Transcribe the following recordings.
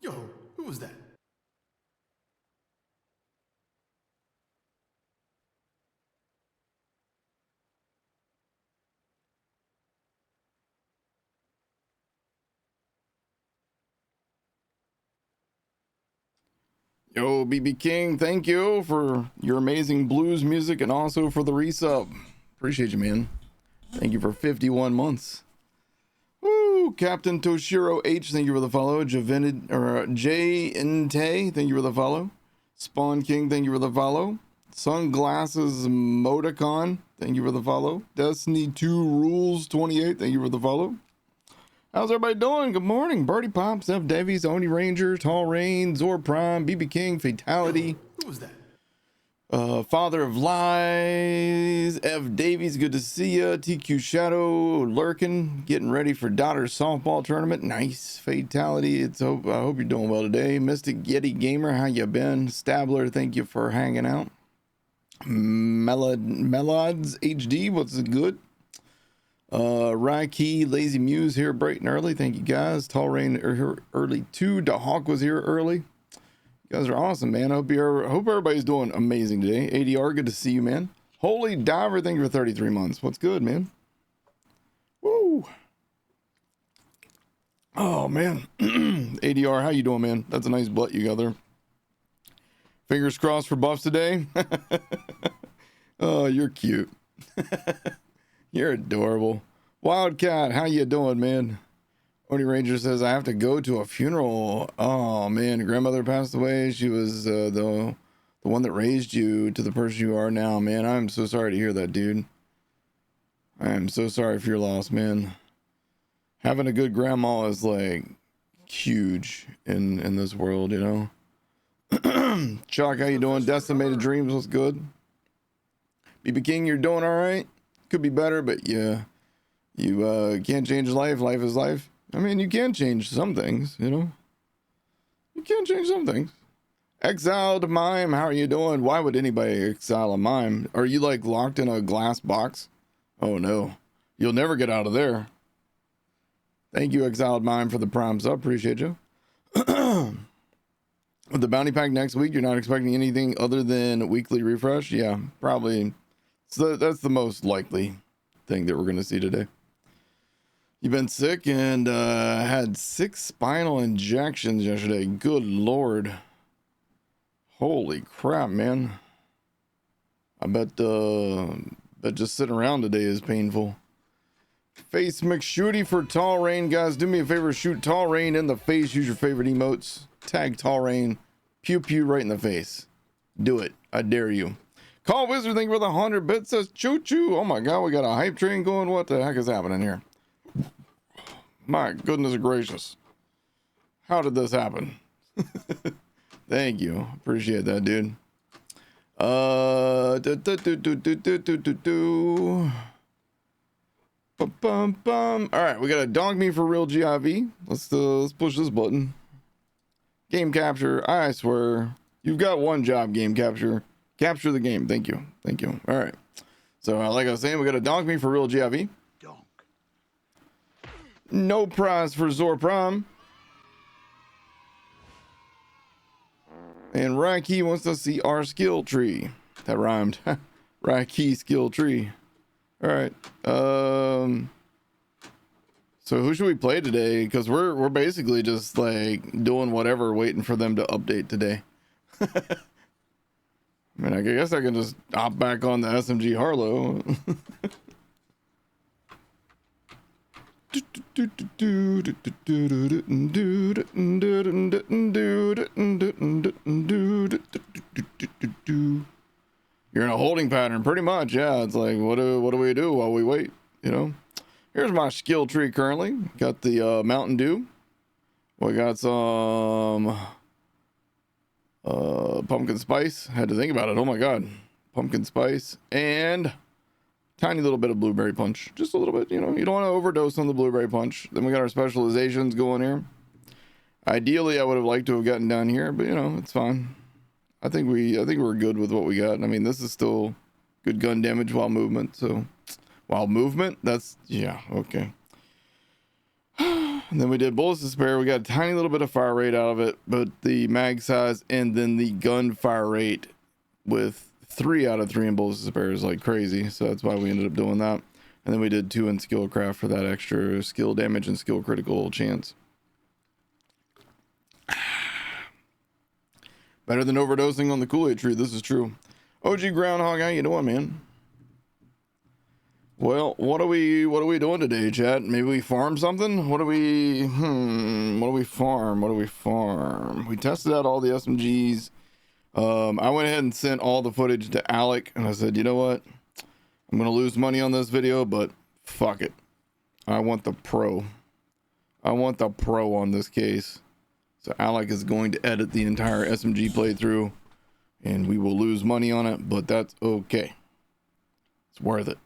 Yo, who was that? Yo, BB King, thank you for your amazing blues music and also for the resub. Appreciate you, man. Thank you for 51 months. Woo! Captain Toshiro H, thank you for the follow. Javinid, or J Inte, thank you for the follow. Spawn King, thank you for the follow. Sunglasses Modicon, thank you for the follow. Destiny 2 Rules 28, thank you for the follow. How's everybody doing? Good morning. Birdie Pops, F Davies, Oni Ranger, Tall Rain, Zor Prime, BB King, Fatality. Who was that? Father of Lies, F Davies, good to see ya. TQ Shadow lurking, getting ready for daughter's softball tournament. Nice. Fatality. I hope you're doing well today. Mystic Yeti Gamer, how you been? Stabler, thank you for hanging out. Melods HD, what's good? Raiki, Lazy Muse here bright and early. Thank you guys. Tall Rain early too. Da Hawk was here early. You guys are awesome, man. Hope everybody's doing amazing today. ADR, good to see you, man. Holy Diver, thank you for 33 months. What's good, man? Woo! Oh man. ADR, how you doing, man? That's a nice butt you got there. Fingers crossed for buffs today. Oh, you're cute. You're adorable. Wildcat, how you doing, man? Oni Ranger says, I have to go to a funeral. Oh, man, grandmother passed away. She was the one that raised you to the person you are now, man. I'm so sorry to hear that, dude. I am so sorry for your loss, man. Having a good grandma is, like, huge in this world, you know? Chuck, how you doing? Decimated Dreams, what's good? BB King, you're doing all right? Could be better, but you can't change life. Life is life. I mean, you can change some things, you know. You can change some things. Exiled Mime, how are you doing? Why would anybody exile a mime? Are you like locked in a glass box? Oh no, you'll never get out of there. Thank you, Exiled Mime, for the prime sub. Appreciate you. With the bounty pack next week, you're not expecting anything other than weekly refresh? Yeah, probably. So that's the most likely thing that we're going to see today. You've been sick and had 6 spinal injections yesterday. Good Lord. Holy crap, man. I bet just sitting around today is painful. Face McShooty for Tall Rain. Guys, do me a favor. Shoot Tall Rain in the face. Use your favorite emotes. Tag Tall Rain. Pew pew right in the face. Do it. I dare you. Call Wizard, thank you for the 100 bits. Says choo choo. Oh my god, we got a hype train going. What the heck is happening here? My goodness gracious. How did this happen? Thank you. Appreciate that, dude. All right, we got a dog me for real GIV. Let's push this button. Game capture. I swear. You've got one job, game capture. Capture the game. Thank you. Thank you. All right. So, like I was saying, we got a donk me for real GIV. Donk. No prize for Zor Prom. And Raiki wants to see our skill tree. That rhymed. Raiki skill tree. All right. So who should we play today? Because we're basically just like doing whatever, waiting for them to update today. I mean, I guess I can just hop back on the SMG Harlow. You're in a holding pattern, pretty much. Yeah, it's like, what do we do while we wait? You know. Here's my skill tree currently. Got the Mountain Dew. We got some pumpkin spice. Had to think about it. Oh my god. Pumpkin spice and tiny little bit of blueberry punch. Just a little bit, you know. You don't want to overdose on the blueberry punch. Then we got our specializations going here. Ideally, I would have liked to have gotten down here, but you know, it's fine. I think we're good with what we got. I mean, this is still good gun damage while movement, so while movement, that's yeah, okay. And then we did bullets to spare. We got a tiny little bit of fire rate out of it, but the mag size and then the gun fire rate with 3 out of 3 in bullets to spare is like crazy. So that's why we ended up doing that. And then we did 2 in skill craft for that extra skill damage and skill critical chance. Better than overdosing on the Kool-Aid tree. This is true. OG Groundhog, how you doing, man? Well, what are we doing today, chat? Maybe we farm something? What do we farm? We tested out all the SMGs. I went ahead and sent all the footage to Alec, and I said, you know what? I'm gonna lose money on this video, but fuck it. I want the pro. I want the pro on this case. So Alec is going to edit the entire SMG playthrough, and we will lose money on it, but that's okay. It's worth it.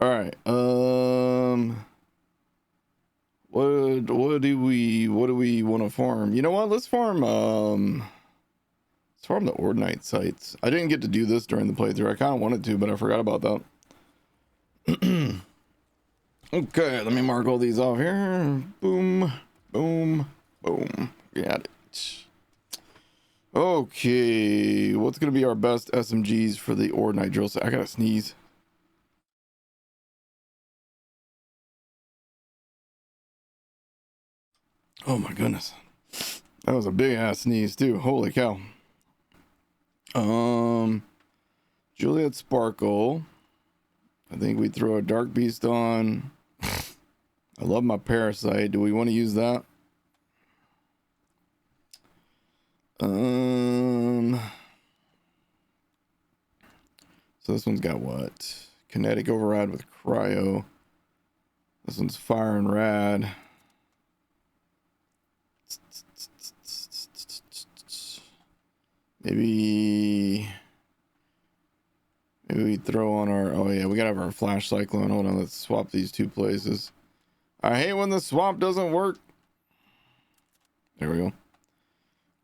All right. What do we want to farm? You know what? Let's farm the Ordnite sites. I didn't get to do this during the playthrough. I kind of wanted to, but I forgot about that. Okay, let me mark all these off here. Boom, boom, boom. Got it. Okay, what's gonna be our best SMGs for the Ordnite drill set? I gotta sneeze. Oh my goodness, that was a big ass sneeze too. Holy cow. Juliet Sparkle. I think we throw a Dark Beast on. I love my Parasite. Do we want to use that? So this one's got what? Kinetic Override with Cryo. This one's Fire and Rad. Maybe we throw on our, oh yeah, we gotta have our Flash Cyclone. Hold on, let's swap these 2 places. I hate when the swap doesn't work. There we go.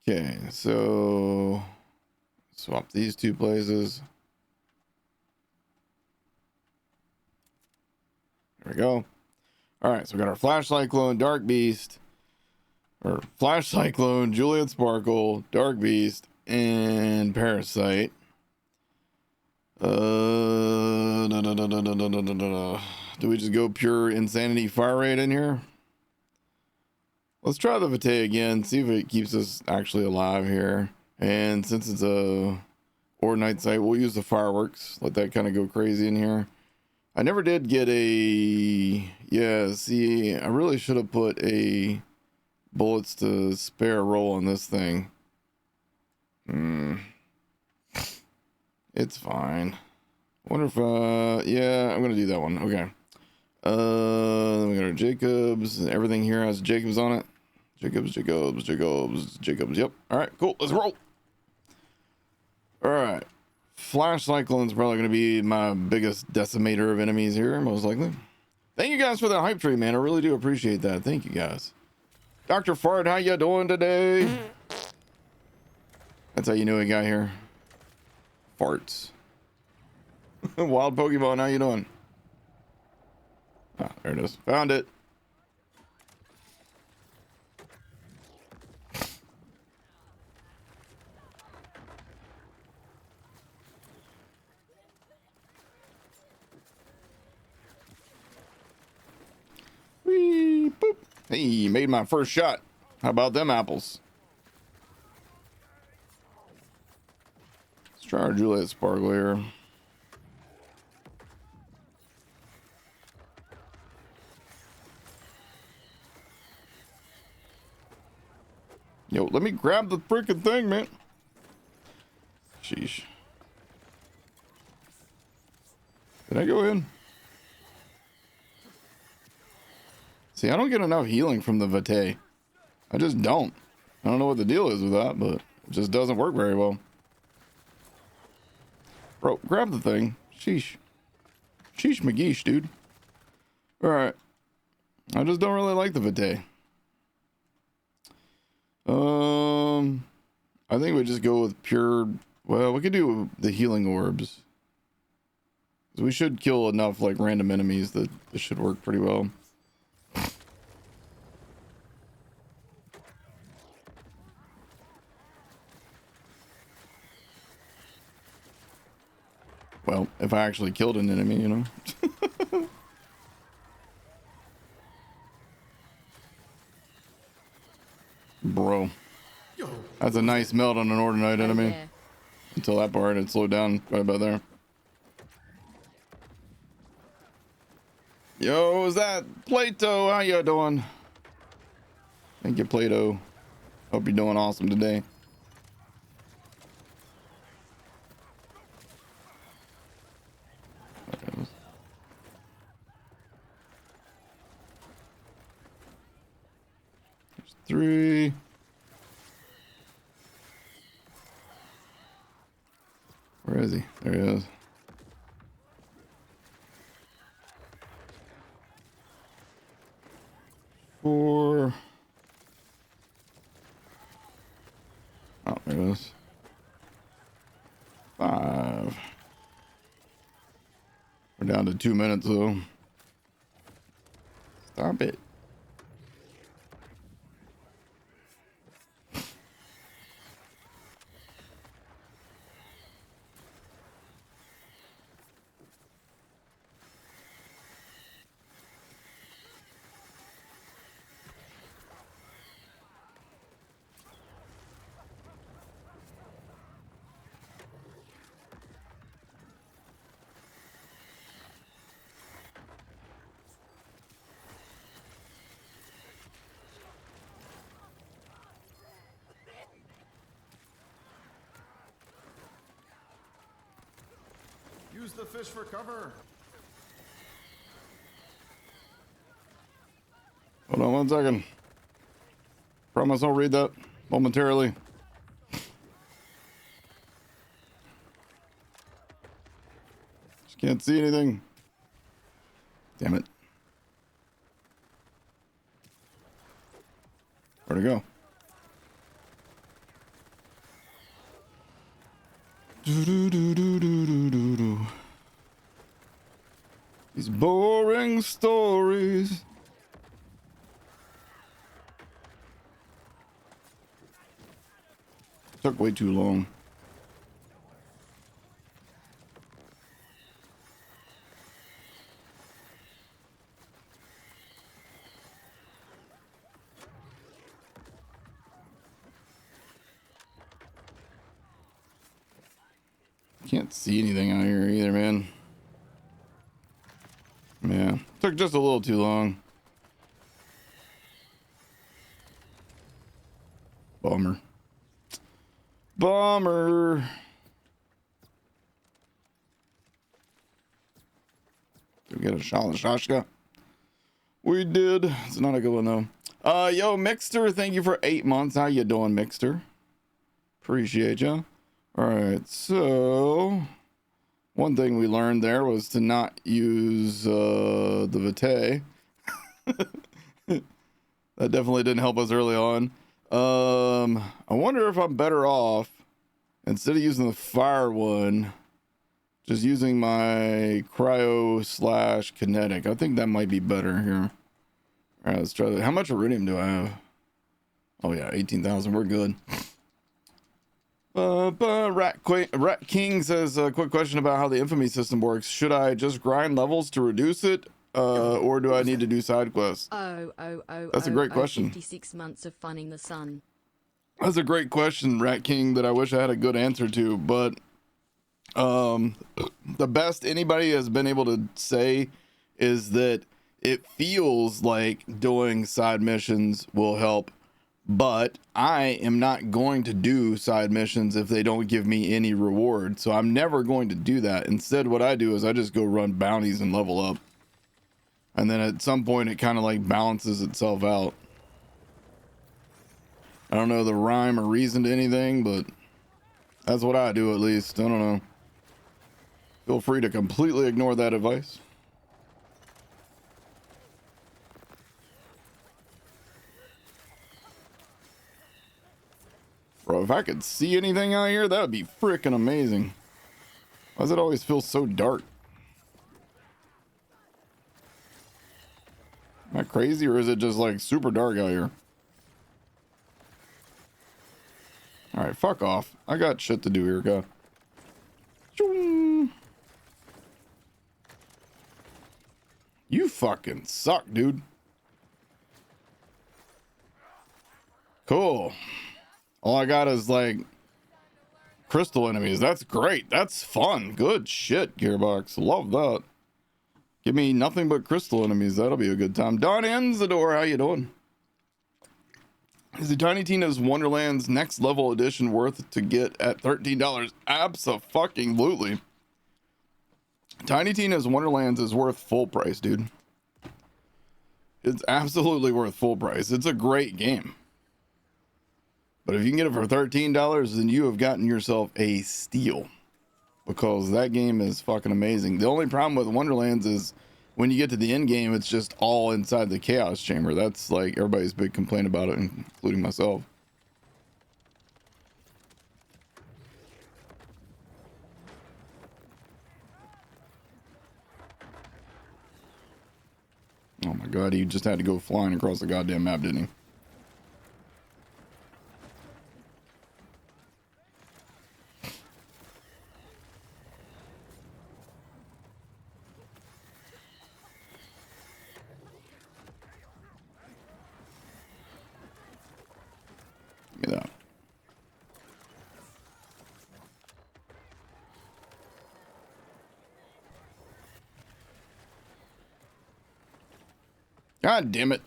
Okay, so swap these 2 places. There we go. All right, so we got our Flash Cyclone, Dark Beast, or Flash Cyclone, Juliet Sparkle, Dark Beast, and Parasite. Do we just go pure insanity fire rate in here? Let's try the Vitae again, see if it keeps us actually alive here. And since it's a Ordnite site, we'll use the fireworks. Let that kind of go crazy in here. I never did get a, yeah, see, I really should have put a bullets to spare roll on this thing. It's fine. Wonder if, yeah, I'm gonna do that one. Okay. Then we got our Jacobs, and everything here has Jacobs on it. Jacobs. Yep. All right, cool. Let's roll. All right. Flash Cyclone's probably gonna be my biggest decimator of enemies here, most likely. Thank you guys for the hype tree, man. I really do appreciate that. Thank you guys. Dr. Fart, how you doing today? That's how you know we got here. Farts. Wild Pokemon, how you doing? Ah, there it is. Found it. Whee, boop. Hey, made my first shot. How about them apples? Let's try our Juliet Sparkle here. Yo, let me grab the freaking thing, man. Sheesh. Did I go in? See, I don't get enough healing from the Vitae. I just don't. I don't know what the deal is with that, but it just doesn't work very well. Bro, grab the thing. Sheesh. Sheesh McGeesh, dude. Alright. I just don't really like the Vitae. I think we just go with pure, well, we could do the healing orbs. We should kill enough like random enemies that this should work pretty well. if I actually killed an enemy, you know. Bro, that's a nice melt on an Ordinite enemy. Yeah. Until that part, it slowed down quite a bit there. Yo, is that Plato? How you doing? Thank you, Plato. Hope you're doing awesome today. There's 3. Where is he? There he is. Four. Oh, there it is. 5. We're down to 2 minutes though. Stop it. Use the fish for cover. Hold on 1 second. Promise I'll read that momentarily. Just can't see anything. Damn it. Where'd it go? These boring stories. Took way too long. Can't see anything out here either, man. Yeah, took just a little too long. Bummer. Bummer. Did we get a shot of Shashka? We did. It's not a good one though. Yo, Mixter, thank you for 8 months. How you doing, Mixter? Appreciate ya. All right, so one thing we learned there was to not use the Vitae. That definitely didn't help us early on. I wonder if I'm better off, instead of using the fire one, just using my cryo / kinetic. I think that might be better here. All right, let's try that. How much iridium do I have? Oh yeah, 18,000. We're good. Rat King says a quick question about how the infamy system works. Should I just grind levels to reduce it, or do I need to do side quests? That's a great question. 56 months of funning the sun. That's a great question, Rat King, that I wish I had a good answer to. But the best anybody has been able to say is that it feels like doing side missions will help. But I am not going to do side missions if they don't give me any reward. So I'm never going to do that. Instead, what I do is I just go run bounties and level up. And then at some point, it kind of like balances itself out. I don't know the rhyme or reason to anything, but that's what I do at least. I don't know. Feel free to completely ignore that advice. Bro, if I could see anything out here, that would be freaking amazing. Why does it always feel so dark? Am I crazy, or is it just like super dark out here? Alright, fuck off. I got shit to do here, God. fucking suck, dude. Cool. All I got is like crystal enemies. That's great. That's fun. Good shit, Gearbox. Love that. Give me nothing but crystal enemies. That'll be a good time. Don Enzador, how you doing? Is the Tiny Tina's Wonderlands Next Level Edition worth to get at $13? Abso-fucking-lutely. Tiny Tina's Wonderlands is worth full price, dude. It's absolutely worth full price. It's a great game. But if you can get it for $13, then you have gotten yourself a steal. Because that game is fucking amazing. The only problem with Wonderlands is when you get to the end game, it's just all inside the Chaos Chamber. That's like everybody's big complaint about it, including myself. Oh my god, he just had to go flying across the goddamn map, didn't he? Give me that. God damn it.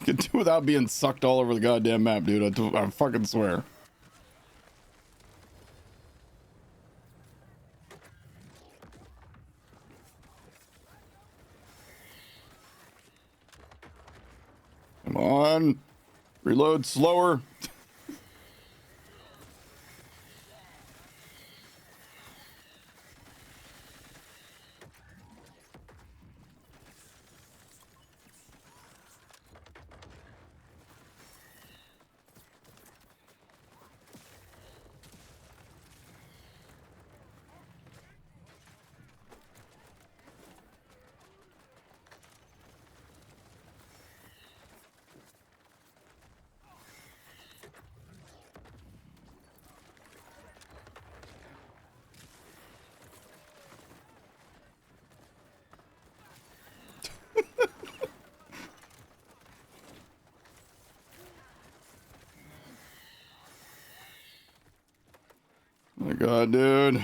Could do without being sucked all over the goddamn map, dude. I fucking swear. Come on. Reload slower. Oh my god, dude.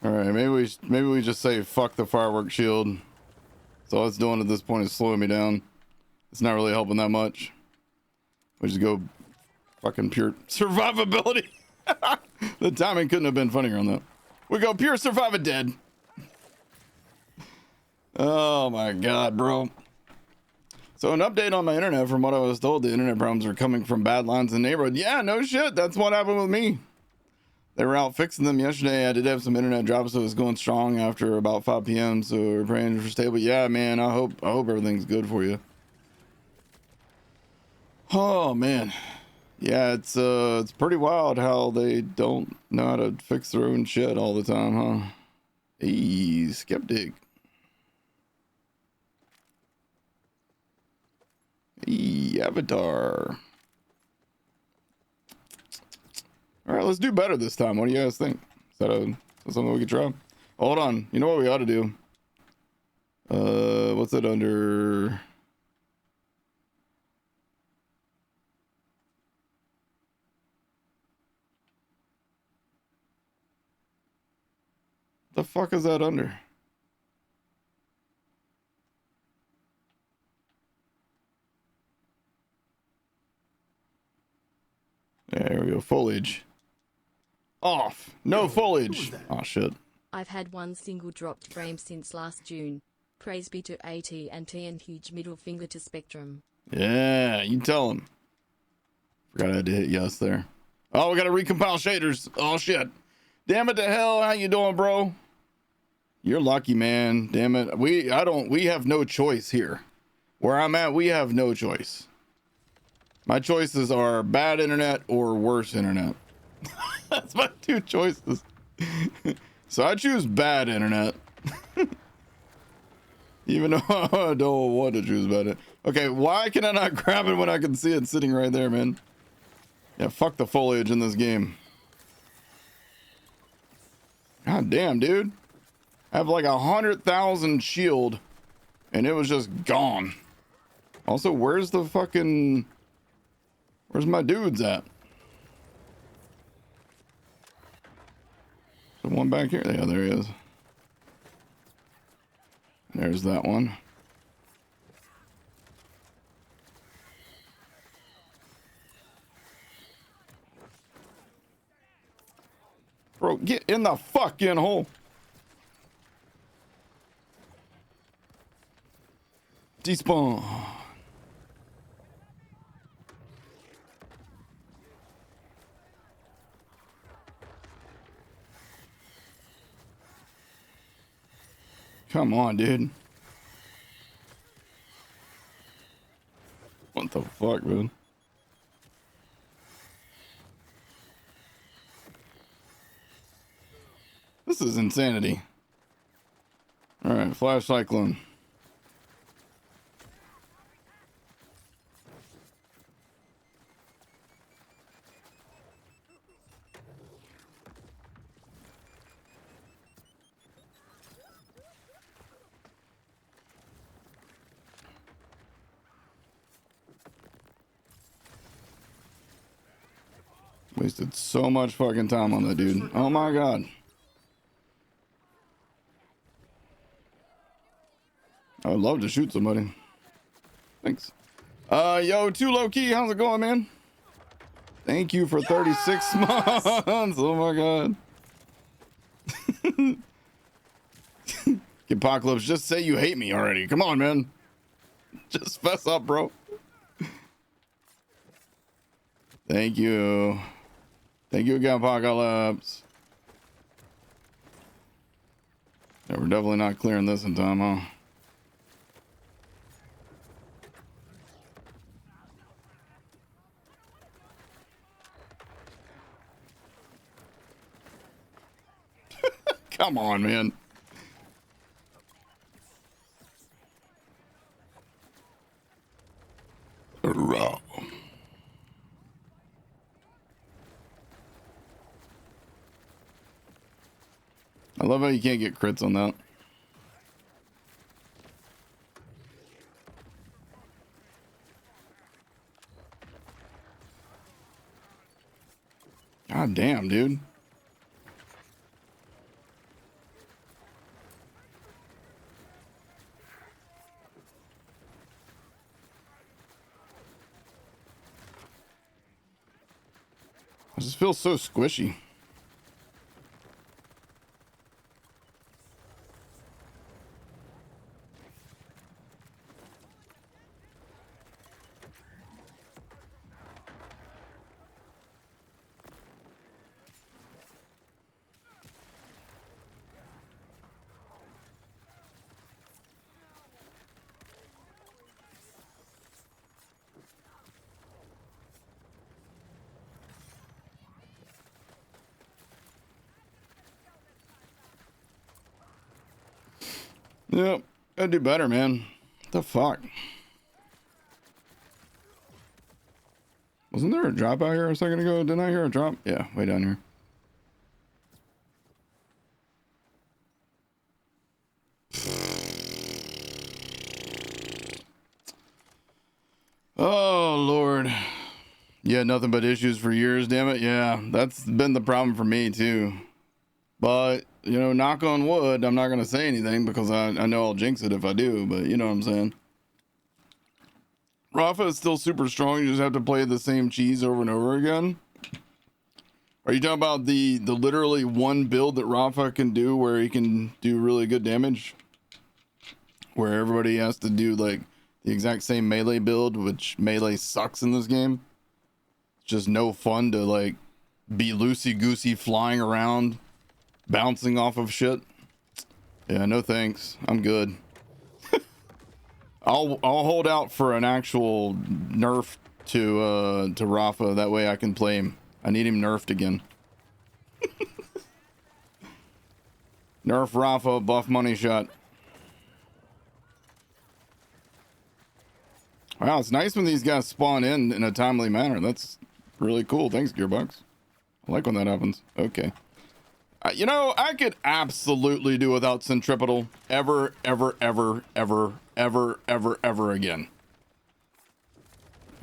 All right, maybe we just say fuck the firework shield. So all it's doing at this point is slowing me down. It's not really helping that much. We just go fucking pure survivability. The timing couldn't have been funnier on that. We go pure survival dead. Oh my god, bro. So an update on my internet. From what I was told, the internet problems are coming from bad lines in the neighborhood. Yeah, no shit. That's what happened with me. They were out fixing them yesterday. I did have some internet drops, so it was going strong after about 5 p.m. So we're praying for stable. Yeah, man. I hope everything's good for you. Oh man. Yeah, it's pretty wild how they don't know how to fix their own shit all the time, huh? Hey, skeptic. Hey, Avatar. All right, let's do better this time. What do you guys think? Is that something we could try? Hold on. You know what we ought to do? What's it under? The fuck is that under? There we go. Foliage. Off. No foliage. Oh shit. I've had one single dropped frame since last June. Praise be to AT&T and huge middle finger to Spectrum. Yeah, you tell him. Forgot I had to hit yes there. Oh, we gotta recompile shaders. Oh shit. Damn it to hell. How you doing, bro? You're lucky, man. Damn it. We have no choice here. Where I'm at, we have no choice. My choices are bad internet or worse internet. That's my two choices. So I choose bad internet. Even though I don't want to choose bad internet. Okay, why can I not grab it when I can see it sitting right there, man? Yeah, fuck the foliage in this game. God damn, dude. I have like 100,000 shield, and it was just gone. Also, where's the fucking... Where's my dudes at? The one back here? Yeah, there he is. There's that one. Bro, get in the fucking hole. Despawn. Come on, dude. What the fuck, man? This is insanity. All right, flash cyclone. Wasted so much fucking time on that dude. Oh my god. I would love to shoot somebody. Thanks. Yo, too low key. How's it going, man? Thank you for 36 months. Oh my god. Apocalypse, just say you hate me already. Come on, man. Just fess up, bro. Thank you. Thank you again, Apocalypse. Yeah, we're definitely not clearing this in time, huh? Come on, man. Raw. I love how you can't get crits on that. God damn, dude. I just feel so squishy. Yep, gotta do better, man. What the fuck? Wasn't there a drop out here a second ago? Didn't I hear a drop? Yeah, way down here. Oh, Lord. Yeah, nothing but issues for years, damn it. Yeah, that's been the problem for me, too. But, you know, knock on wood, I'm not going to say anything because I know I'll jinx it if I do, but you know what I'm saying. Rafa is still super strong. You just have to play the same cheese over and over again. Are you talking about the literally one build that Rafa can do where he can do really good damage? Where everybody has to do like the exact same melee build, which melee sucks in this game. It's just no fun to like be loosey-goosey flying around, bouncing off of shit. Yeah, no thanks. I'm good. I'll hold out for an actual nerf to Rafa. That way I can play him. I need him nerfed again. Nerf Rafa, buff money shot. Wow, it's nice when these guys spawn in a timely manner. That's really cool. Thanks, Gearbox. I like when that happens. Okay. You know, I could absolutely do without centripetal ever again.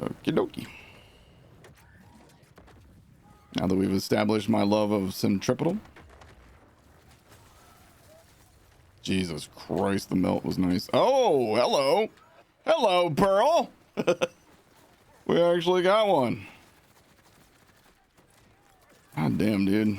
Okie dokie. Now that we've established my love of centripetal. Jesus Christ, the melt was nice. Oh, hello. Hello, Pearl. We actually got one. God damn, dude.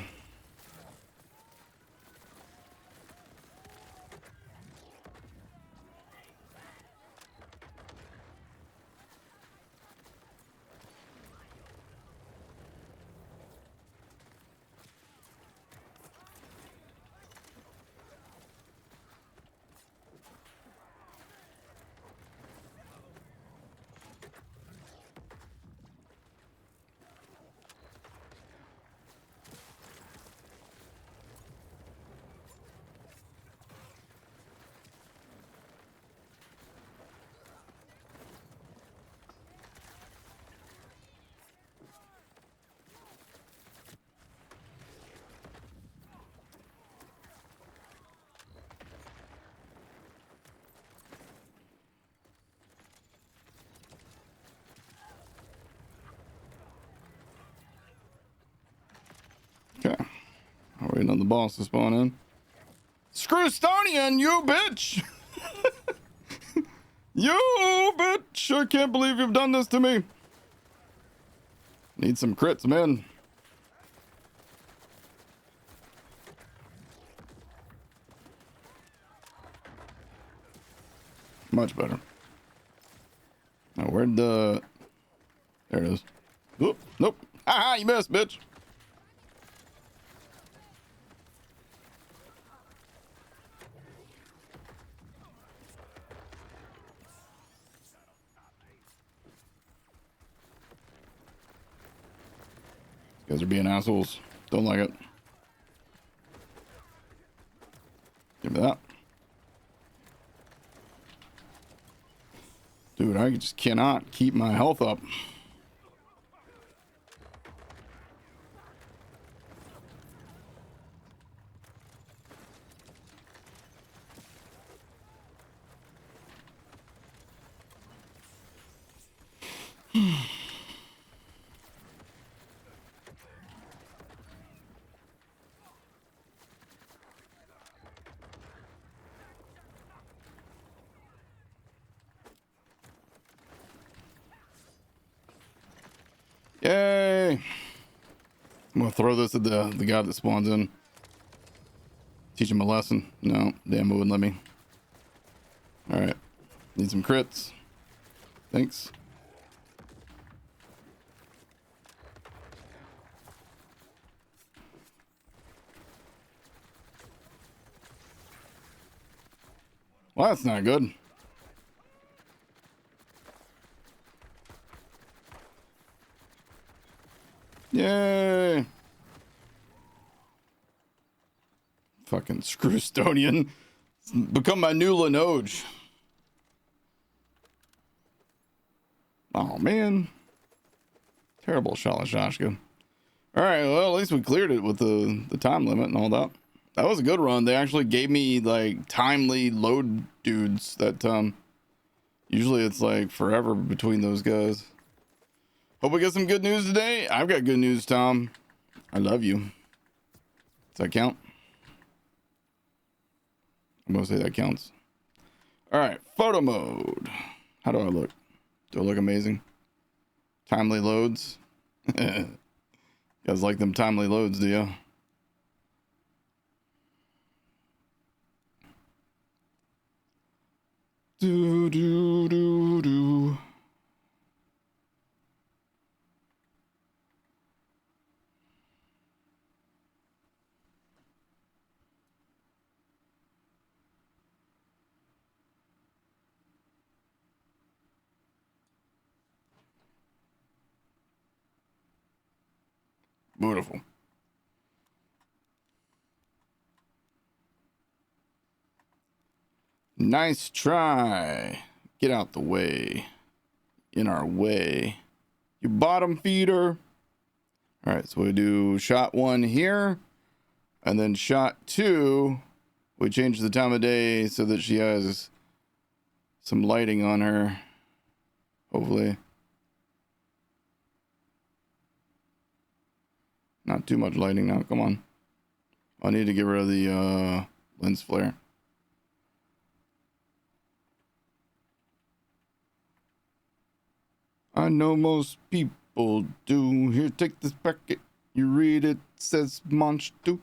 Okay. I'm waiting on the boss to spawn in. Screw Stonian, you bitch! You bitch! I can't believe you've done this to me. Need some crits, man. Much better. Now, where'd the... There it is. Oop, nope. Haha, you missed, bitch. You guys are being assholes. Don't like it. Give me that. Dude, I just cannot keep my health up. Yay! I'm gonna throw this at the guy that spawns in. Teach him a lesson. No, damn, it wouldn't let me. Alright. Need some crits. Thanks. Well, that's not good. Yay! Fucking screw Stonian. Become my new Linoge. Oh, man. Terrible Shalashashka. Alright, well, at least we cleared it with the time limit and all that. That was a good run. They actually gave me, like, timely load dudes that time. Usually it's, like, forever between those guys. Hope we get some good news today. I've got good news, Tom. I love you. Does that count? I'm gonna say that counts. Alright, photo mode. How do I look? Do I look amazing? Timely loads. You guys like them timely loads, do you? Do do do do. Beautiful. Nice try. Get out the way. In our way. You bottom feeder. All right, so we do shot one here. And then shot 2, we changed the time of day so that she has some lighting on her. Hopefully. Not too much lighting now. Come on. I need to get rid of the lens flare. I know most people do. Here, take this packet. You read it, says monster.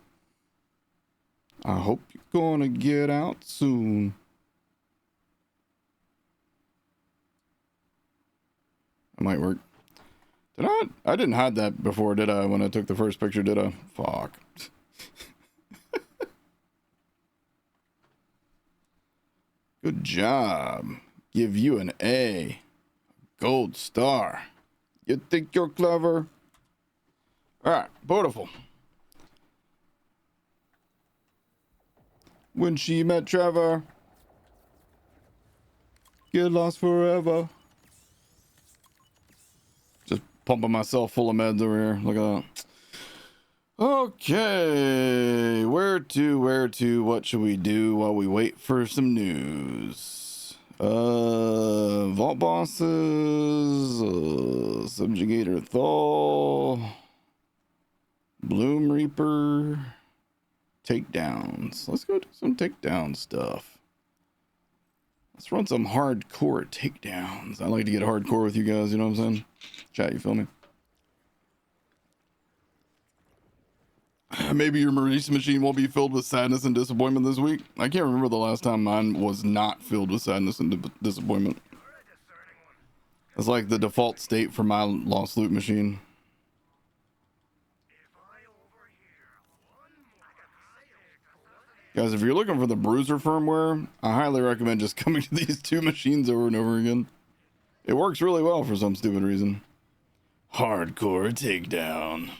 I hope you're gonna get out soon. That might work. Did I didn't hide that before, did I? When I took the first picture, did I? Fuck. Good job. Give you an A. Gold star. You think you're clever? Alright, beautiful. When she met Trevor. Get lost forever. Just pumping myself full of meds over here. Look at that. Okay. Where to? What should we do while we wait for some news? Vault bosses, Subjugator Thaw, Bloom Reaper, takedowns. Let's go do some takedown stuff. Let's run some hardcore takedowns. I like to get hardcore with you guys, you know what I'm saying? Chat, you feel me? Maybe your Maurice machine won't be filled with sadness and disappointment this week. I can't remember the last time mine was not filled with sadness and disappointment. It's like the default state for my lost loot machine. Guys, if you're looking for the Bruiser firmware, I highly recommend just coming to these 2 machines over and over again. It works really well for some stupid reason. Hardcore takedown.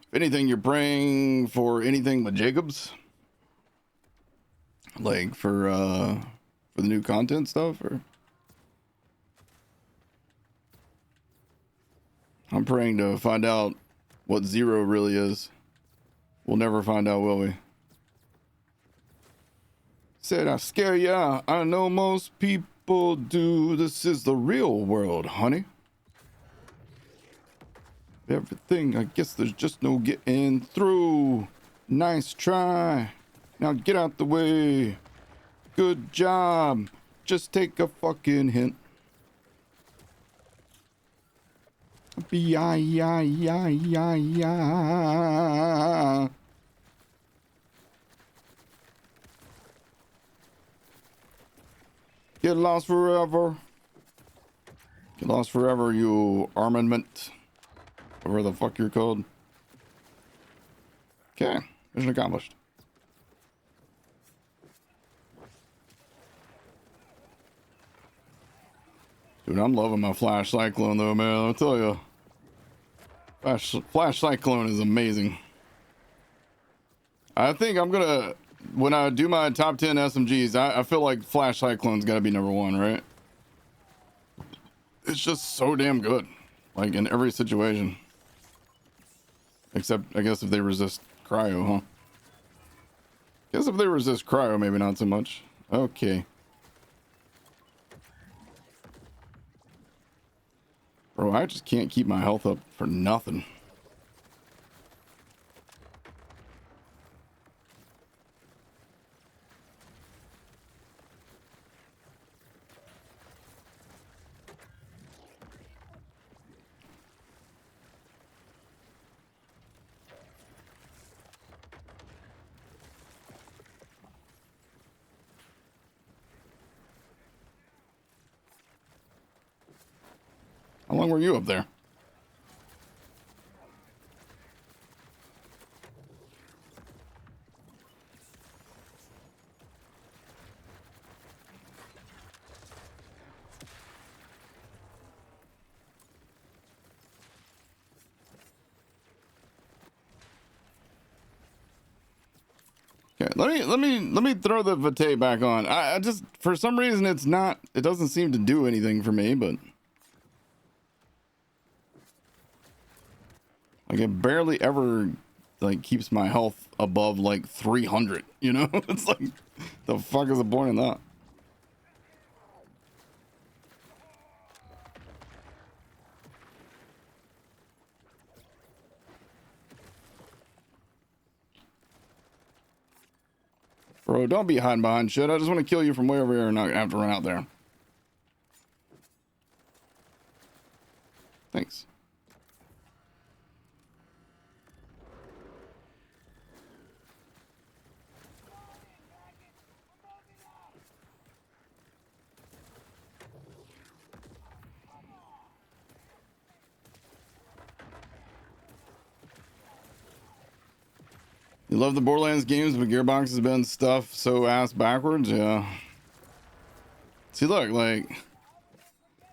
If anything, you're praying for anything with Jacobs, like for the new content stuff, or I'm praying to find out what zero really is. We'll never find out, will we? Said I scare ya. I know most people do. This is the real world, honey. Everything, I guess there's just no getting through. Nice try. Now get out the way. Good job. Just take a fucking hint. B-I-I-I-I-I. Get lost forever. Get lost forever, you armament. Whatever the fuck you're called. Okay, mission accomplished. Dude, I'm loving my Flash Cyclone though, man. I'll tell you. Flash Cyclone is amazing. I think I'm gonna, when I do my top 10 SMGs, I feel like Flash Cyclone's gotta be number 1, right? It's just so damn good. Like in every situation. Except, I guess if they resist cryo, huh? Guess if they resist cryo, maybe not so much. Okay. Bro, I just can't keep my health up for nothing. How long were you up there? Okay, let me throw the Vitae back on. I just, for some reason it doesn't seem to do anything for me, but like it barely ever like keeps my health above like 300, you know? It's like, the fuck is the point in that? Bro, don't be hiding behind shit. I just want to kill you from way over here and not have to run out there. Thanks. You love the Borderlands games, but Gearbox has been stuff so ass backwards. Yeah. See, look, like,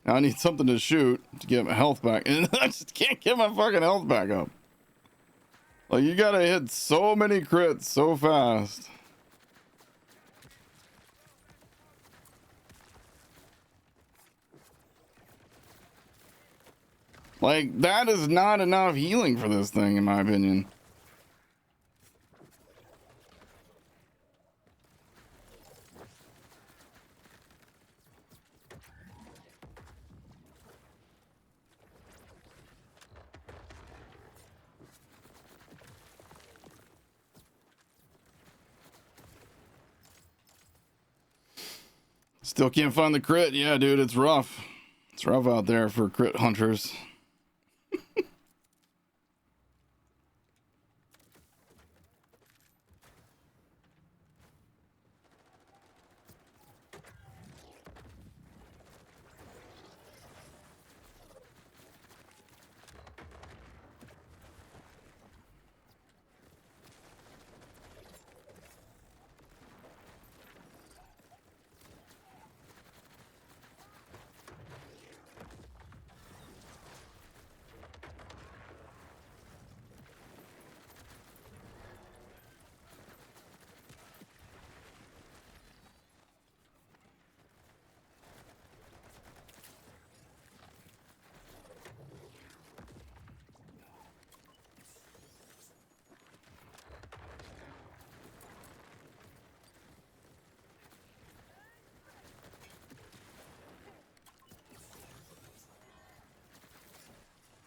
now I need something to shoot to get my health back, and I just can't get my fucking health back up. Like, you gotta hit so many crits so fast. Like, that is not enough healing for this thing, in my opinion. Still can't find the crit. Yeah, dude, it's rough. It's rough out there for crit hunters.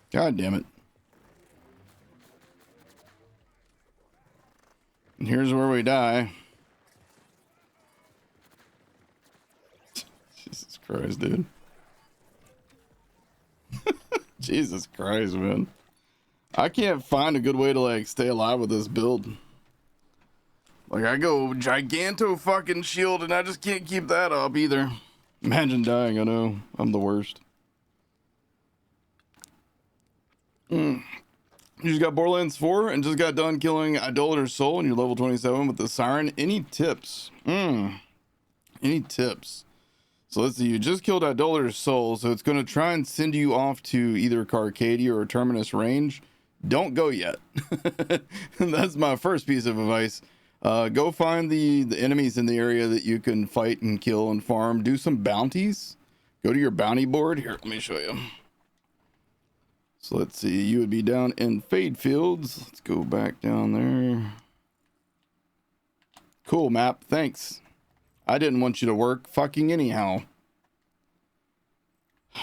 God damn it. And here's where we die. Jesus Christ, dude. Jesus Christ, man. I can't find a good way to, like, stay alive with this build. Like, I go giganto fucking shield and I just can't keep that up either. Imagine dying, I know. I'm the worst. You just got Borderlands 4 and just got done killing Idolater's Soul and you're level 27 with the Siren. Any tips? Any tips? So let's see, you just killed Idolater's Soul, so it's going to try and send you off to either Carcadia or Terminus Range. Don't go yet. That's my first piece of advice. Go find the enemies in the area that you can fight and kill and farm. Do some bounties. Go to your bounty board. Here, let me show you. So let's see, you would be down in Fade Fields. Let's go back down there. Cool map, thanks. I didn't want you to work fucking anyhow. All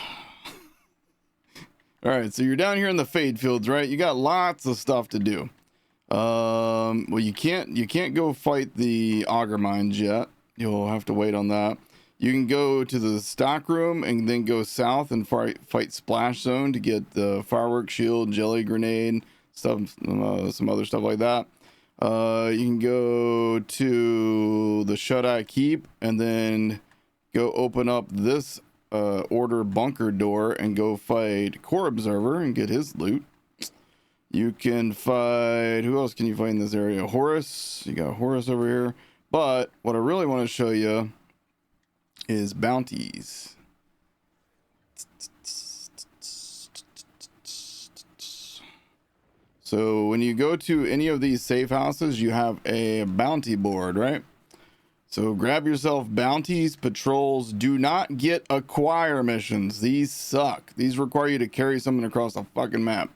right, so you're down here in the Fade Fields, right? You got lots of stuff to do. Well, you can't go fight the Auger Mines yet. You'll have to wait on that. You can go to the stock room and then go south and fight Splash Zone to get the firework shield, jelly grenade, stuff, some other stuff like that. You can go to the Shut-Eye Keep and then go open up this order bunker door and go fight Core Observer and get his loot. You can fight, who else can you fight in this area? Horus, you got Horus over here. But what I really want to show you is bounties. So when you go to any of these safe houses, you have a bounty board, right? So grab yourself bounties, patrols. Do not get acquire missions. These suck. These require you to carry something across the fucking map.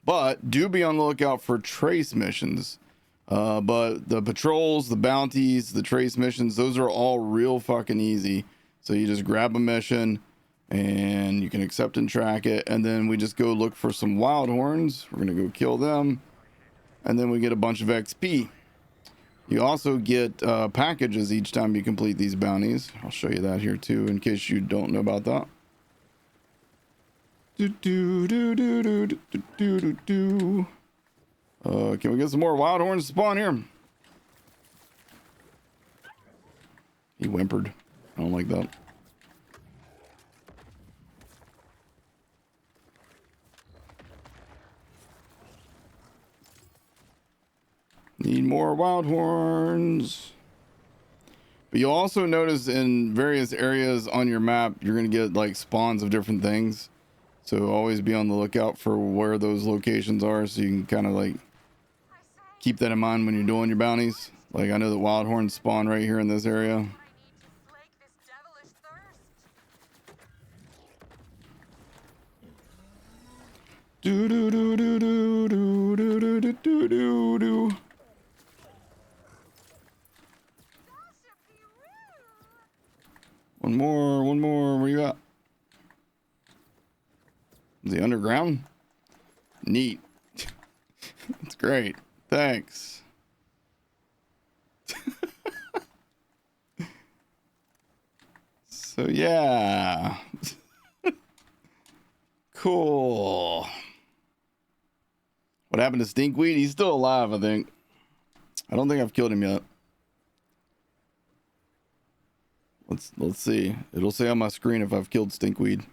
But do be on the lookout for trace missions. But the patrols, the bounties, the trace missions, those are all real fucking easy. So you just grab a mission and you can accept and track it. And then we just go look for some wild horns. We're going to go kill them. And then we get a bunch of XP. You also get packages each time you complete these bounties. I'll show you that here too, in case you don't know about that. Can we get some more wild horns to spawn here? He whimpered. I don't like that. Need more wild horns. But you'll also notice in various areas on your map, you're going to get like spawns of different things. So always be on the lookout for where those locations are, so you can kind of like keep that in mind when you're doing your bounties. Like I know that wild horns spawn right here in this area. Do do do do do do do do do do do. One more. Where you at? Is he underground? Neat. That's great. Thanks. So yeah. Cool. What happened to Stinkweed? He's still alive, I think. I don't think I've killed him yet. Let's see. It'll say on my screen if I've killed Stinkweed.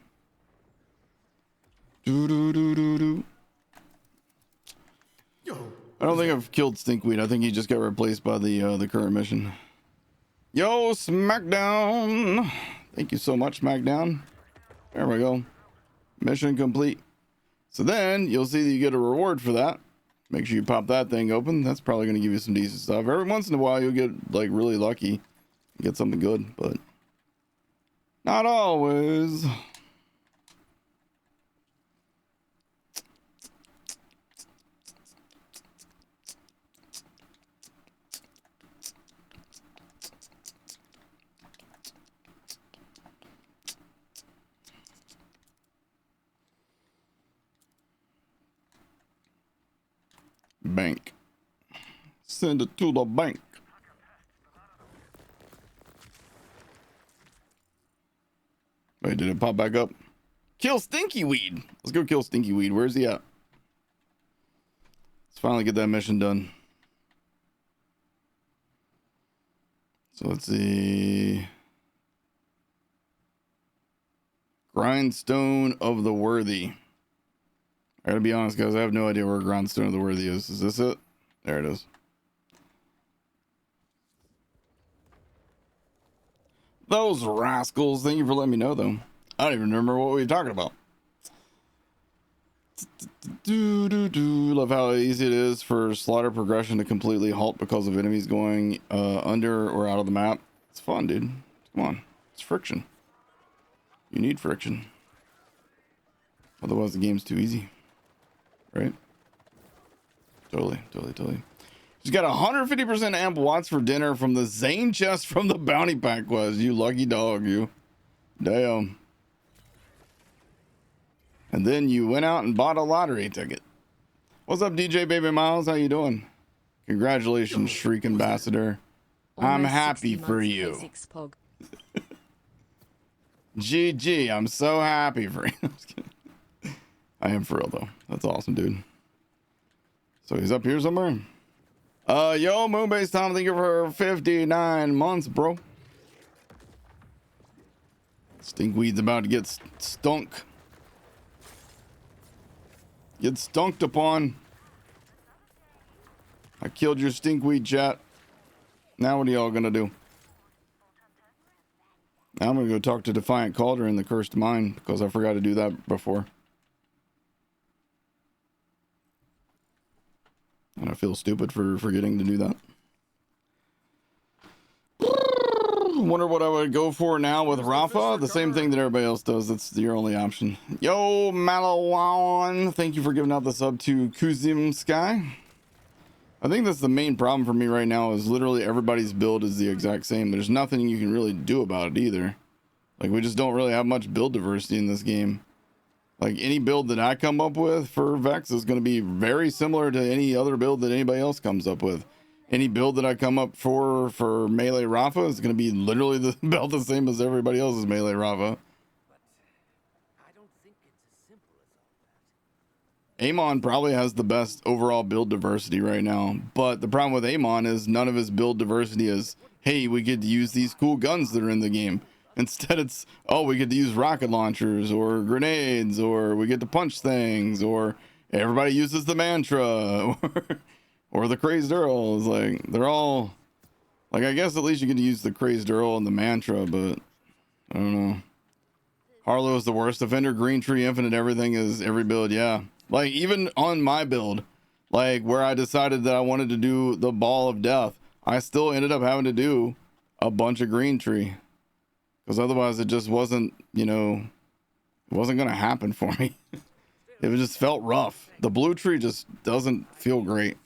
Do do do do do. Yo. I don't think I've killed Stinkweed. I think he just got replaced by the current mission. Yo, Smackdown. Thank you so much, Smackdown. There we go. Mission complete. So then you'll see that you get a reward for that. Make sure you pop that thing open. That's probably going to give you some decent stuff. Every once in a while you'll get like really lucky. Get something good, but not always. Bank. Send it to the bank. Wait, did it pop back up? Kill Stinkyweed. Let's go kill Stinkyweed. Where's he at? Let's finally get that mission done. So let's see. Grindstone of the Worthy. I gotta be honest, guys. I have no idea where Grindstone of the Worthy is. Is this it? There it is. Those rascals. Thank you for letting me know, though. I don't even remember what we were talking about. Love how easy it is for slaughter progression to completely halt because of enemies going under or out of the map. It's fun, dude. Come on. It's friction. You need friction. Otherwise, the game's too easy. Right? Totally. She's got 150% amp watts for dinner from the Zane chest from the bounty pack quest. You lucky dog, you. Damn. And then you went out and bought a lottery ticket. What's up, DJ Baby Miles? How you doing? Congratulations, Shriek Ambassador. I'm happy for you. GG, I'm so happy for you. I'm just kidding. I am for real, though. That's awesome, dude. So he's up here somewhere? Yo, Moonbase Tom, thank you for 59 months, bro. Stinkweed's about to get stunk. Get stunked upon. I killed your Stinkweed, chat. Now what are y'all gonna do? Now I'm gonna go talk to Defiant Calder in the Cursed Mine because I forgot to do that before. And I feel stupid for forgetting to do that. Wonder what I would go for now with Rafa. The same thing that everybody else does. That's your only option. Yo, Malawan. Thank you for giving out the sub to Kuzim Sky. I think that's the main problem for me right now is literally everybody's build is the exact same. There's nothing you can really do about it either. Like, we just don't really have much build diversity in this game. Like, any build that I come up with for Vex is going to be very similar to any other build that anybody else comes up with. Any build that I come up for Melee Rafa is going to be literally about the same as everybody else's Melee Rafa. Amon probably has the best overall build diversity right now, but the problem with Amon is none of his build diversity is, hey, we get to use these cool guns that are in the game. Instead, it's, oh, we get to use rocket launchers or grenades, or we get to punch things, or everybody uses the mantra, or the crazed Earl. Is like, they're all, like, I guess at least you get to use the crazed Earl and the mantra, but I don't know. Harlow is the worst offender. Green Tree Infinite, everything is every build, yeah. Like, even on my build, like, where I decided that I wanted to do the Ball of Death, I still ended up having to do a bunch of Green Tree. Because otherwise it just wasn't, you know, it wasn't going to happen for me. It just felt rough. The Blue Tree just doesn't feel great.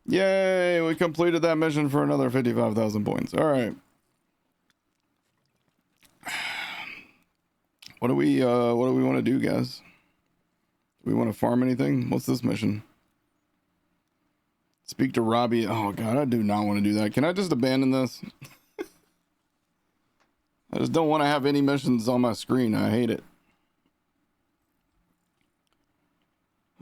Yay, we completed that mission for another 55,000 points. All right. What do we want to do, guys? Do we want to farm anything? What's this mission? Speak to Robbie. Oh god, I do not want to do that. Can I just abandon this? I just don't want to have any missions on my screen. I hate it.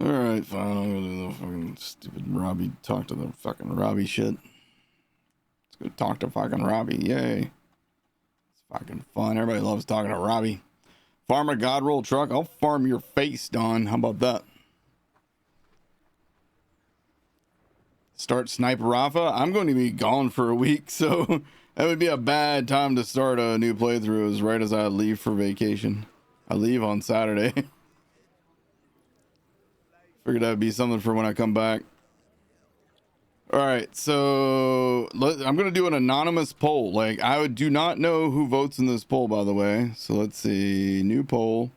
Alright, fine. I'm gonna do the fucking stupid Robbie. Talk to the fucking Robbie shit. Let's go talk to fucking Robbie. Yay. It's fucking fun. Everybody loves talking to Robbie. Farm a God roll truck. I'll farm your face, Don. How about that? Start Sniper Rafa. I'm going to be gone for a week, so that would be a bad time to start a new playthrough is right as I leave for vacation. I leave on Saturday. Figured that would be something for when I come back. All right, so I'm going to do an anonymous poll. Like, I do not know who votes in this poll, by the way. So let's see. New poll.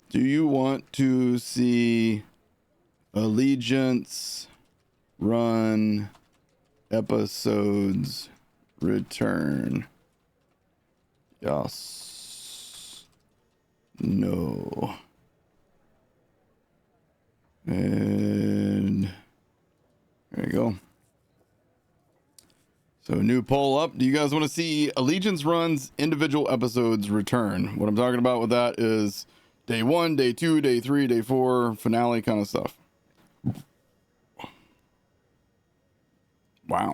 Do you want to see Allegiance run episodes return? Yes. No. And there you go. So new poll up. Do you guys want to see Allegiance runs individual episodes return? What I'm talking about with that is day 1, day 2, day 3, day 4, finale kind of stuff. Wow.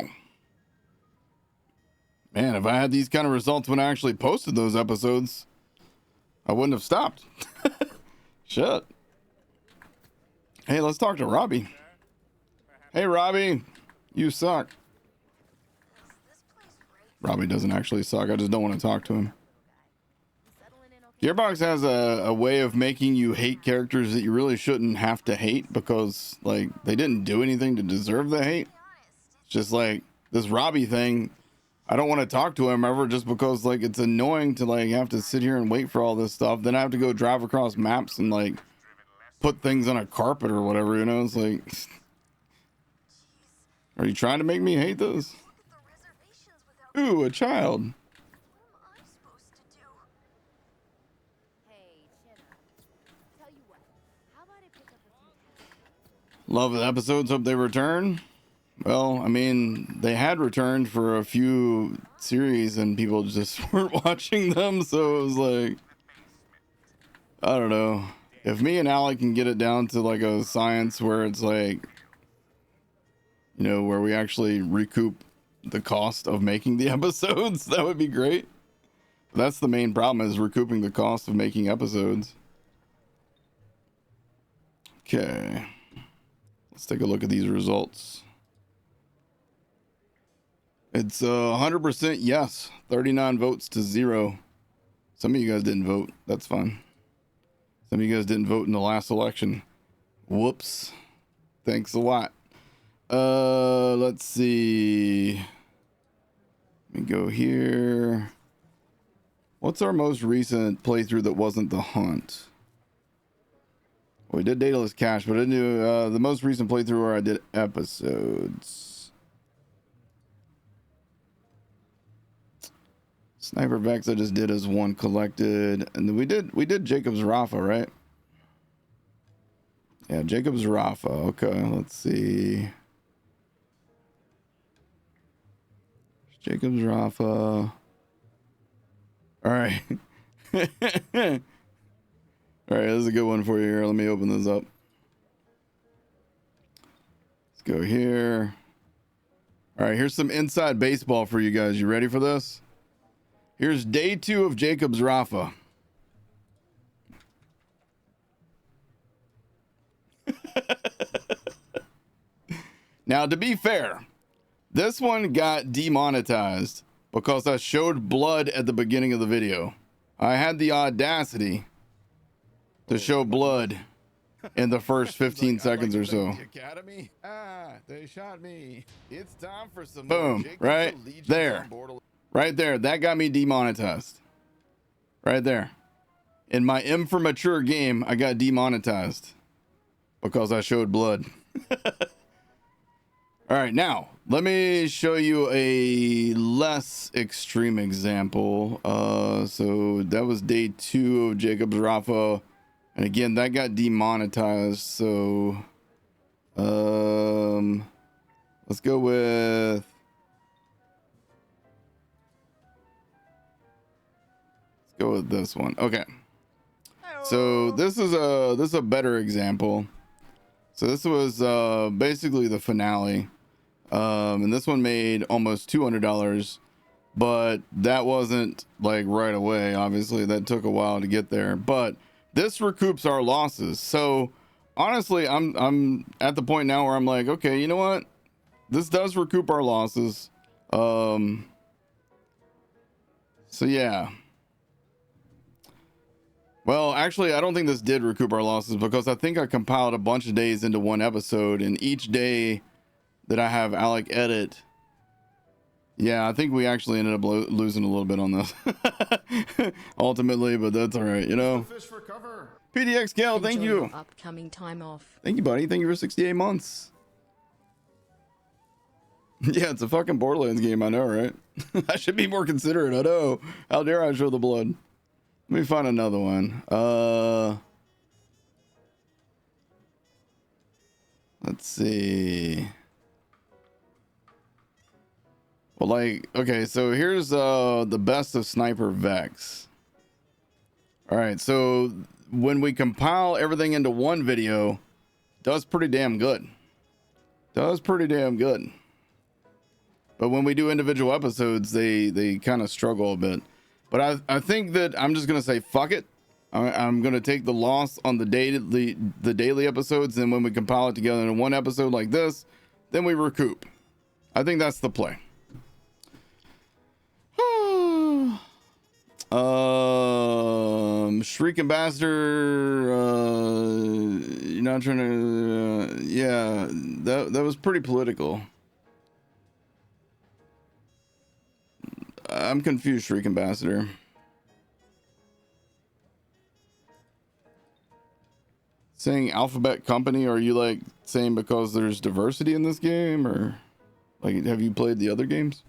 Man, if I had these kind of results when I actually posted those episodes, I wouldn't have stopped. Shit. Hey, let's talk to Robbie. Hey, Robbie, you suck. Robbie doesn't actually suck. I just don't want to talk to him. Gearbox has a way of making you hate characters that you really shouldn't have to hate because, like, they didn't do anything to deserve the hate. It's just like this Robbie thing. I don't want to talk to him ever just because, like, it's annoying to, like, have to sit here and wait for all this stuff. Then I have to go drive across maps and, like, put things on a carpet or whatever, you know? It's like, are you trying to make me hate this? Ooh, a child. Love the episodes. Hope they return. Well, I mean, they had returned for a few series and people just weren't watching them. So it was like, I don't know. If me and Alec can get it down to like a science where it's like, you know, where we actually recoup the cost of making the episodes, that would be great. That's the main problem, is recouping the cost of making episodes. Okay. Let's take a look at these results. It's 100% yes. 39 votes to 0. Some of you guys didn't vote. That's fine. Some of you guys didn't vote in the last election. Whoops. Thanks a lot. Let's see. Let me go here. What's our most recent playthrough that wasn't the hunt? Well, we did Dataless Cache, but I didn't do the most recent playthrough where I did episodes. Sniper Vex I just did as one collected, and then we did Jacob's Rafa, right? Yeah, Jacob's Rafa. Okay, let's see. Jacob's Rafa. All right. All right, this is a good one for you here. Let me open this up. Let's go here. All right, here's some inside baseball for you guys. You ready for this? Here's day 2 of Jacob's Rafa. Now, to be fair, this one got demonetized because I showed blood at the beginning of the video. I had the audacity to show blood in the first 15 seconds or so. Academy? Ah, they shot me. It's time for some Boom, right there. Right there. That got me demonetized. Right there. In my M for Mature game, I got demonetized because I showed blood. All right, now let me show you a less extreme example. So that was day 2 of Jacob's Rafa, and again that got demonetized. So let's go with this one. Okay, so this is a better example. So this was basically the finale. And this one made almost $200, but that wasn't like right away. Obviously, that took a while to get there. But this recoups our losses. So honestly, I'm at the point now where I'm like, okay, you know what? This does recoup our losses. So yeah. Well, actually, I don't think this did recoup our losses because I think I compiled a bunch of days into one episode, and each day that I have Alec edit, yeah, I think we actually ended up losing a little bit on this ultimately, but that's all right, you know. Fish for cover. PDX Gal, thank Enjoy you. your upcoming time off. Thank you, buddy. Thank you for 68 months. Yeah, it's a fucking Borderlands game, I know, right? I should be more considerate, I know. How dare I show the blood? Let me find another one. Let's see. Well, like, okay, so here's the best of Sniper Vex. All right, so when we compile everything into one video, does pretty damn good. Does pretty damn good. But when we do individual episodes, they kind of struggle a bit. But I think that I'm just gonna say fuck it. I'm gonna take the loss on the daily episodes, and when we compile it together in one episode like this, then we recoup. I think that's the play. Shriek Ambassador, you're not trying to, yeah, that was pretty political. I'm confused, Shriek Ambassador. Saying Alphabet Company, are you like saying because there's diversity in this game, or like have you played the other games?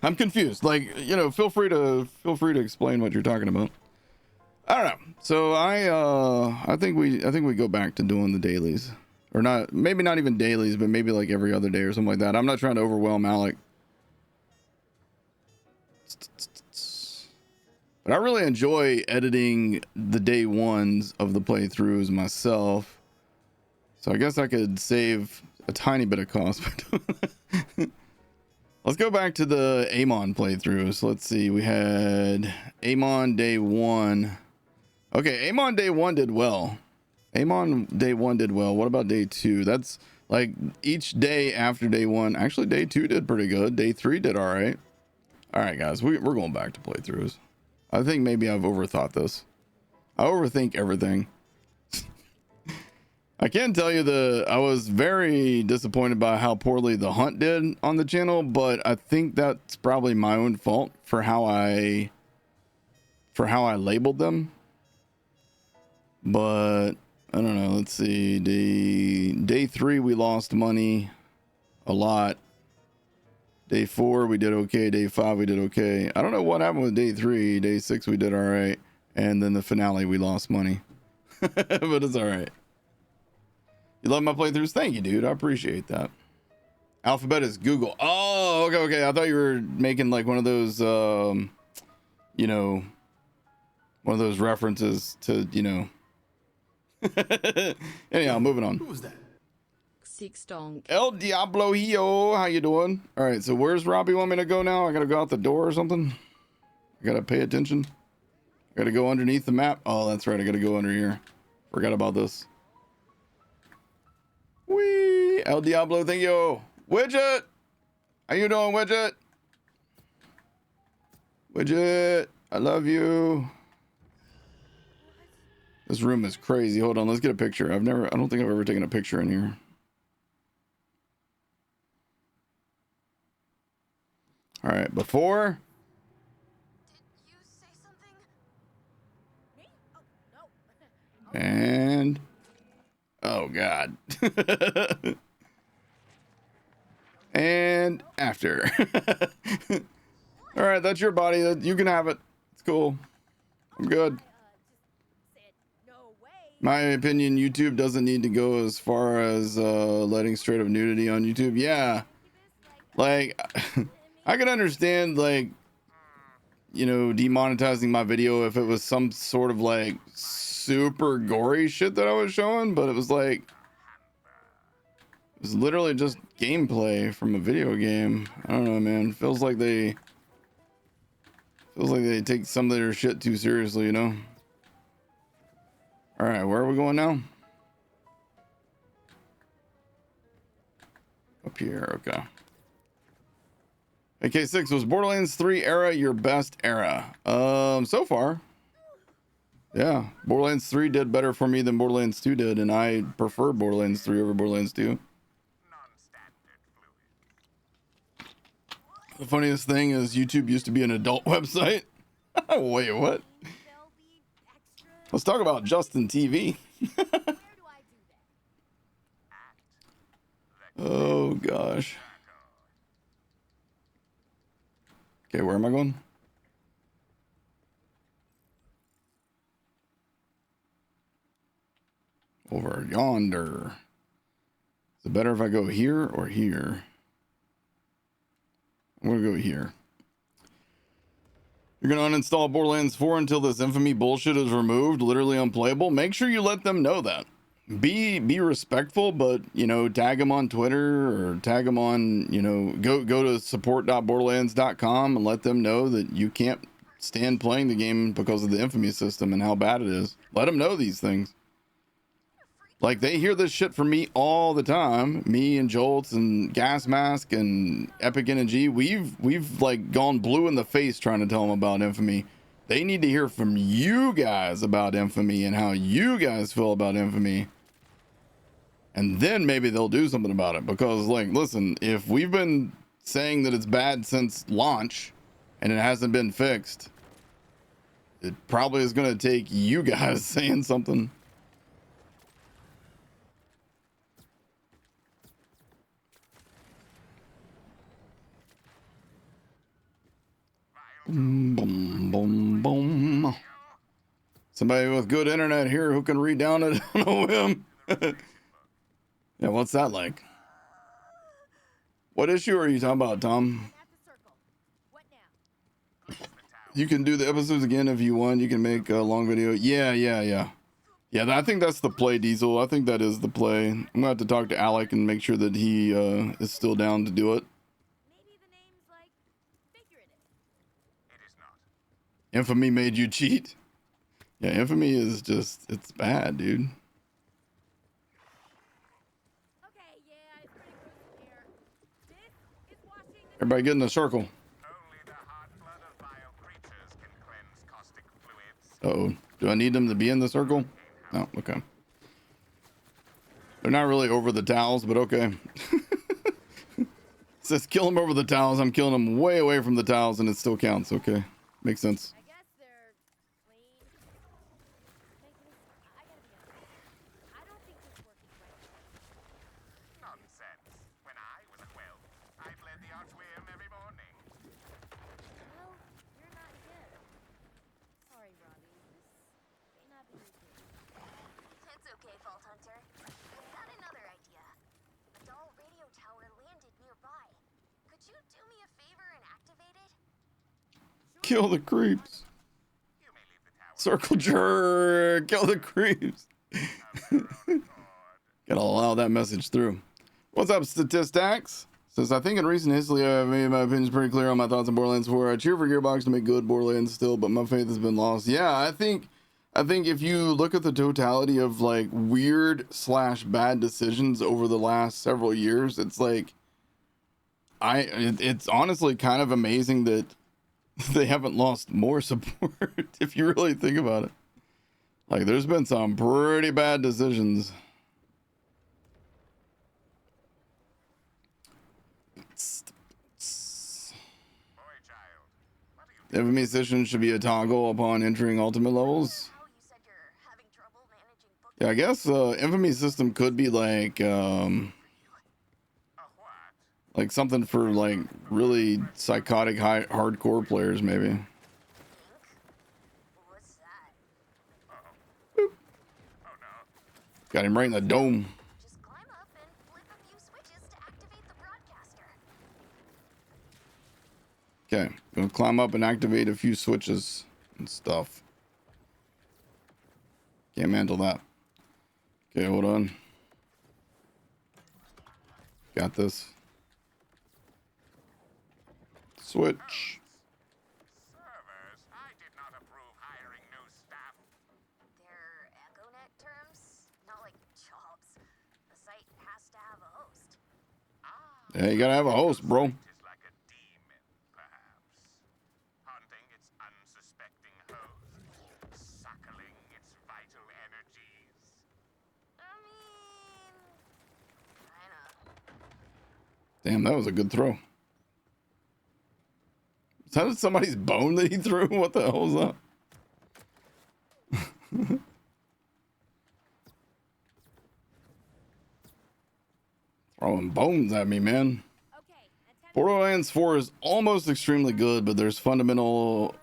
I'm confused. Like, you know, feel free to explain what you're talking about. I don't know. So I think we go back to doing the dailies, or not, maybe not even dailies, but maybe like every other day or something like that. I'm not trying to overwhelm Alec. But I really enjoy editing the day ones of the playthroughs myself. So I guess I could save a tiny bit of cost. Let's go back to the Amon playthroughs. Let's see. We had Amon day 1. Okay, Amon day 1 did well. Amon day 1 did well. What about day 2? That's like each day after day 1. Actually, day 2 did pretty good. Day 3 did all right. All right, guys. We're going back to playthroughs. I think maybe I've overthought this. I overthink everything. I can tell you I was very disappointed by how poorly the hunt did on the channel, but I think that's probably my own fault for how I labeled them. But I don't know. Let's see. Day 3 we lost money a lot. Day 4 we did okay. Day 5 we did okay. I don't know what happened with day 3. Day 6 we did all right, and then the finale we lost money. But it's all right. You love my playthroughs? Thank you, dude. I appreciate that. Alphabet is Google. Oh, okay. I thought you were making like one of those, you know, one of those references to, you know. Anyhow, moving on. Who was that? Six donk. El Diablo Hio, how you doing? All right, so where's Robbie want me to go now? I gotta go out the door or something? I gotta pay attention. I gotta go underneath the map. Oh, that's right. I gotta go under here. Forgot about this. Wee, El Diablo, thank you. Widget, how you doing, Widget? Widget, I love you. This room is crazy. Hold on, let's get a picture. I don't think I've ever taken a picture in here. All right, before. Did you say something? Me? Oh, no. And. Oh, God. And after. All right, that's your body. You can have it. It's cool. I'm good. Just said no way. My opinion, YouTube doesn't need to go as far as letting straight up nudity on YouTube. Yeah. Like, I could understand, like, you know, demonetizing my video if it was some sort of, like, super gory shit that I was showing, but it was like, it was literally just gameplay from a video game. I don't know, man. Feels like they take some of their shit too seriously, you know? All right, where are we going now? Up here, okay. AK6, was Borderlands 3 era your best era? So far. Yeah, Borderlands 3 did better for me than Borderlands 2 did, and I prefer Borderlands 3 over Borderlands 2. The funniest thing is YouTube used to be an adult website. Wait, what? Let's talk about Justin TV. Oh, gosh. Okay, where am I going? Over yonder. Is it better if I go here or here? I'm gonna go here. You're gonna uninstall Borderlands 4 until this infamy bullshit is removed, literally unplayable. Make sure you let them know that. Be respectful, but you know, tag them on Twitter or tag them on, you know, go to support.borderlands.com and let them know that you can't stand playing the game because of the infamy system and how bad it is. Let them know these things. Like, they hear this shit from me all the time. Me and Jolts and Gas Mask and Epic NG. We've like gone blue in the face trying to tell them about infamy. They need to hear from you guys about infamy and how you guys feel about infamy. And then maybe they'll do something about it. Because, like, listen, if we've been saying that it's bad since launch and it hasn't been fixed, it probably is going to take you guys saying something. Boom, boom, boom. Somebody with good internet here who can read down it on a whim. Yeah, what's that like? What issue are you talking about, Tom? You can do the episodes again if you want. You can make a long video. Yeah. Yeah, I think that's the play, Diesel. I think that is the play. I'm gonna have to talk to Alec and make sure that he is still down to do it. Maybe the name's like figurative. It is not. Infamy made you cheat. Yeah, infamy is just, it's bad, dude. Okay, yeah, it's pretty gross in here. This is washing the Everybody get in the circle. Only the hot blood of vile creatures can cleanse caustic fluids. Uh-oh. Do I need them to be in the circle? No, okay. They're not really over the towels, but okay. It says kill them over the towels. I'm killing them way away from the towels, and it still counts. Okay, makes sense. I guess they're clean. I gotta be honest. I don't think this work is right. Nonsense. When I was a quill, I bled the archway every morning. Well, you're not here. Sorry, Robbie. This may not be your thing. It's okay, Vault Hunter. I've got another idea. A dull radio tower landed nearby. Could you do me a favor and activate it? Kill the creeps. You may leave the tower. Circle jerk. Kill the creeps. Gotta allow that message through. What's up, Statistics? Says, I think in recent history I've made my opinions pretty clear on my thoughts on Borderlands 4. I cheer for Gearbox to make good Borderlands still, but my faith has been lost. Yeah, I think if you look at the totality of like weird / bad decisions over the last several years, it's like it's honestly kind of amazing that they haven't lost more support if you really think about it. Like there's been some pretty bad decisions. Boy, child. What are you Infamy session should be a toggle upon entering ultimate levels. Oh, you said you're having trouble managing book. Yeah, I guess infamy system could be like a what? like something for like really psychotic hardcore players maybe. What's that? Oh no. Got him right in the dome. Just climb up and flip a few switches to activate the broadcaster. Okay, gonna climb up and activate a few switches and stuff. Can't handle that. Okay, hold on. Got this. Switch. Servers, I did not approve hiring new staff. They're EchoNet terms, not like jobs. The site has to have a host. Yeah, you gotta have a host, bro. It is like a demon, perhaps. Haunting its unsuspecting host, suckling its vital energies. I mean, kinda. Damn, that was a good throw. Is that somebody's bone that he threw? What the hell is that? Throwing bones at me, man. Okay, attend. Borderlands 4 is almost extremely good, but there's fundamental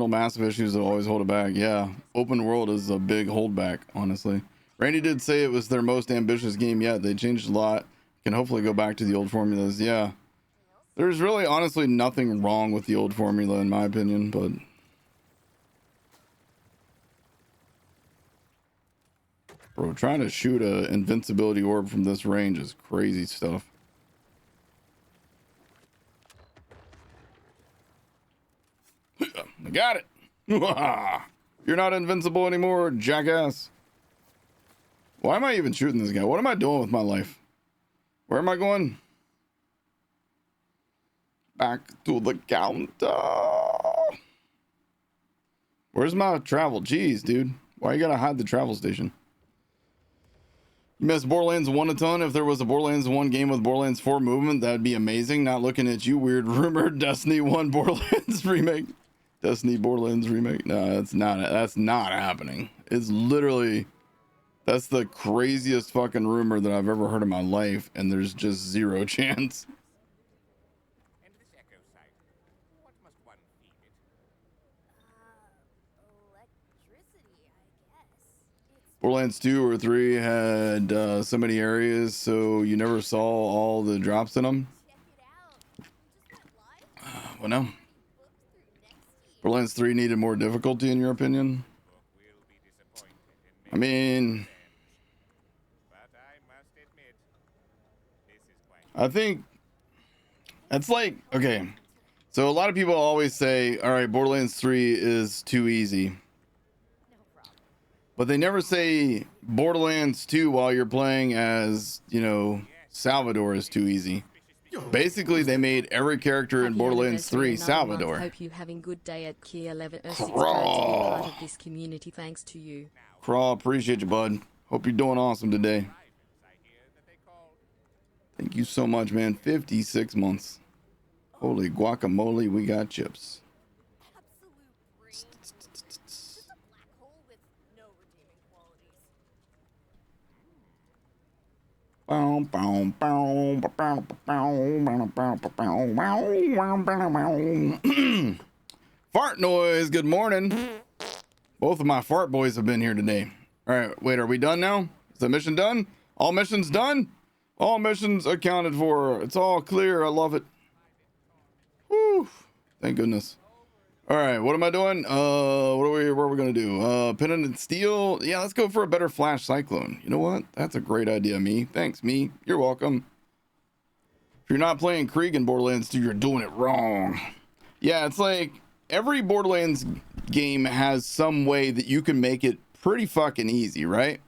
massive issues that always hold it back. Yeah, open world is a big holdback, honestly. Randy did say it was their most ambitious game yet. They changed a lot. Can hopefully go back to the old formulas. Yeah. There's really honestly nothing wrong with the old formula in my opinion, but bro, trying to shoot a invincibility orb from this range is crazy stuff. I got it. You're not invincible anymore, jackass. Why am I even shooting this guy? What am I doing with my life? Where am I going? Back to the counter. Where's my travel? Jeez, dude. Why you gotta hide the travel station? You missed Borderlands 1 a ton. If there was a Borderlands 1 game with Borderlands 4 movement, that'd be amazing. Not looking at you, weird rumor. Destiny 1 Borderlands remake. Destiny Borderlands remake. No, that's not happening. It's literally, that's the craziest fucking rumor that I've ever heard in my life, and there's just zero chance. And this echo site, what must one feed it? Electricity, I guess. It's Borderlands 2 or 3 had so many areas, so you never saw all the drops in them. check it out. We just went live. Well, no. Books through next year. Borderlands 3 needed more difficulty, in your opinion? Book will be disappointed in I mean, but I must admit, this is quite I think it's like, okay, so a lot of people always say, all right, Borderlands 3 is too easy. No problem. But they never say Borderlands 2 while you're playing as, you know, Salvador is too easy. Basically, they made every character in Happy Borderlands 3 anniversary, another month. Salvador. Hope you having good day at Key 1106. Crawl. Glad to be part of this community. Thanks to you. Crawl, appreciate you, bud. Hope you're doing awesome today. rivals, I hear. Thank you so much, man. 56 months. Holy guacamole, we got chips. Absolute brain. Just a black hole with no redeeming qualities. Fart noise, good morning. Both of my fart boys have been here today. All right, wait, are we done now? Is the mission done? All missions done? All missions accounted for. It's all clear. I love it. Whew. Thank goodness. All right, what am I doing? What are we gonna do? Pennant and steel. Yeah, let's go for a better flash cyclone. You know what? That's a great idea, me. Thanks, me. You're welcome. If you're not playing Krieg in Borderlands 2, you're doing it wrong. Yeah, it's like every Borderlands game has some way that you can make it pretty fucking easy, right?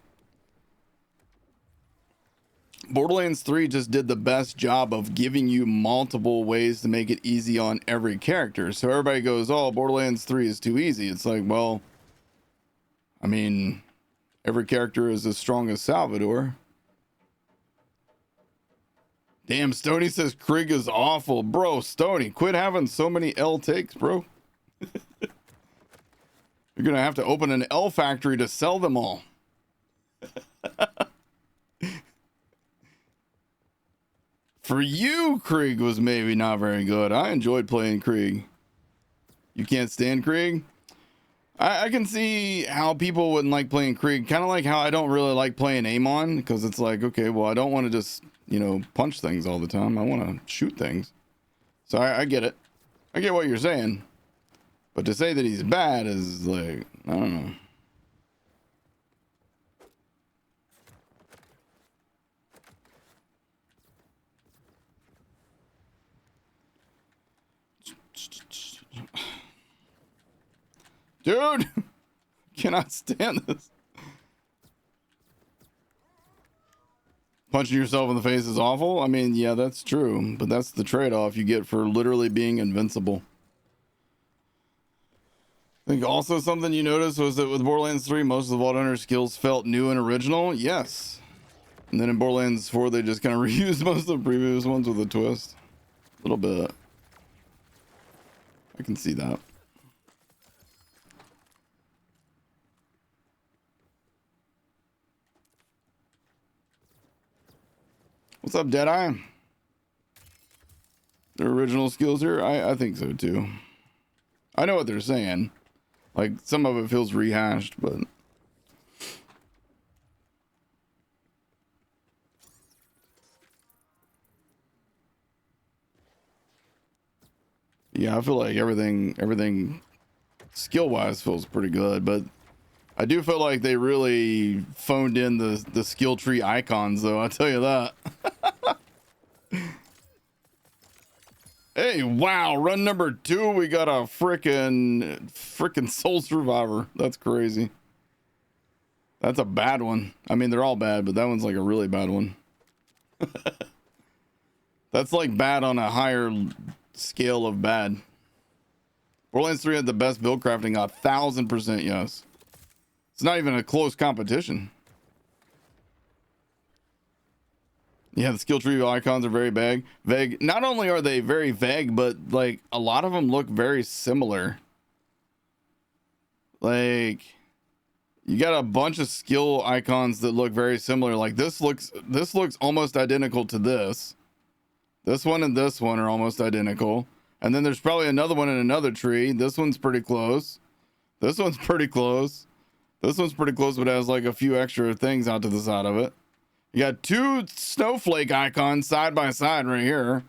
Borderlands 3 just did the best job of giving you multiple ways to make it easy on every character. So everybody goes, oh, Borderlands 3 is too easy. It's like, well, I mean, every character is as strong as Salvador. Damn, Stoney says Krieg is awful. Bro, Stoney, quit having so many L takes, bro. You're going to have to open an L factory to sell them all. For you, Krieg was maybe not very good. I enjoyed playing Krieg. You can't stand Krieg? I can see how people wouldn't like playing Krieg. Kind of like how I don't really like playing Amon. Because it's like, okay, well, I don't want to just, you know, punch things all the time. I want to shoot things. So I get it. I get what you're saying. But to say that he's bad is like, I don't know. Dude, cannot stand this. Punching yourself in the face is awful. I mean, yeah, that's true, but that's the trade-off you get for literally being invincible. I think also something you noticed was that with Borderlands 3, most of the Vault Hunter skills felt new and original. Yes. And then in Borderlands 4, they just kind of reused most of the previous ones with a twist. A little bit. I can see that. What's up, Deadeye? The original skills here? I think so too. I know what they're saying. Like, some of it feels rehashed, but... yeah, I feel like everything skill-wise feels pretty good, but I do feel like they really phoned in the skill tree icons, though, I'll tell you that. Hey, wow, run number 2, we got a frickin' Soul Survivor. That's crazy. That's a bad one. I mean, they're all bad, but that one's like a really bad one. That's like bad on a higher scale of bad. Borderlands 3 had the best build crafting, 1000%, yes. It's not even a close competition. Yeah, the skill tree icons are very vague. Not only are they very vague, but like a lot of them look very similar. Like you got a bunch of skill icons that look very similar. Like this looks almost identical to this. This one and this one are almost identical. And then there's probably another one in another tree. This one's pretty close. This one's pretty close. This one's pretty close, but has like a few extra things out to the side of it. You got 2 snowflake icons side by side right here.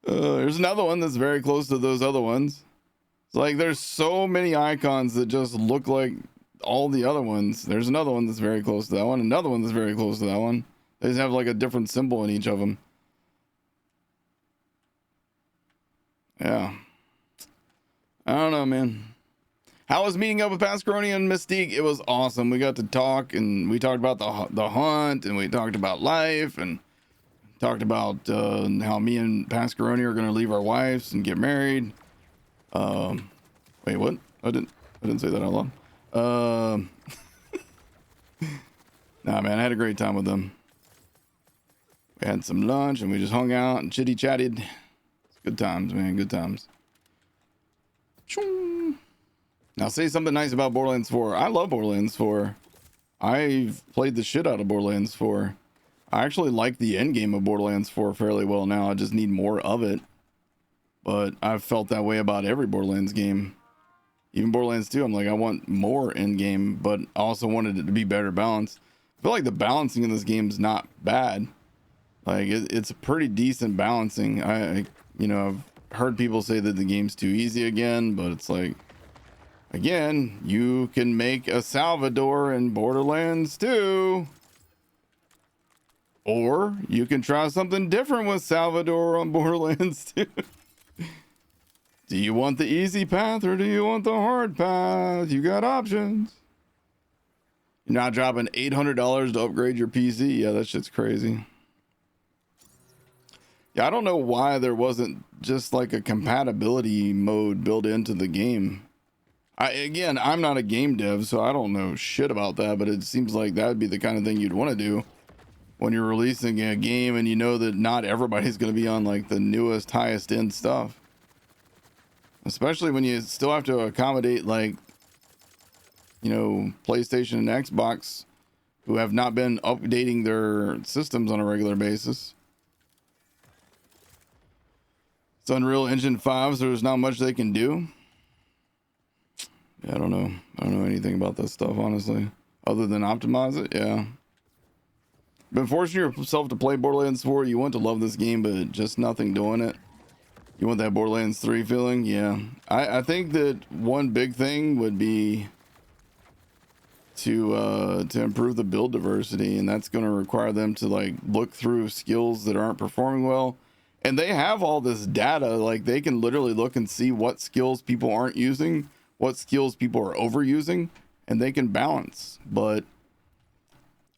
There's another one that's very close to those other ones. It's like there's so many icons that just look like all the other ones. There's another one that's very close to that one. Another one that's very close to that one. They just have like a different symbol in each of them. Yeah. I don't know, man. How was meeting up with Pascaroni and Mystique? It was awesome. We got to talk, and we talked about the hunt, and we talked about life, and talked about how me and Pascaroni are going to leave our wives and get married. Wait, what? I didn't say that out loud. Nah, man, I had a great time with them. We had some lunch and we just hung out and chitty chatted. Good times, man. Good times. Now say something nice about Borderlands 4. I love Borderlands 4. I've played the shit out of Borderlands 4. I actually like the end game of Borderlands 4 fairly well now. I just need more of it. But I've felt that way about every Borderlands game. Even Borderlands 2, I'm like, I want more end game, but I also wanted it to be better balanced. I feel like the balancing in this game is not bad. Like it's a pretty decent balancing. You know, I've heard people say that the game's too easy again, but it's like, again, you can make a Salvador in Borderlands 2. Or you can try something different with Salvador on Borderlands 2. Do you want the easy path or do you want the hard path? You got options. You're not dropping $800 to upgrade your PC. Yeah, that shit's crazy. Yeah, I don't know why there wasn't just like a compatibility mode built into the game. I'm not a game dev, so I don't know shit about that, but it seems like that would be the kind of thing you'd want to do when you're releasing a game and you know that not everybody's going to be on like the newest, highest end stuff. Especially when you still have to accommodate, like, you know, PlayStation and Xbox, who have not been updating their systems on a regular basis. It's Unreal Engine 5, so there's not much they can do. Yeah, I don't know. I don't know anything about that stuff, honestly. Other than optimize it, yeah. Been forcing yourself to play Borderlands 4. You want to love this game, but just nothing doing it. You want that Borderlands 3 feeling? Yeah. I think that one big thing would be to improve the build diversity, and that's going to require them to like look through skills that aren't performing well. And they have all this data, like they can literally look and see what skills people aren't using, what skills people are overusing, and they can balance. But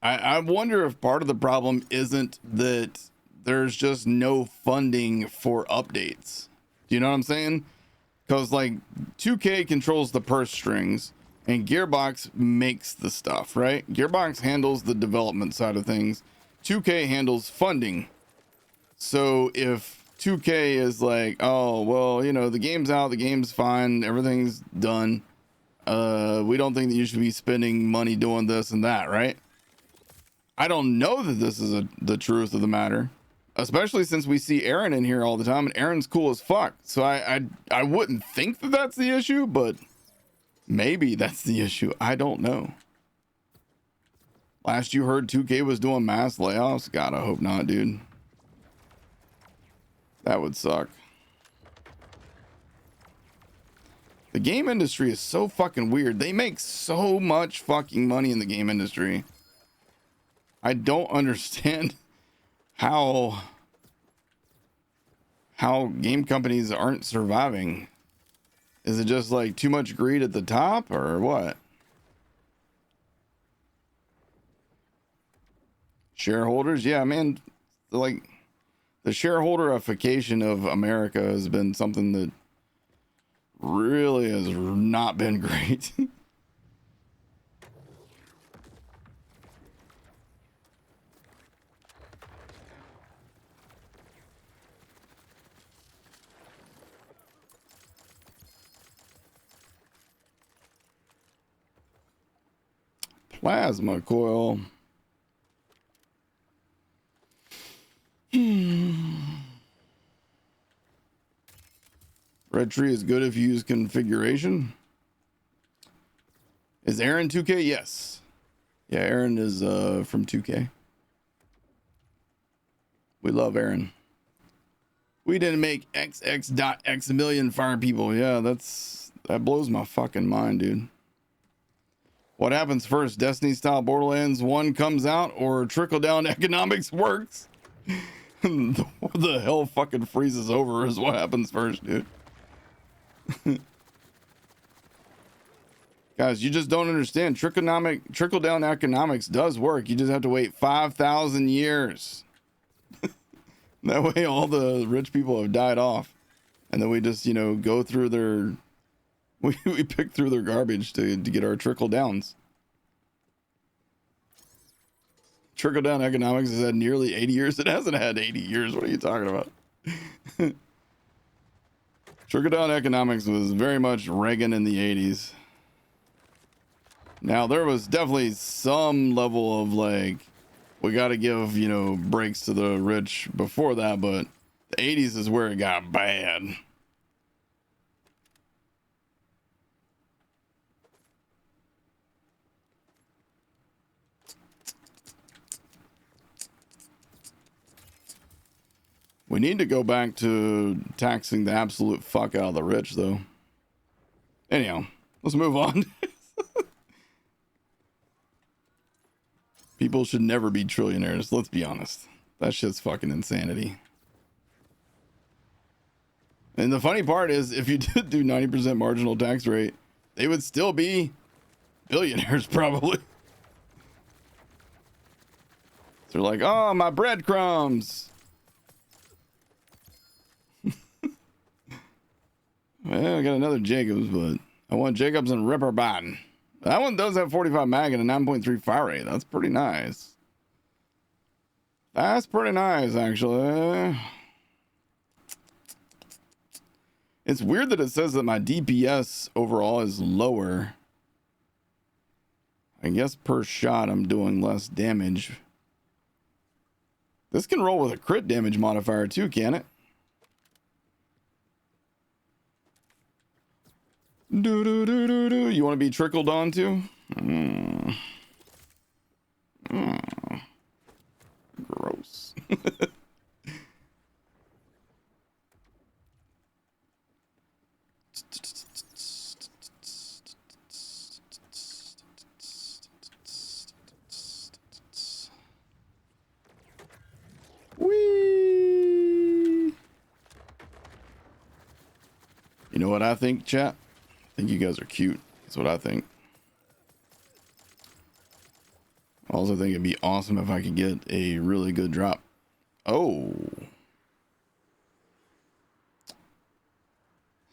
I wonder if part of the problem isn't that there's just no funding for updates. Do you know what I'm saying? Because like 2K controls the purse strings and Gearbox makes the stuff, right? Gearbox handles the development side of things. 2K handles funding. So if 2K is like, oh, well, you know, the game's out, the game's fine, everything's done. We don't think that you should be spending money doing this and that, right? I don't know that this is the truth of the matter. Especially since we see Aaron in here all the time, and Aaron's cool as fuck. So I wouldn't think that that's the issue, but maybe that's the issue. I don't know. Last you heard 2K was doing mass layoffs? God, I hope not, dude. That would suck. The game industry is so fucking weird. They make so much fucking money in the game industry. I don't understand how game companies aren't surviving. Is it just like too much greed at the top or what? Shareholders? Yeah, man, like the shareholderification of America has been something that really has not been great. Plasma coil. Red tree is good if you use configuration. Is Aaron 2K? Yes. Yeah, Aaron is from 2K. We love Aaron. We didn't make XX.X million fire people. Yeah, that blows my fucking mind, dude. What happens first? Destiny style Borderlands 1 comes out or trickle down economics works? The hell fucking freezes over is what happens first, dude. Guys, you just don't understand. Trickle down economics does work. You just have to wait 5,000 years. That way all the rich people have died off. And then we just, you know, go through their... We pick through their garbage to get our trickle downs. Trickle down economics has had nearly 80 years. It hasn't had 80 years. What are you talking about? Trickle down economics was very much Reagan in the 80s. Now, there was definitely some level of like, we got to give, you know, breaks to the rich before that, but the 80s is where it got bad. We need to go back to taxing the absolute fuck out of the rich, though. Anyhow, let's move on. People should never be trillionaires, let's be honest. That shit's fucking insanity. And the funny part is, if you did do 90% marginal tax rate, they would still be billionaires, probably. They're like, oh, my breadcrumbs. Well, I got another Jacobs, but I want Jacobs and Ripper Biden. That one does have 45 mag and a 9.3 fire rate. That's pretty nice. That's pretty nice, actually. It's weird that it says that my DPS overall is lower. I guess per shot I'm doing less damage. This can roll with a crit damage modifier too, can it? You want to be trickled onto? Gross. Whee! You know what I think, chat? I think you guys are cute. That's what I think. I also think it'd be awesome if I could get a really good drop. Oh.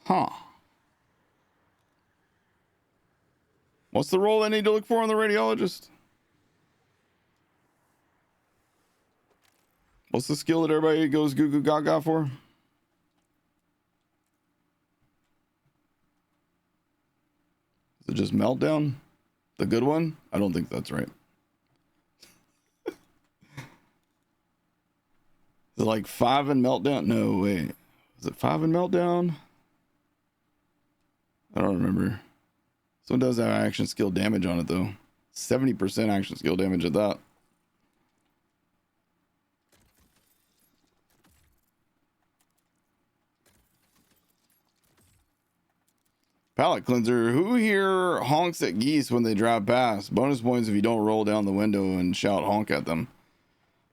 Huh. What's the role I need to look for in the radiologist? What's the skill that everybody goes goo goo gaga for? Is it just meltdown? The good one? I don't think that's right. Is it like 5 in meltdown? No, wait. Is it 5 in meltdown? I don't remember. So it does have action skill damage on it though. 70% action skill damage at that. Palette cleanser. Who here honks at geese when they drive past? Bonus points if you don't roll down the window and shout honk at them.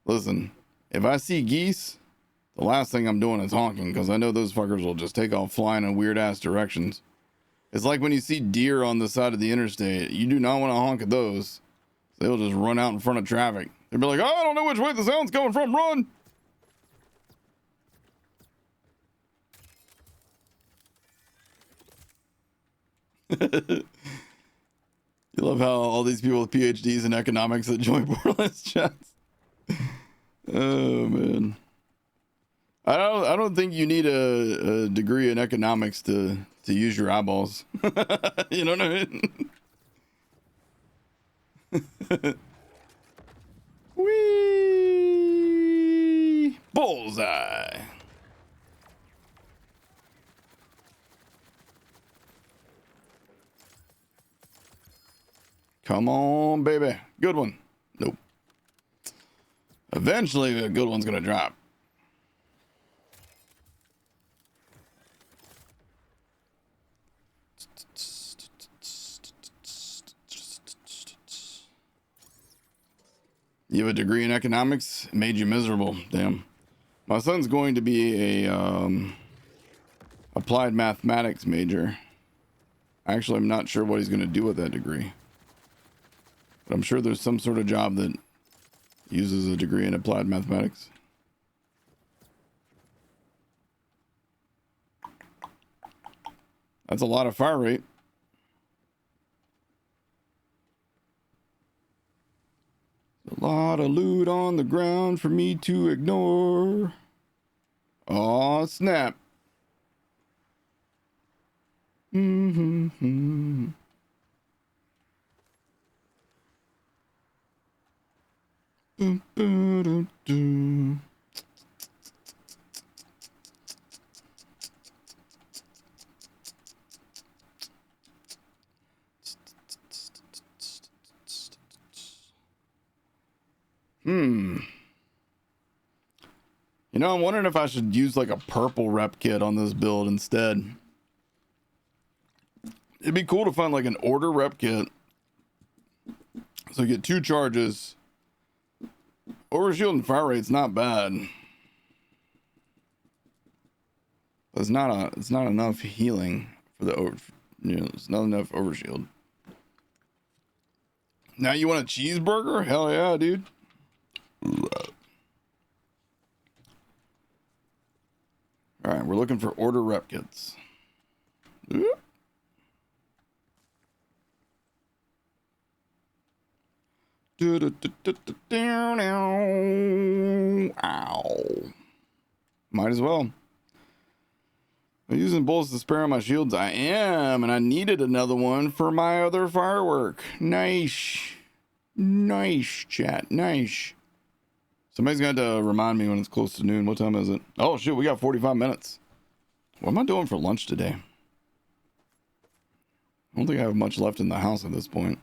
Listen, if I see geese, the last thing I'm doing is honking because I know those fuckers will just take off flying in weird ass directions. It's like when you see deer on the side of the interstate. You do not want to honk at those. They'll just run out in front of traffic. They'll be like, oh, I don't know which way the sound's coming from. Run! You love how all these people with PhDs in economics that join Borderlands chats. Oh man, I don't think you need a degree in economics to use your eyeballs. You know what I mean? Whee! Bullseye. Come on, baby. Good one. Nope. Eventually, a good one's gonna drop. You have a degree in economics? It made you miserable. Damn. My son's going to be a applied mathematics major. Actually, I'm not sure what he's going to do with that degree. But I'm sure there's some sort of job that uses a degree in applied mathematics. That's a lot of fire rate. A lot of loot on the ground for me to ignore. Aw, snap. Mm-hmm. You know, I'm wondering if I should use like a purple rep kit on this build instead. It'd be cool to find like an order rep kit. So you get 2 charges. Overshield and fire rate's not bad. But it's not enough healing for the it's not enough overshield. Now you want a cheeseburger? Hell yeah, dude. All right, we're looking for order rep kits. Oop. Ow. Might as well. I'm using bullets to spare on my shields. I am, and I needed another one for my other firework. Nice. Nice, chat. Nice. Somebody's got to remind me when it's close to noon. What time is it? Oh, shoot, we got 45 minutes. What am I doing for lunch today? I don't think I have much left in the house at this point.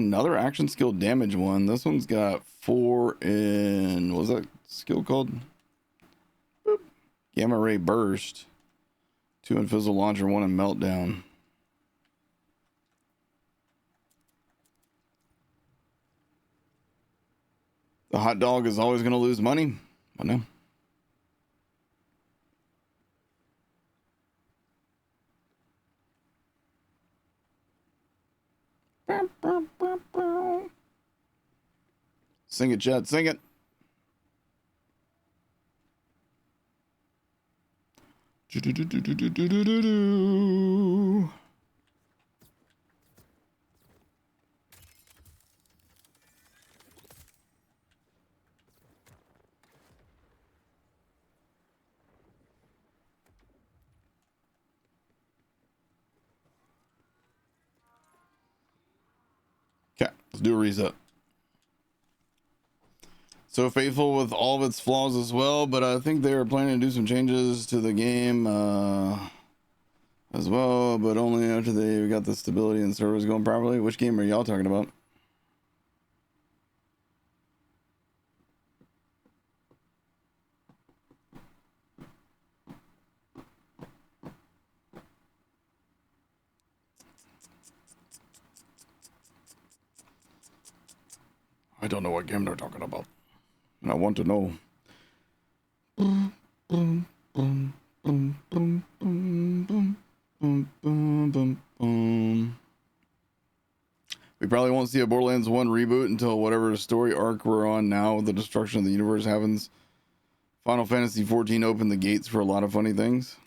Another action skill damage one. This one's got 4 in... What was that skill called? Boop. Gamma ray burst. 2 in fizzle launcher, 1 in meltdown. The hot dog is always going to lose money. I know. Sing it, Chad. Sing it. Okay, let's do a reset. So faithful with all of its flaws as well, but I think they are planning to do some changes to the game as well, but only after they got the stability and servers going properly. Which game are y'all talking about? I don't know what game they're talking about. And I want to know. Boom, boom, boom, boom, boom, boom, boom, boom, boom, boom, boom. We probably won't see a Borderlands 1 reboot until whatever story arc we're on now with the destruction of the universe happens. Final Fantasy XIV opened the gates for a lot of funny things.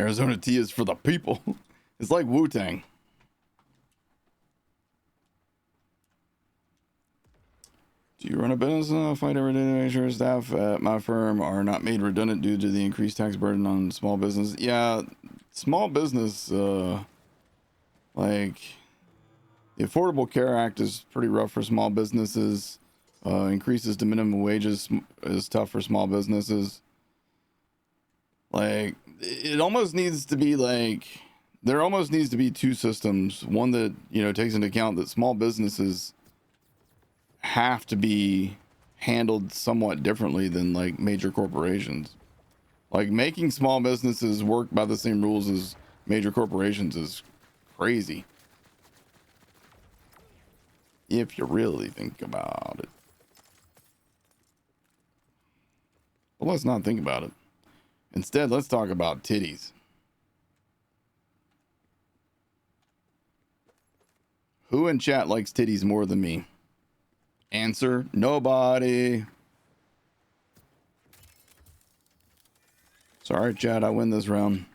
Arizona tea is for the people. It's like Wu-Tang. Do you run a business? Fight every day to make sure staff at my firm are not made redundant due to the increased tax burden on small business. Yeah, small business, like the Affordable Care Act is pretty rough for small businesses. Increases to minimum wages is tough for small businesses. Like, it almost needs to be like, there almost needs to be 2 systems. One that, you know, takes into account that small businesses have to be handled somewhat differently than like major corporations. Like, making small businesses work by the same rules as major corporations is crazy. If you really think about it. But let's not think about it. Instead, let's talk about titties. Who in chat likes titties more than me? Answer, nobody. Sorry, Chad, I win this round.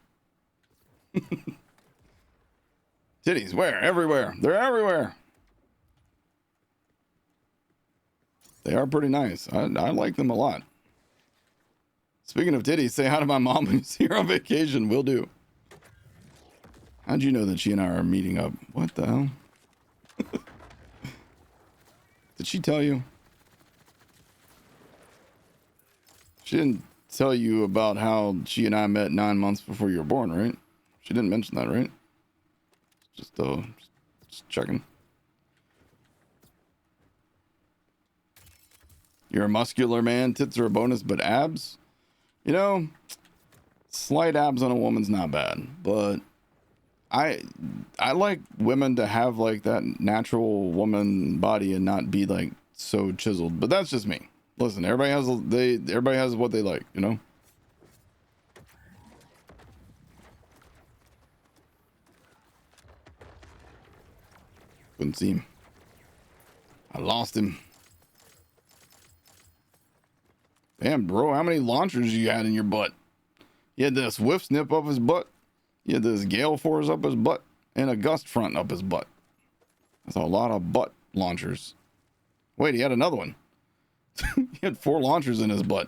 Titties, where? Everywhere. They're everywhere. They are pretty nice. I like them a lot. Speaking of titties, say hi to my mom who's here on vacation. Will do. How'd you know that she and I are meeting up? What the hell? Did she tell you? She didn't tell you about how she and I met 9 months before you were born, right? She didn't mention that, right? Just checking. You're a muscular man. Tits are a bonus, but abs? You know, slight abs on a woman's not bad, but I like women to have like that natural woman body and not be like so chiseled. But that's just me. Listen, everybody has what they like, you know? Couldn't see him. I lost him. Damn, bro, how many launchers you had in your butt? You had this whiff snip up his butt. You had this gale force up his butt. And a gust front up his butt. That's a lot of butt launchers. Wait, he had another one. He had 4 launchers in his butt.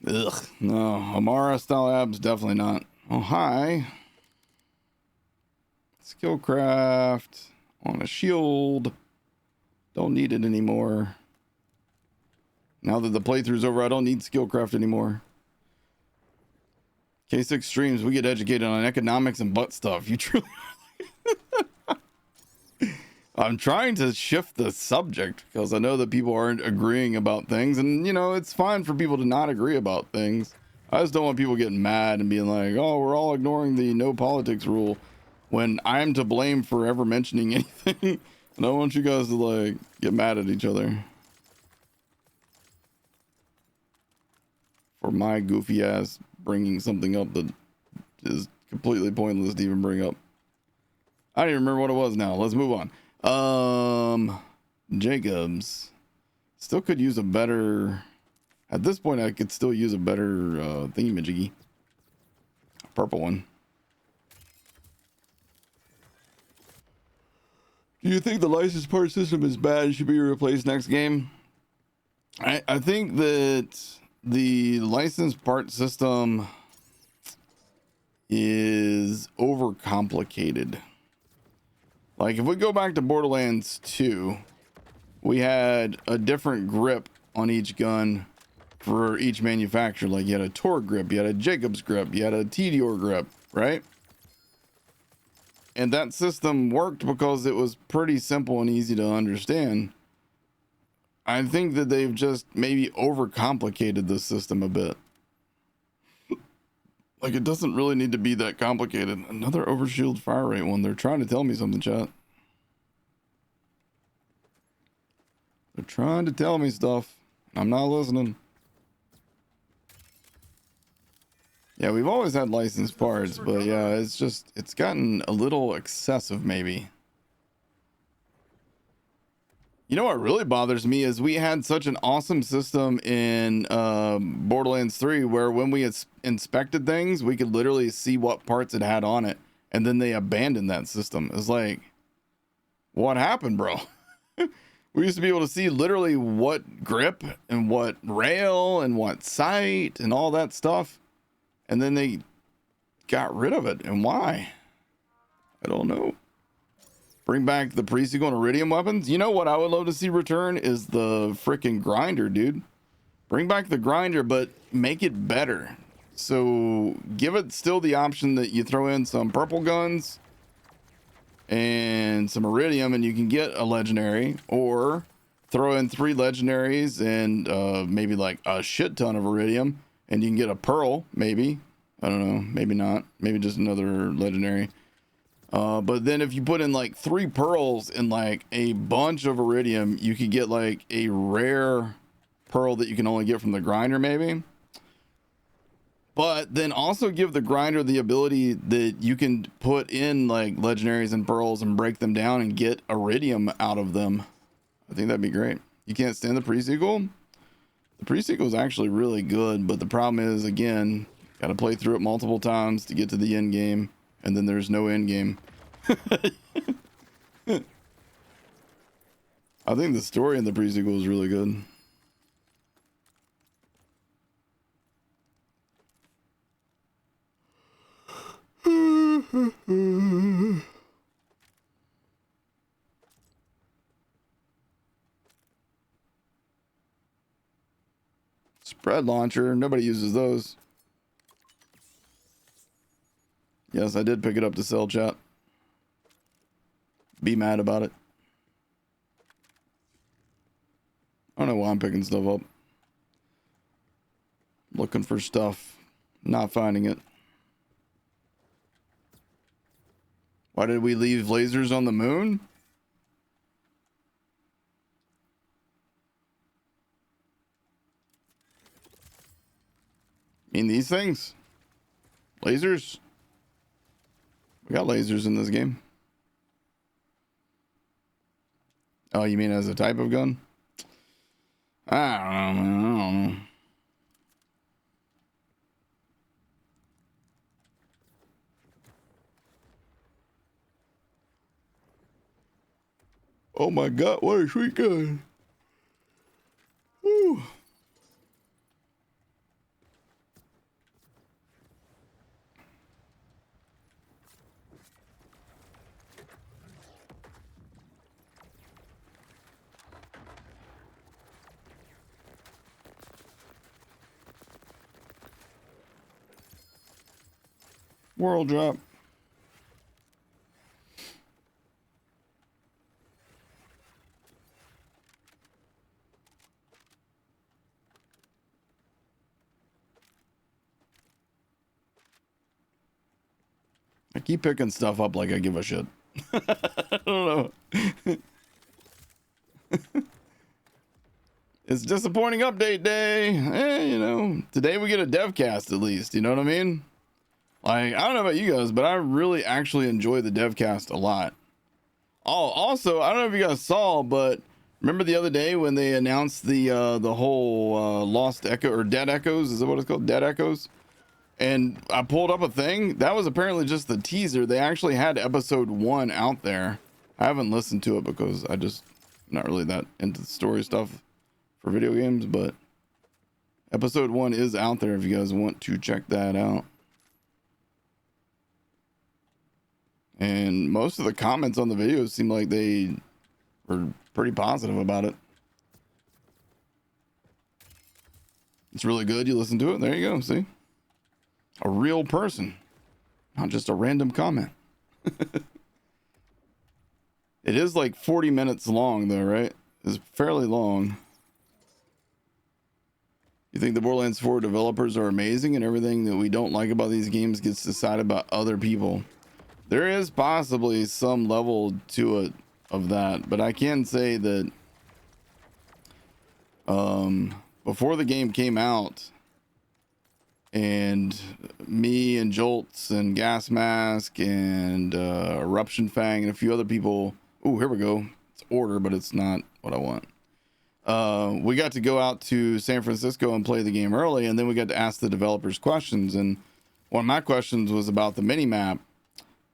Ugh, no, Amara style abs, definitely not. Oh, hi. Skillcraft on a shield. Don't need it anymore. Now that the playthrough's over, I don't need Skillcraft anymore. K6 streams, we get educated on economics and butt stuff. You truly... I'm trying to shift the subject because I know that people aren't agreeing about things. And, you know, it's fine for people to not agree about things. I just don't want people getting mad and being like, oh, we're all ignoring the no politics rule when I'm to blame for ever mentioning anything. And I want you guys to, like, get mad at each other. For my goofy ass bringing something up that is completely pointless to even bring up. I don't even remember what it was now. Let's move on. Jacobs. Still could use a better... At this point, I could still use a better thingy-majiggy. A purple one. Do you think the license part system is bad and should be replaced next game? I think that the license part system is overcomplicated. Like, if we go back to Borderlands 2, we had a different grip on each gun for each manufacturer. Like, you had a Torgue grip, you had a Jacobs grip, you had a Tediore grip, right? And that system worked because it was pretty simple and easy to understand. I think that they've just maybe overcomplicated the system a bit. Like, it doesn't really need to be that complicated. Another overshield fire rate one. They're trying to tell me something, chat. They're trying to tell me stuff. I'm not listening. Yeah, we've always had licensed parts, but yeah, it's gotten a little excessive maybe. You know what really bothers me is we had such an awesome system in Borderlands 3 where when we inspected things, we could literally see what parts it had on it, and then they abandoned that system. It's like, what happened, bro? We used to be able to see literally what grip and what rail and what sight and all that stuff, and then they got rid of it. And why? I don't know. Bring back the pre-sequel and Iridium weapons. You know what I would love to see return is the freaking grinder, dude. Bring back the grinder, but make it better. So give it still the option that you throw in some purple guns and some Iridium and you can get a legendary, or throw in 3 legendaries and maybe like a shit ton of Iridium and you can get a pearl, maybe. I don't know, maybe not. Maybe just another legendary. But then if you put in like 3 pearls and like a bunch of Iridium, you could get like a rare pearl that you can only get from the grinder maybe. But then also give the grinder the ability that you can put in like legendaries and pearls and break them down and get iridium out of them. I think that'd be great. You can't stand the pre-sequel? The pre-sequel is actually really good, but the problem is, again, got to play through it multiple times to get to the end game, and then there's no end game. I think the story in the pre-sequel is really good. Spread launcher. Nobody uses those. Yes, I did pick it up to sell, chat. Be mad about it. I don't know why I'm picking stuff up. Looking for stuff. Not finding it. Why did we leave lasers on the moon? I mean, these things? Lasers? We got lasers in this game. Oh, you mean as a type of gun? I don't know, man. I don't know. Oh my god, what a sweet gun. Woo. World drop. I keep picking stuff up like I give a shit. I don't know. It's disappointing update day. You know, today we get a Devcast at least. You know what I mean? Like, I don't know about you guys, but I really actually enjoy the Devcast a lot. Oh, also, I don't know if you guys saw, but remember the other day when they announced the whole Lost Echo or Dead Echoes? Is that what it's called? Dead Echoes? And I pulled up a thing that was apparently just the teaser. They actually had episode 1 out there. I haven't listened to it because I just not really that into the story stuff for video games, but episode 1 is out there if you guys want to check that out. And most of the comments on the videos seem like they were pretty positive about it. It's really good. You listen to it. There you go. See? A real person, not just a random comment. It is like 40 minutes long though, right? It's fairly long. You think the Borderlands 4 developers are amazing and everything that we don't like about these games gets decided by other people? There is possibly some level to it of that, but I can say that before the game came out, and me and Jolts and Gas Mask and Eruption Fang and a few other people. Oh, here we go. It's order, but it's not what I want. We got to go out to San Francisco and play the game early, and then we got to ask the developers questions. And one of my questions was about the mini map,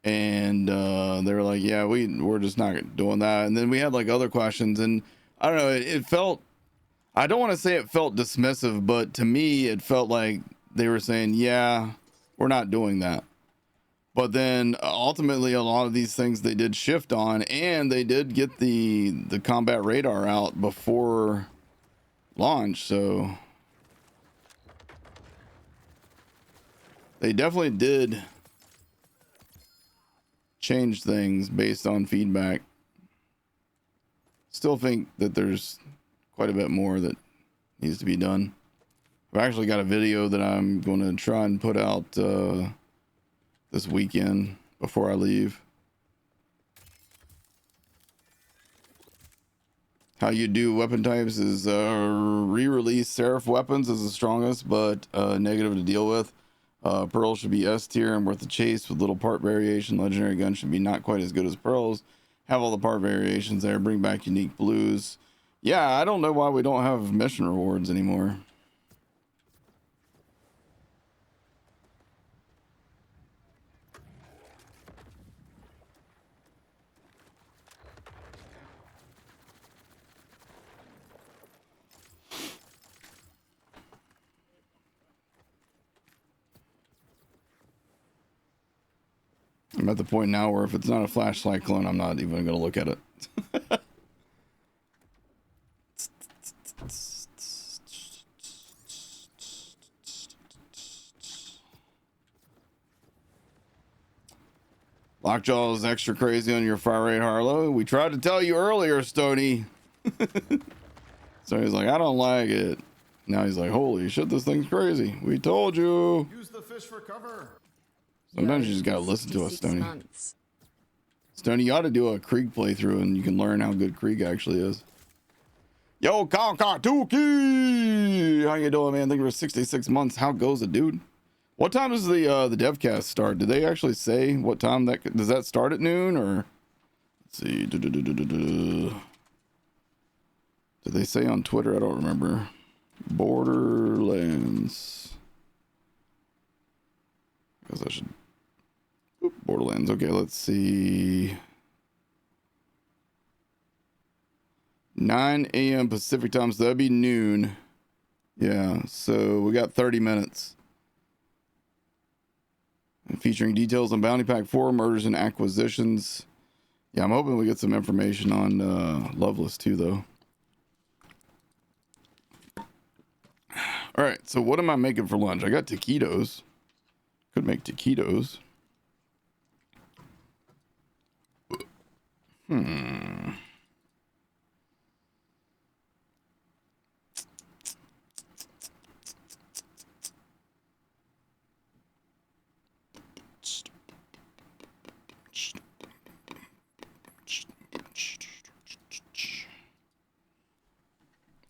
and they were like, "Yeah, we're just not doing that." And then we had like other questions, and I don't know. It felt. I don't want to say it felt dismissive, but to me, it felt like they were saying, yeah, we're not doing that. But then ultimately a lot of these things they did shift on, and they did get the combat radar out before launch. So they definitely did change things based on feedback. Still think that there's quite a bit more that needs to be done. I've actually got a video that I'm going to try and put out this weekend before I leave. How you do weapon types is re-release Seraph weapons is the strongest, but negative to deal with. Pearl should be S tier and worth the chase with little part variation. Legendary gun should be not quite as good as Pearls. Have all the part variations there. Bring back unique blues. Yeah, I don't know why we don't have mission rewards anymore. I'm at the point now where if it's not a flashlight clone, I'm not even going to look at it. Lockjaw is extra crazy on your fire rate, Harlow. We tried to tell you earlier, Stony. So he's like, I don't like it. Now he's like, holy shit, this thing's crazy. We told you. Use the fish for cover. Sometimes Yo, you just gotta listen to us, 66 Stony. months. Stony, you ought to do a Krieg playthrough and you can learn how good Krieg actually is. Yo, Kakatuki! How you doing, man? Thank you for 66 months. How goes it, dude? What time does the Devcast start? Did they actually say what time that does that start at noon or? Let's see. Did they say on Twitter? I don't remember. Borderlands. I guess I should. Oop, Borderlands. Okay, let's see. 9 a.m. Pacific time, so that'd be noon. Yeah, so we got 30 minutes. And featuring details on Bounty Pack 4, murders and acquisitions. Yeah, I'm hoping we get some information on Loveless too, though. All right, so what am I making for lunch? I got taquitos. Could make taquitos.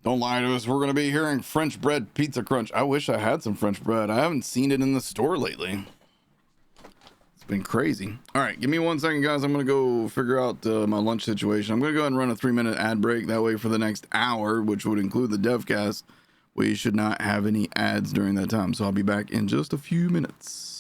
Don't lie to us. We're going to be hearing French bread pizza crunch. I wish I had some French bread. I haven't seen it in the store lately. It's been crazy. All right, give me 1 second, guys. I'm going to go figure out my lunch situation. I'm going to go ahead and run a 3-minute ad break. That way for the next hour, which would include the Devcast, we should not have any ads during that time. So I'll be back in just a few minutes.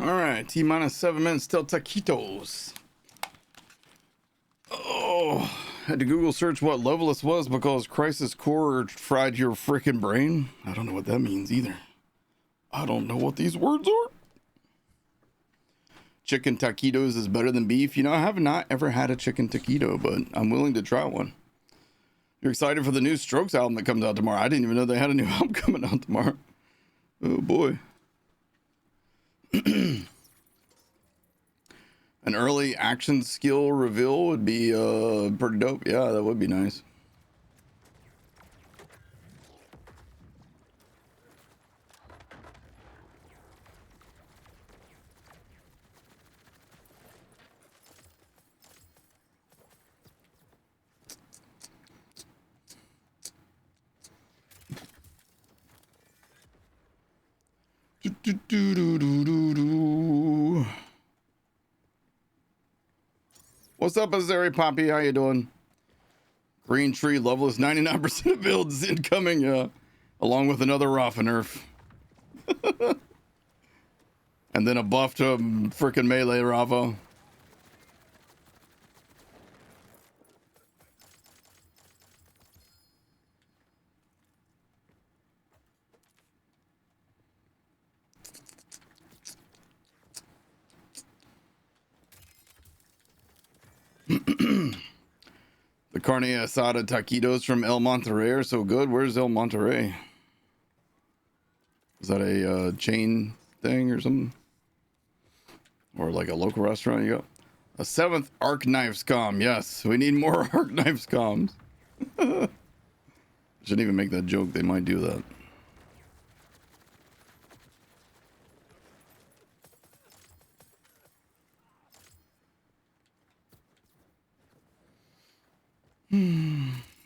All right, T minus 7 minutes till taquitos. Oh, had to Google search what Loveless was because Crisis Core fried your freaking brain. I don't know what that means either. I don't know what these words are. Chicken taquitos is better than beef. You know, I have not ever had a chicken taquito, but I'm willing to try one. You're excited for the new Strokes album that comes out tomorrow. I didn't even know they had a new album coming out tomorrow. Oh boy. An early action skill reveal would be pretty dope. Yeah, that would be nice. What's up, Azari Poppy? How you doing? Green Tree Loveless 99% of builds incoming, along with another Rafa nerf. And then a buff to freaking melee Rafa. The carne asada taquitos from El Monterrey are so good. Where's El Monterrey? Is that a chain thing or something? Or like a local restaurant you go? A 7th Arc Knives comm. Yes, we need more Arc Knives comms. Shouldn't even make that joke. They might do that.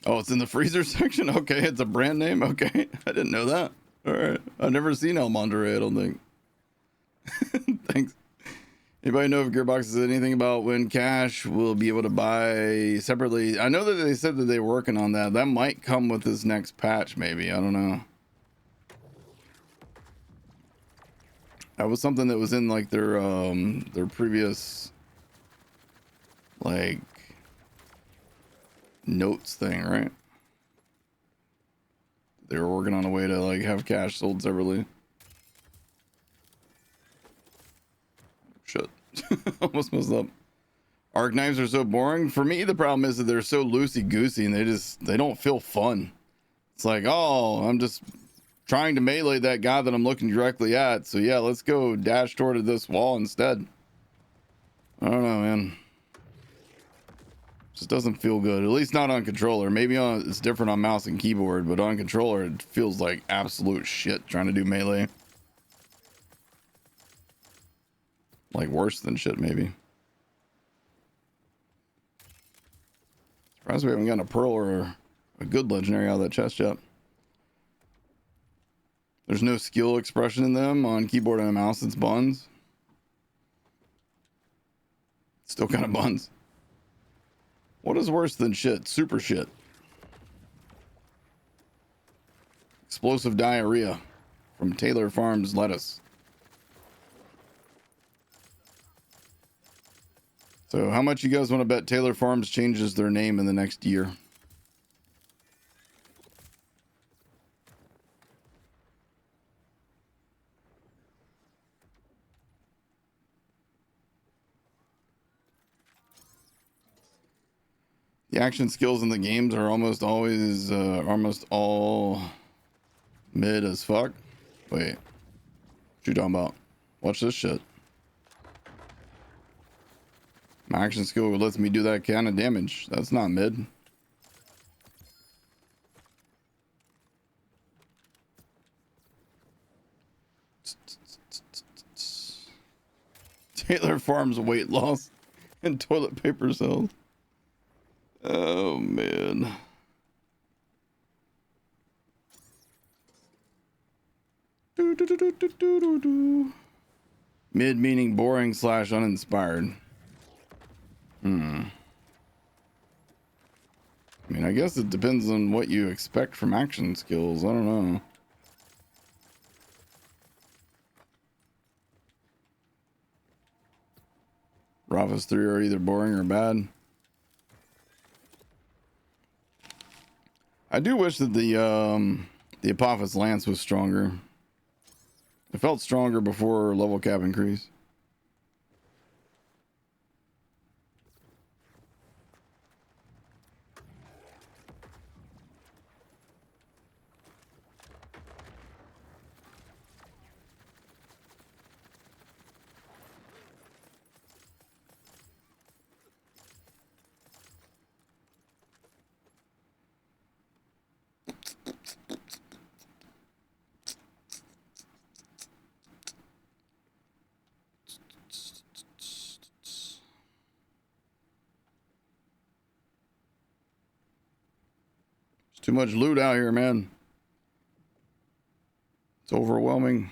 Oh, it's in the freezer section? Okay, it's a brand name? Okay, I didn't know that. All right, I've never seen El Monterrey, I don't think. Thanks. Anybody know if Gearbox says anything about when Cash will be able to buy separately? I know that they said that they were working on that. That might come with this next patch, maybe. I don't know. That was something that was in like their previous like notes thing, right? They were working on a way to like have Cash sold separately. Shit. Almost messed up. Arc knives are so boring. For me, the problem is that they're so loosey-goosey and they don't feel fun. It's like, oh, I'm just trying to melee that guy that I'm looking directly at. So yeah, let's go dash toward this wall instead. I don't know, man. Just doesn't feel good. At least not on controller. Maybe it's different on mouse and keyboard, but on controller it feels like absolute shit trying to do melee. Like worse than shit, maybe. Surprised we haven't gotten a pearl or a good legendary out of that chest yet. There's no skill expression in them on keyboard and a mouse. It's buns. Still kind of buns. What is worse than shit? Super shit. Explosive diarrhea from Taylor Farms lettuce. So how much you guys want to bet Taylor Farms changes their name in the next year? The action skills in the games are almost always, almost all mid as fuck. Wait, what you talking about? Watch this shit. My action skill lets me do that kind of damage. That's not mid. Taylor Farms weight loss and toilet paper sales. Oh man. Mid meaning boring / uninspired. I mean, I guess it depends on what you expect from action skills. I don't know. Rafa's 3 are either boring or bad. I do wish that the Apophis Lance was stronger. It felt stronger before level cap increase. Too much loot out here, man. It's overwhelming.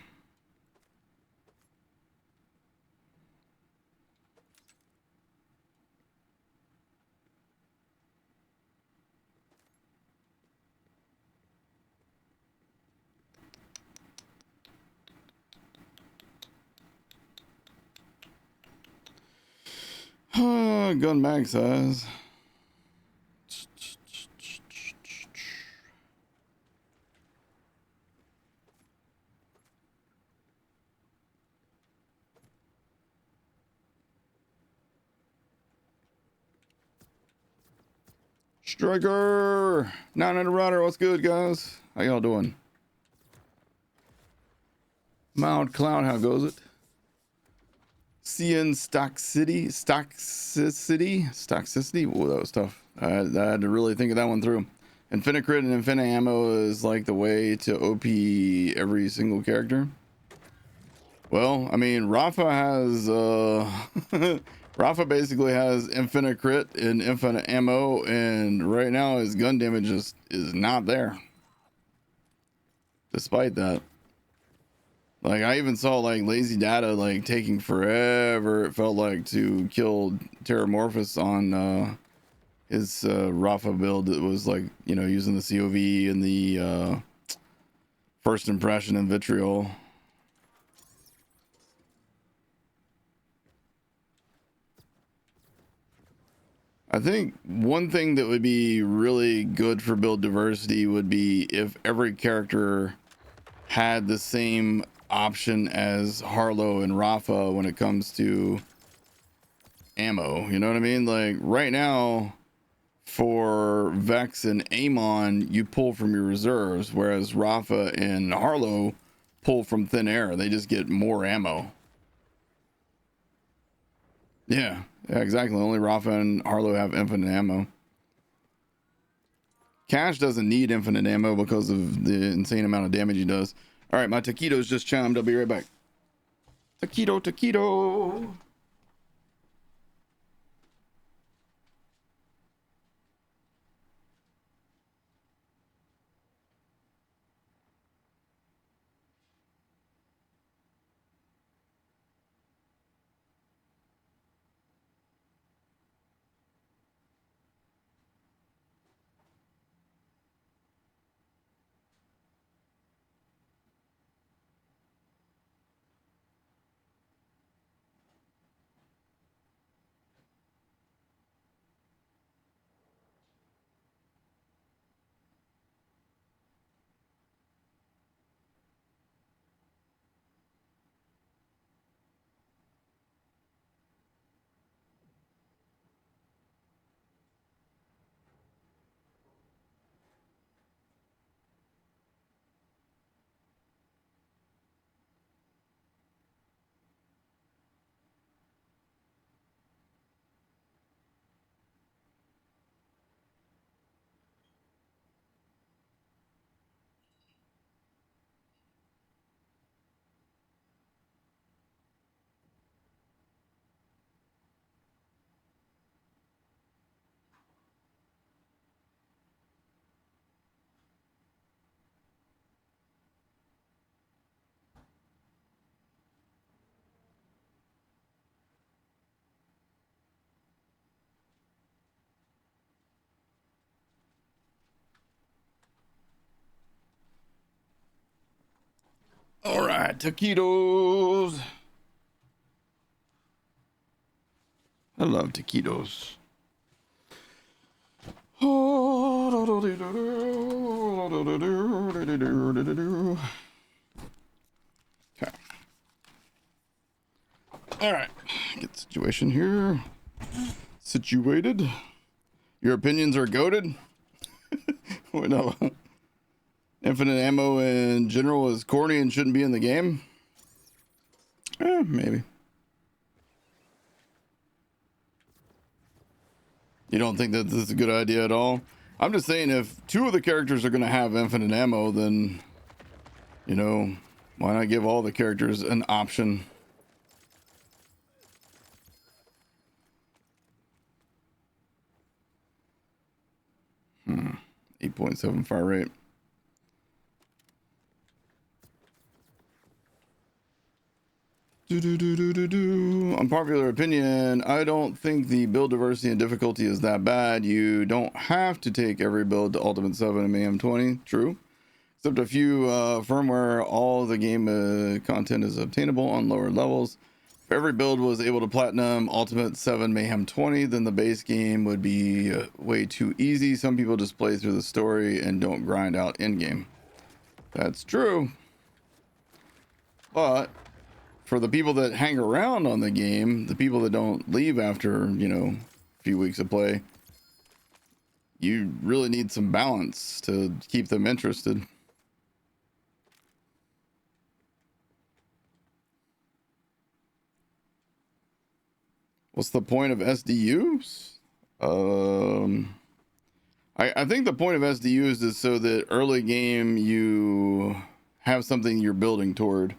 Gun mag size. Striker! 900 Rider, what's good, guys? How y'all doing? Mild Cloud, how goes it? CN Stoxicity. Whoa, that was tough. I had to really think of that one through. Infinite Crit and Infinite Ammo is like the way to OP every single character. Well, I mean, Rafa has Rafa basically has infinite crit and infinite ammo, and right now his gun damage is not there. Despite that, like, I even saw like lazy data like taking forever, it felt like, to kill Terramorphous on his Rafa build. It was like, you know, using the COV and the first impression and vitriol. I think one thing that would be really good for build diversity would be if every character had the same option as Harlow and Rafa when it comes to ammo. You know what I mean? Like right now for Vex and Amon, you pull from your reserves, whereas Rafa and Harlow pull from thin air. They just get more ammo. Yeah, exactly. Only Rafa and Harlow have infinite ammo. Cash doesn't need infinite ammo because of the insane amount of damage he does. All right, my taquitos just chimed. I'll be right back. Taquito. All right, taquitos. I love taquitos. Okay. All right. Get the situation here. Situated. Your opinions are goated. Wait, no. Infinite ammo in general is corny and shouldn't be in the game. Maybe. You don't think that this is a good idea at all? I'm just saying, if two of the characters are going to have infinite ammo, then, you know, why not give all the characters an option? 8.7 fire rate. Unpopular opinion. I don't think the build diversity and difficulty is that bad. You don't have to take every build to Ultimate 7 and Mayhem 20. True. Except a few firmware, all the game content is obtainable on lower levels. If every build was able to platinum Ultimate 7 Mayhem 20, then the base game would be way too easy. Some people just play through the story and don't grind out in-game. That's true. But for the people that hang around on the game, the people that don't leave after, you know, a few weeks of play, you really need some balance to keep them interested. What's the point of SDUs? I think the point of SDUs is so that early game you have something you're building toward.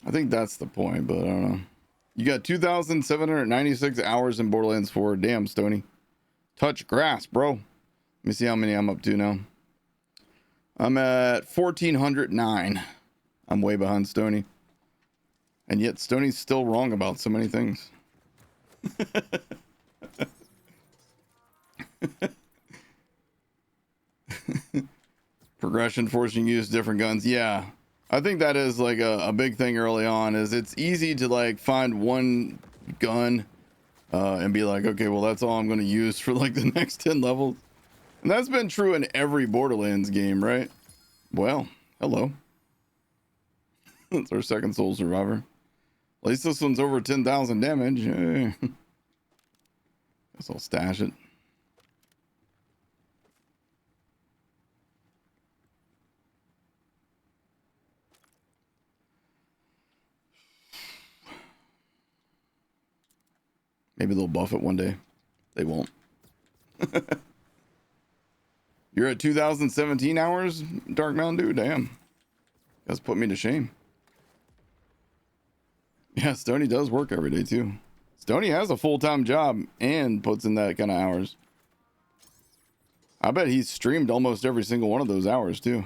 I think that's the point, but I don't know. You got 2,796 hours in Borderlands 4. Damn, Stony. Touch grass, bro. Let me see how many I'm up to now. I'm at 1,409. I'm way behind Stony. And yet Stony's still wrong about so many things. Progression forcing you to use different guns. Yeah. I think that is like a big thing early on, is it's easy to like find one gun and be like, okay, well, that's all I'm going to use for like the next 10 levels. And that's been true in every Borderlands game, right? Well, hello. That's our second soul survivor. At least this one's over 10,000 damage. Hey. Guess I'll stash it. Maybe they'll buff it one day. They won't. You're at 2017 hours, Dark Mountain Dew? Damn. That's put me to shame. Yeah, Stony does work every day too. Stony has a full-time job and puts in that kind of hours. I bet he's streamed almost every single one of those hours too.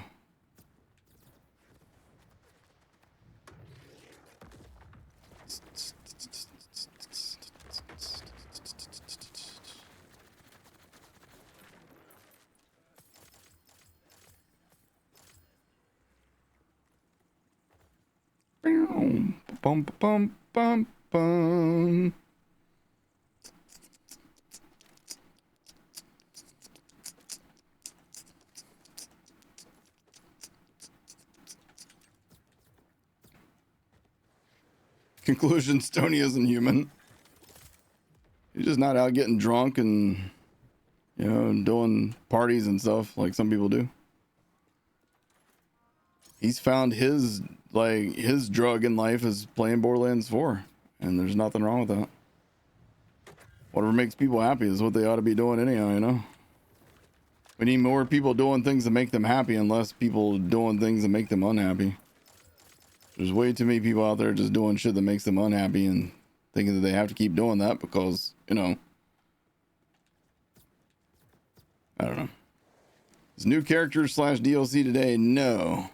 Bum, bum, bum, bum. Conclusion, Stony isn't human. He's just not out getting drunk and, you know, doing parties and stuff like some people do. He's found his drug in life is playing Borderlands 4, and there's nothing wrong with that. Whatever makes people happy is what they ought to be doing anyhow, you know? We need more people doing things that make them happy and less people doing things that make them unhappy. There's way too many people out there just doing shit that makes them unhappy and thinking that they have to keep doing that because, you know, I don't know. Is new characters / DLC today? No.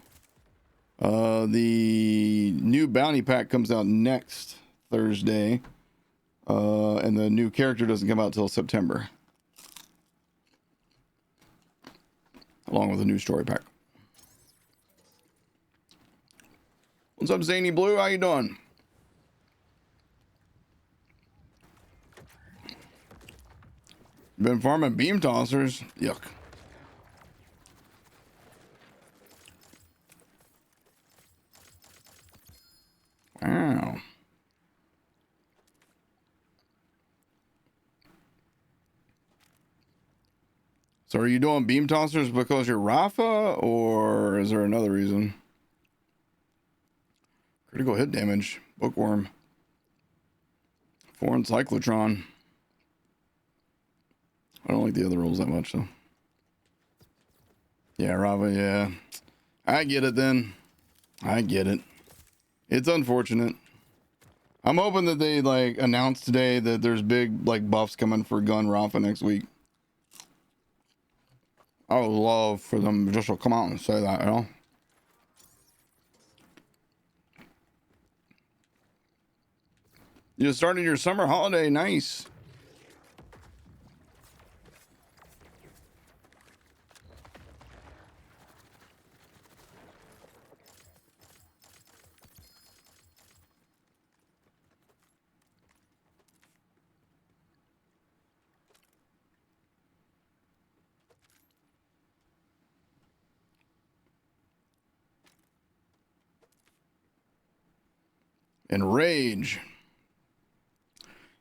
The new bounty pack comes out next Thursday, and the new character doesn't come out till September, along with a new story pack. What's up, Zany Blue? How you doing? Been farming beam tossers. Yuck. Wow. So are you doing beam tossers because you're Rafa, or is there another reason? Critical hit damage. Bookworm. Foreign cyclotron. I don't like the other rules that much, though. Yeah, Rafa, yeah. I get it then. I get it. It's unfortunate. I'm hoping that they like announce today that there's big like buffs coming for Gun Rafa next week. I would love for them just to come out and say that, you know? You just started your summer holiday, nice. Enrage.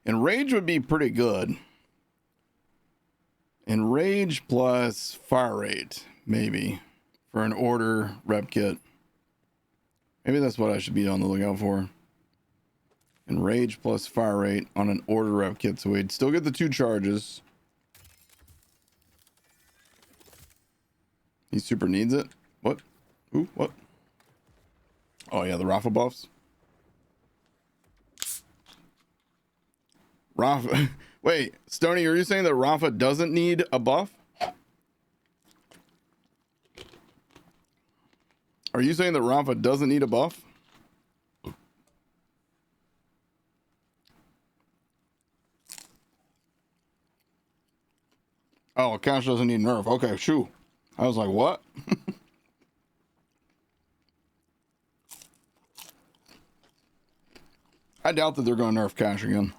Enrage would be pretty good. Enrage plus fire rate, maybe, for an order rep kit. Maybe that's what I should be on the lookout for. Enrage plus fire rate on an order rep kit, so we'd still get the 2 charges. He super needs it. What? Who? What? Oh yeah, the Rafa buffs. Rafa. Wait, Stoney, are you saying that Rafa doesn't need a buff? Are you saying that Rafa doesn't need a buff? Oh, Cash doesn't need nerf. Okay, shoo. I was like, what? I doubt that they're going to nerf Cash again.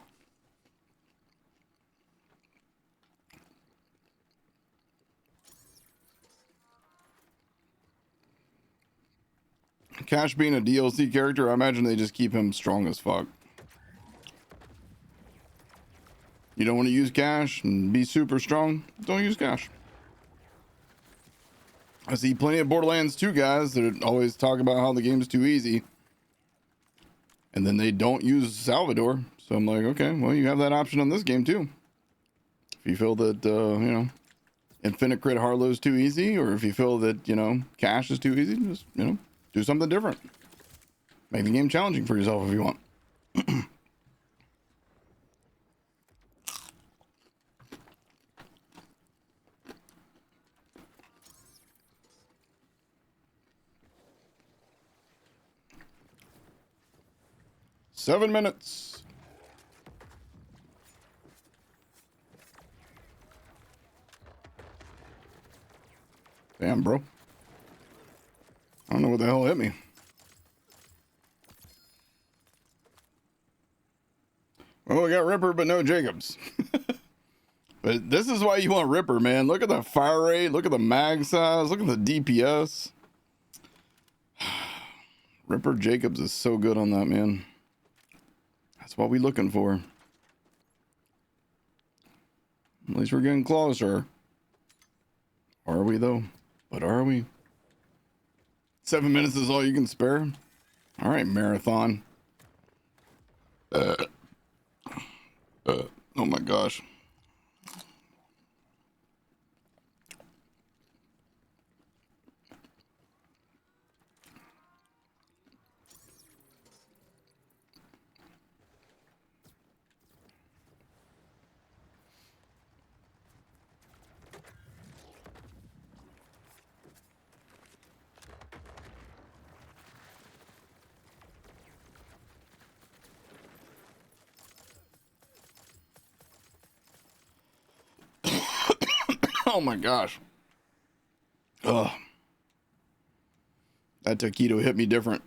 Cash being a DLC character, I imagine they just keep him strong as fuck. You don't want to use Cash and be super strong? Don't use Cash. I see plenty of Borderlands 2 guys that always talk about how the game's too easy. And then they don't use Salvador. So I'm like, okay, well, you have that option on this game too. If you feel that, you know, Infinite Crit Harlow's too easy, or if you feel that, you know, Cash is too easy, just, you know, do something different. Make the game challenging for yourself if you want. 7 minutes. Damn, bro. I don't know what the hell hit me. Well, we got Ripper, but no Jacobs. But this is why you want Ripper, man. Look at the fire rate. Look at the mag size. Look at the DPS. Ripper Jacobs is so good on that, man. That's what we're looking for. At least we're getting closer. Are we, though? But are we? 7 minutes is all you can spare? All right, marathon. Oh my gosh. Oh my gosh. Ugh. That taquito hit me different.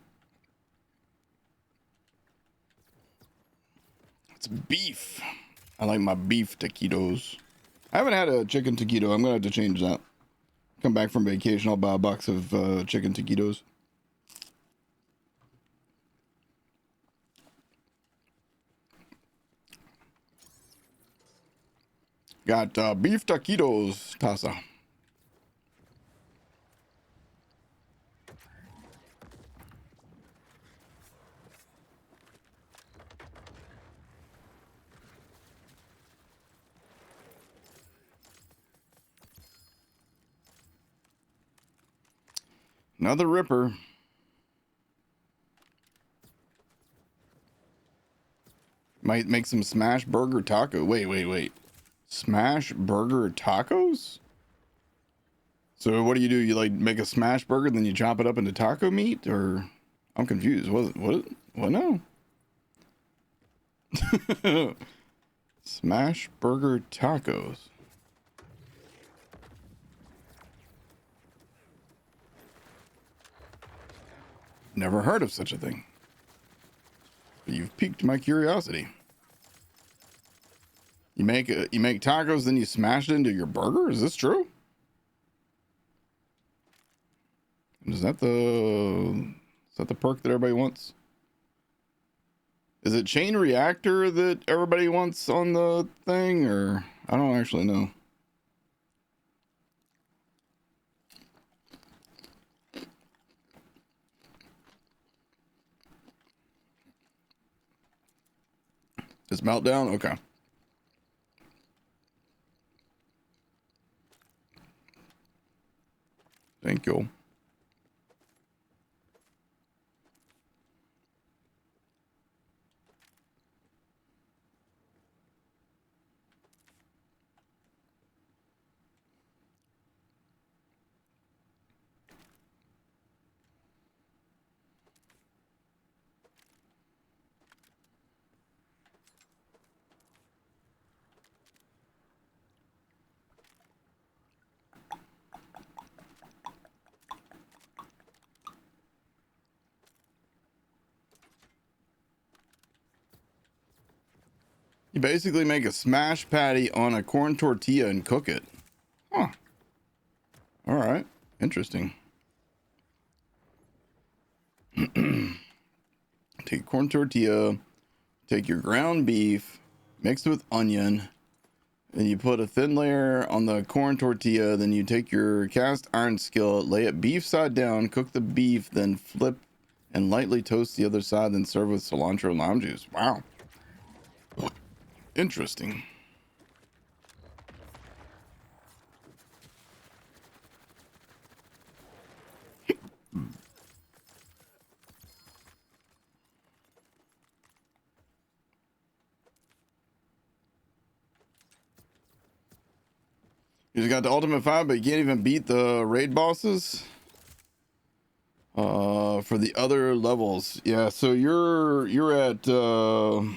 It's beef. I like my beef taquitos. I haven't had a chicken taquito. I'm gonna have to change that. Come back from vacation, I'll buy a box of chicken taquitos. Got beef taquitos, Tasa. Another ripper. Might make some smash burger taco. Wait. Smash burger tacos? So what do? You like make a smash burger, then you chop it up into taco meat? Or I'm confused. What no? Smash burger tacos. Never heard of such a thing. But you've piqued my curiosity. You make tacos, then you smash it into your burger? Is this true? Is that the perk that everybody wants? Is it chain reactor that everybody wants on the thing, or I don't actually know. It's meltdown? Okay. Thank you. You basically make a smash patty on a corn tortilla and cook it. Huh. All right. Interesting. Take corn tortilla, take your ground beef, mixed with onion, and you put a thin layer on the corn tortilla. Then you take your cast iron skillet, lay it beef side down, cook the beef, then flip and lightly toast the other side, then serve with cilantro and lime juice. Wow. Interesting. You just got the ultimate five, but you can't even beat the raid bosses for the other levels. Yeah, so you're at the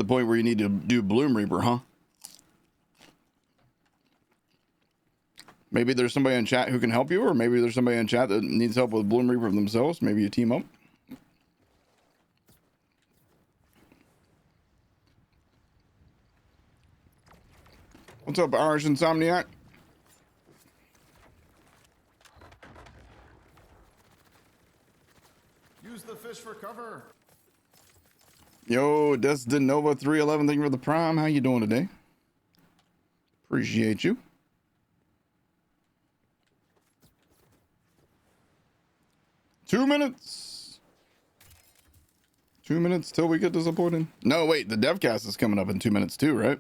point where you need to do Bloom Reaper, huh? Maybe there's somebody in chat who can help you, or maybe there's somebody in chat that needs help with Bloom Reaper themselves. Maybe you team up. What's up, Irish Insomniac? Use the fish for cover. Yo, Destinova 311, thank you for the prime. How you doing today? Appreciate you. Two minutes till we get disappointed. No, wait, the Devcast is coming up in 2 minutes too, right?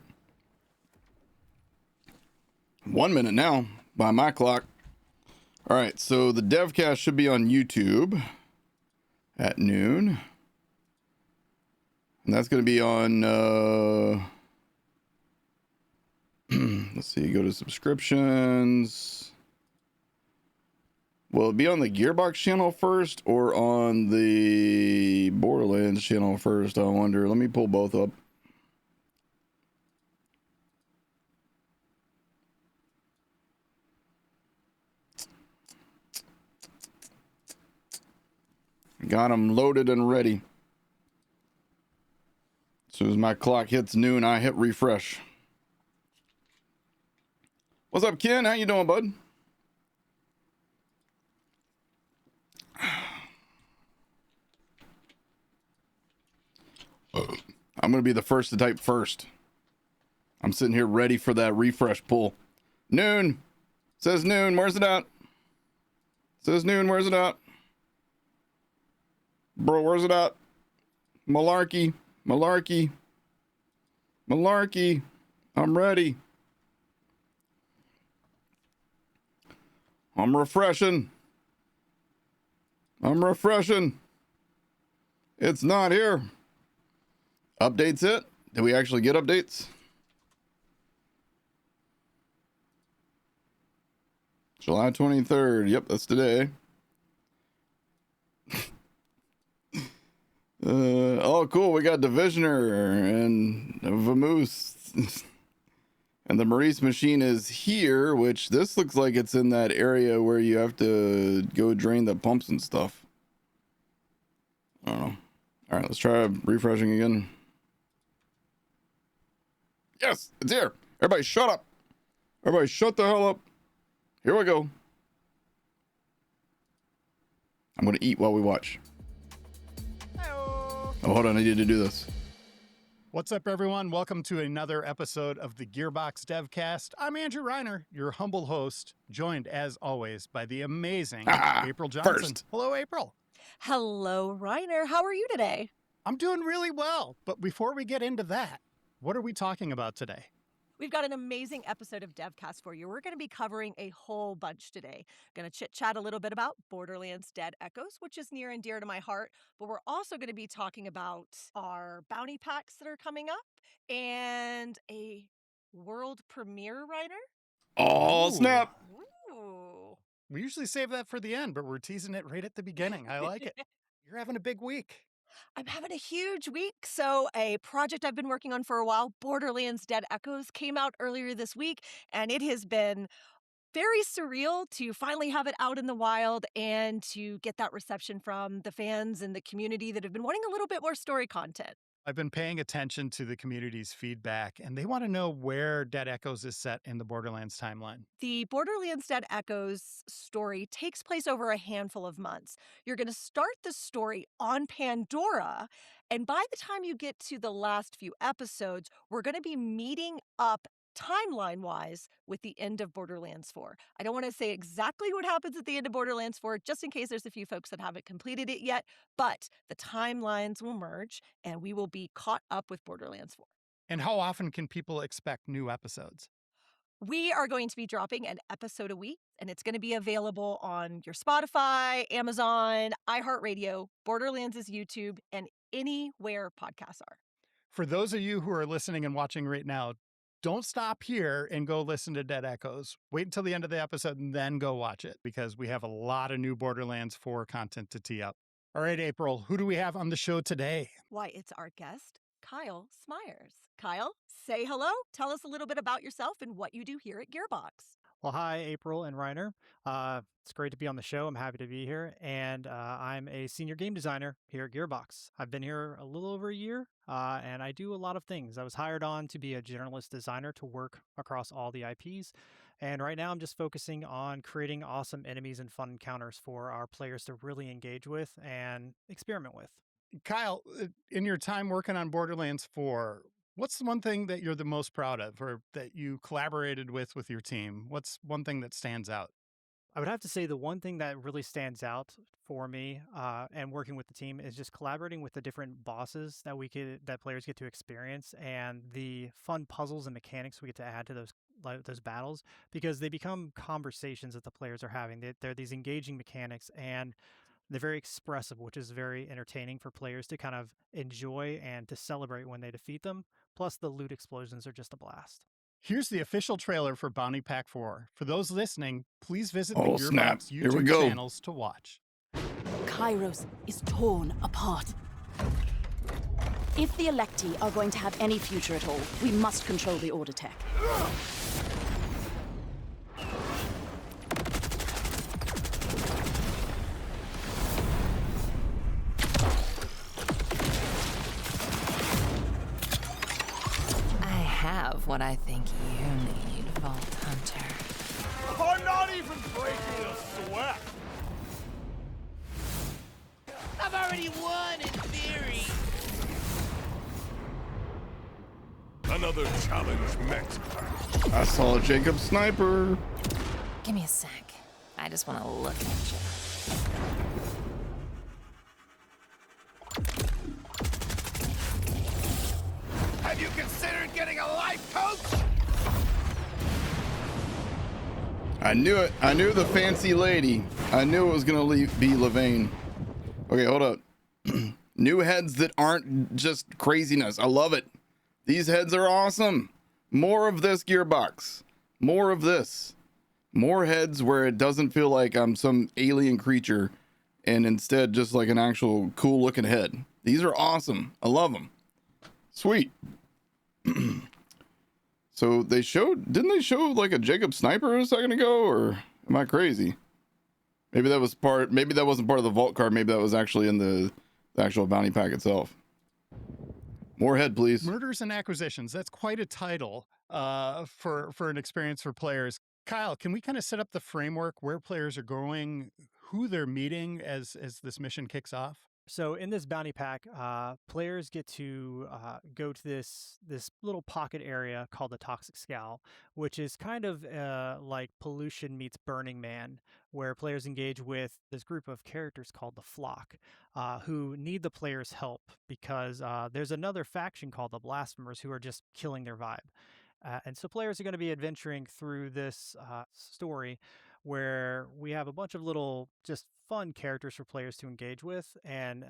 1 minute now by my clock. All right, so the Devcast should be on YouTube at noon. And that's going to be on, let's see, go to subscriptions. Will it be on the Gearbox channel first or on the Borderlands channel first? I wonder. Let me pull both up. Got them loaded and ready. As soon as my clock hits noon, I hit refresh. What's up, Ken? How you doing, bud? I'm going to be the first to type first. I'm sitting here ready for that refresh pull. Noon. Says noon. Where's it at? Says noon. Where's it at? Bro, where's it at? Malarkey. Malarkey. Malarkey. I'm ready. I'm refreshing. I'm refreshing. It's not here. Updates it? Did we actually get updates? July 23rd. Yep, that's today. Oh, cool. We got Divisioner and Vamoose. And the Maurice machine is here, which this looks like it's in that area where you have to go drain the pumps and stuff. I don't know. All right, let's try refreshing again. Yes, it's here. Everybody shut up. Everybody shut the hell up. Here we go. I'm going to eat while we watch. Oh, hold on. I need to do this. What's up, everyone? Welcome to another episode of the Gearbox Devcast. I'm Andrew Reiner, your humble host, joined as always by the amazing April Johnson. First. Hello, April. Hello, Reiner. How are you today? I'm doing really well. But before we get into that, what are we talking about today? We've got an amazing episode of Devcast for you. We're going to be covering a whole bunch today. Going to chit-chat a little bit about Borderlands Dead Echoes, which is near and dear to my heart. But we're also going to be talking about our bounty packs that are coming up and a world premiere, Reiner. Oh, snap. Ooh. We usually save that for the end, but we're teasing it right at the beginning. I like it. You're having a big week. I'm having a huge week. So a project I've been working on for a while, Borderlands Dead Echoes, came out earlier this week, and it has been very surreal to finally have it out in the wild and to get that reception from the fans and the community that have been wanting a little bit more story content. I've been paying attention to the community's feedback, and they want to know where Dead Echoes is set in the Borderlands timeline. The Borderlands Dead Echoes story takes place over a handful of months. You're going to start the story on Pandora, and by the time you get to the last few episodes, we're going to be meeting up timeline-wise with the end of Borderlands 4. I don't want to say exactly what happens at the end of Borderlands 4, just in case there's a few folks that haven't completed it yet, but the timelines will merge, and we will be caught up with Borderlands 4. And how often can people expect new episodes? We are going to be dropping an episode a week, and it's going to be available on your Spotify, Amazon, iHeartRadio, Borderlands' YouTube, and anywhere podcasts are. For those of you who are listening and watching right now, don't stop here and go listen to Dead Echoes. Wait until the end of the episode and then go watch it, because we have a lot of new Borderlands 4 content to tee up. All right, April, who do we have on the show today? Why, it's our guest, Kyle Smyers. Kyle, say hello. Tell us a little bit about yourself and what you do here at Gearbox. Well, hi, April and Reiner. It's great to be on the show. I'm happy to be here. And I'm a senior game designer here at Gearbox. I've been here a little over a year, and I do a lot of things. I was hired on to be a generalist designer to work across all the IPs. And right now I'm just focusing on creating awesome enemies and fun encounters for our players to really engage with and experiment with. Kyle, in your time working on Borderlands 4, what's the one thing that you're the most proud of, or that you collaborated with your team? What's one thing that stands out? I would have to say the one thing that really stands out for me and working with the team is just collaborating with the different bosses that players get to experience, and the fun puzzles and mechanics we get to add to those battles, because they become conversations that the players are having. They're these engaging mechanics, and they're very expressive, which is very entertaining for players to kind of enjoy and to celebrate when they defeat them. Plus, the loot explosions are just a blast. Here's the official trailer for Bounty Pack 4. For those listening, please visit the Oh, snap. Gearbox Here we YouTube go. channels to watch. Kairos is torn apart. If the Electi are going to have any future at all, we must control the Order tech. I have what I think you need, Vault Hunter. I'm not even breaking a sweat. I've already won in theory. Another challenge met. I saw a Jacob sniper. Give me a sec. I just want to look at you. Have you considered getting a life coach? I knew it. I knew the fancy lady. I knew it was gonna be Levain. Okay, hold up. New heads that aren't just craziness. I love it. These heads are awesome. More of this, Gearbox. More of this. More heads where it doesn't feel like I'm some alien creature and instead just like an actual cool looking head. These are awesome. I love them. Sweet. So didn't they show like a Jacob sniper a second ago, or am I crazy? Maybe that wasn't part of the vault card. Maybe that was actually in the actual bounty pack itself. More head, please. Murders and Acquisitions. That's quite a title for an experience for players. Kyle, can we kind of set up the framework where players are going, who they're meeting as this mission kicks off? So in this bounty pack, players get to go to this little pocket area called the Toxic Scowl, which is kind of like Pollution meets Burning Man, where players engage with this group of characters called the Flock, who need the players' help because there's another faction called the Blasphemers who are just killing their vibe. And so players are going to be adventuring through this story where we have a bunch of little just fun characters for players to engage with and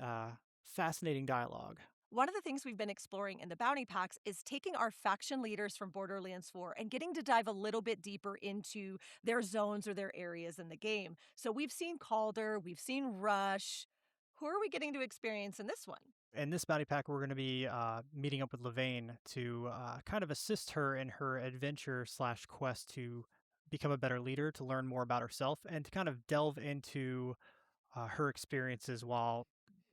fascinating dialogue. One of the things we've been exploring in the bounty packs is taking our faction leaders from Borderlands 4 and getting to dive a little bit deeper into their zones or their areas in the game. So we've seen Calder, we've seen Rush. Who are we getting to experience in this one? In this bounty pack, we're going to be meeting up with Levain to kind of assist her in her adventure/quest to become a better leader, to learn more about herself, and to kind of delve into her experiences while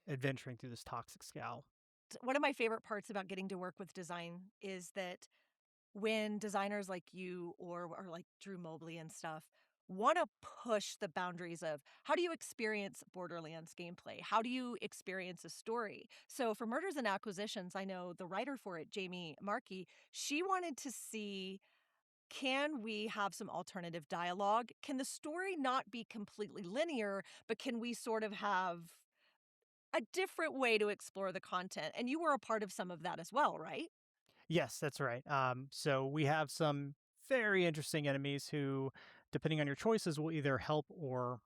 adventuring through this Toxic Scowl. One of my favorite parts about getting to work with design is that when designers like you or like Drew Mobley and stuff want to push the boundaries of how do you experience Borderlands gameplay? How do you experience a story? So for Murders and Acquisitions, I know the writer for it, Jamie Markey, she wanted to see, can we have some alternative dialogue? Can the story not be completely linear, but can we sort of have a different way to explore the content? And you were a part of some of that as well, right? Yes, that's right. So we have some very interesting enemies who, depending on your choices, will either help or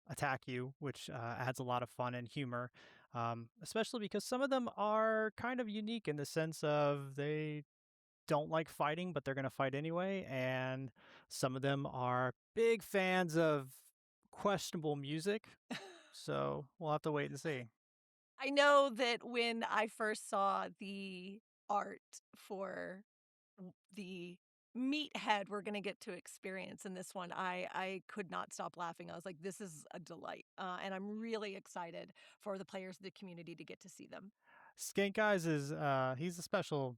attack you, which adds a lot of fun and humor, especially because some of them are kind of unique in the sense of they don't like fighting, but they're going to fight anyway. And some of them are big fans of questionable music. So we'll have to wait and see. I know that when I first saw the art for the meathead we're going to get to experience in this one, I could not stop laughing. I was like, this is a delight. And I'm really excited for the players of the community to get to see them. Skink Eyes is he's a special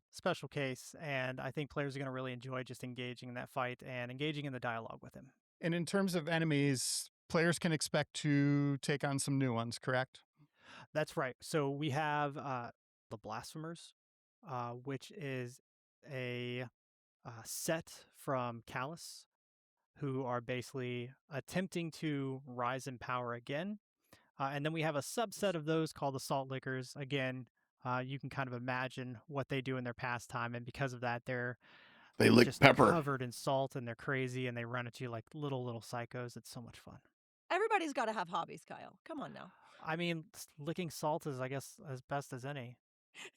case, and I think players are going to really enjoy just engaging in that fight and engaging in the dialogue with him. And in terms of enemies, players can expect to take on some new ones, correct? That's right. So we have the Blasphemers, which is a set from Callus, who are basically attempting to rise in power again. And then we have a subset of those called the Salt Lickers. Again, you can kind of imagine what they do in their pastime, and because of that, They lick just pepper. covered in salt, and they're crazy, and they run at you like little psychos. It's so much fun. Everybody's got to have hobbies, Kyle. Come on now. I mean, licking salt is, I guess, as best as any.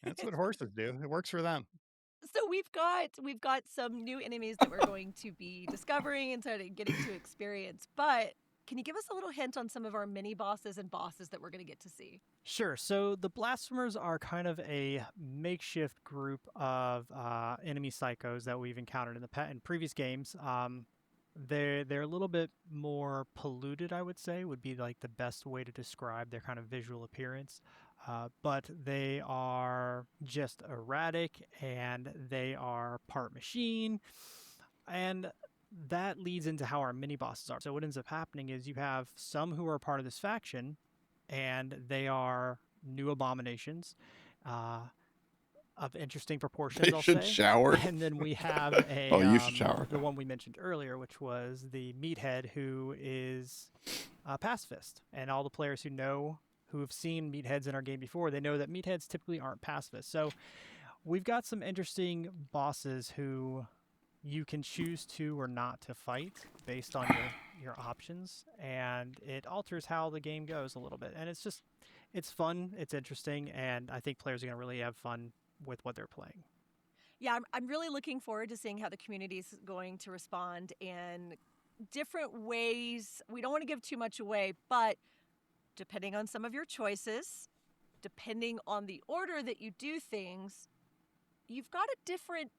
That's what horses do. It works for them. So we've got some new enemies that we're going to be discovering and sort of getting to experience. But can you give us a little hint on some of our mini bosses and bosses that we're going to get to see? Sure. So the Blasphemers are kind of a makeshift group of enemy psychos that we've encountered in previous games. They're a little bit more polluted, I would say, would be like the best way to describe their kind of visual appearance. But they are just erratic, and they are part machine. And that leads into how our mini bosses are. So what ends up happening is you have some who are part of this faction, and they are new abominations of interesting proportions, They I'll should say. shower. And then we have a Oh, you should shower. the one we mentioned earlier, which was the meathead, who is a pacifist. And all the players who have seen meatheads in our game before, they know that meatheads typically aren't pacifists. So we've got some interesting bosses who you can choose to or not to fight based on your options, and it alters how the game goes a little bit. And it's fun, it's interesting, and I think players are going to really have fun with what they're playing. Yeah, I'm really looking forward to seeing how the community is going to respond in different ways. We don't want to give too much away, but depending on some of your choices, depending on the order that you do things, you've got a different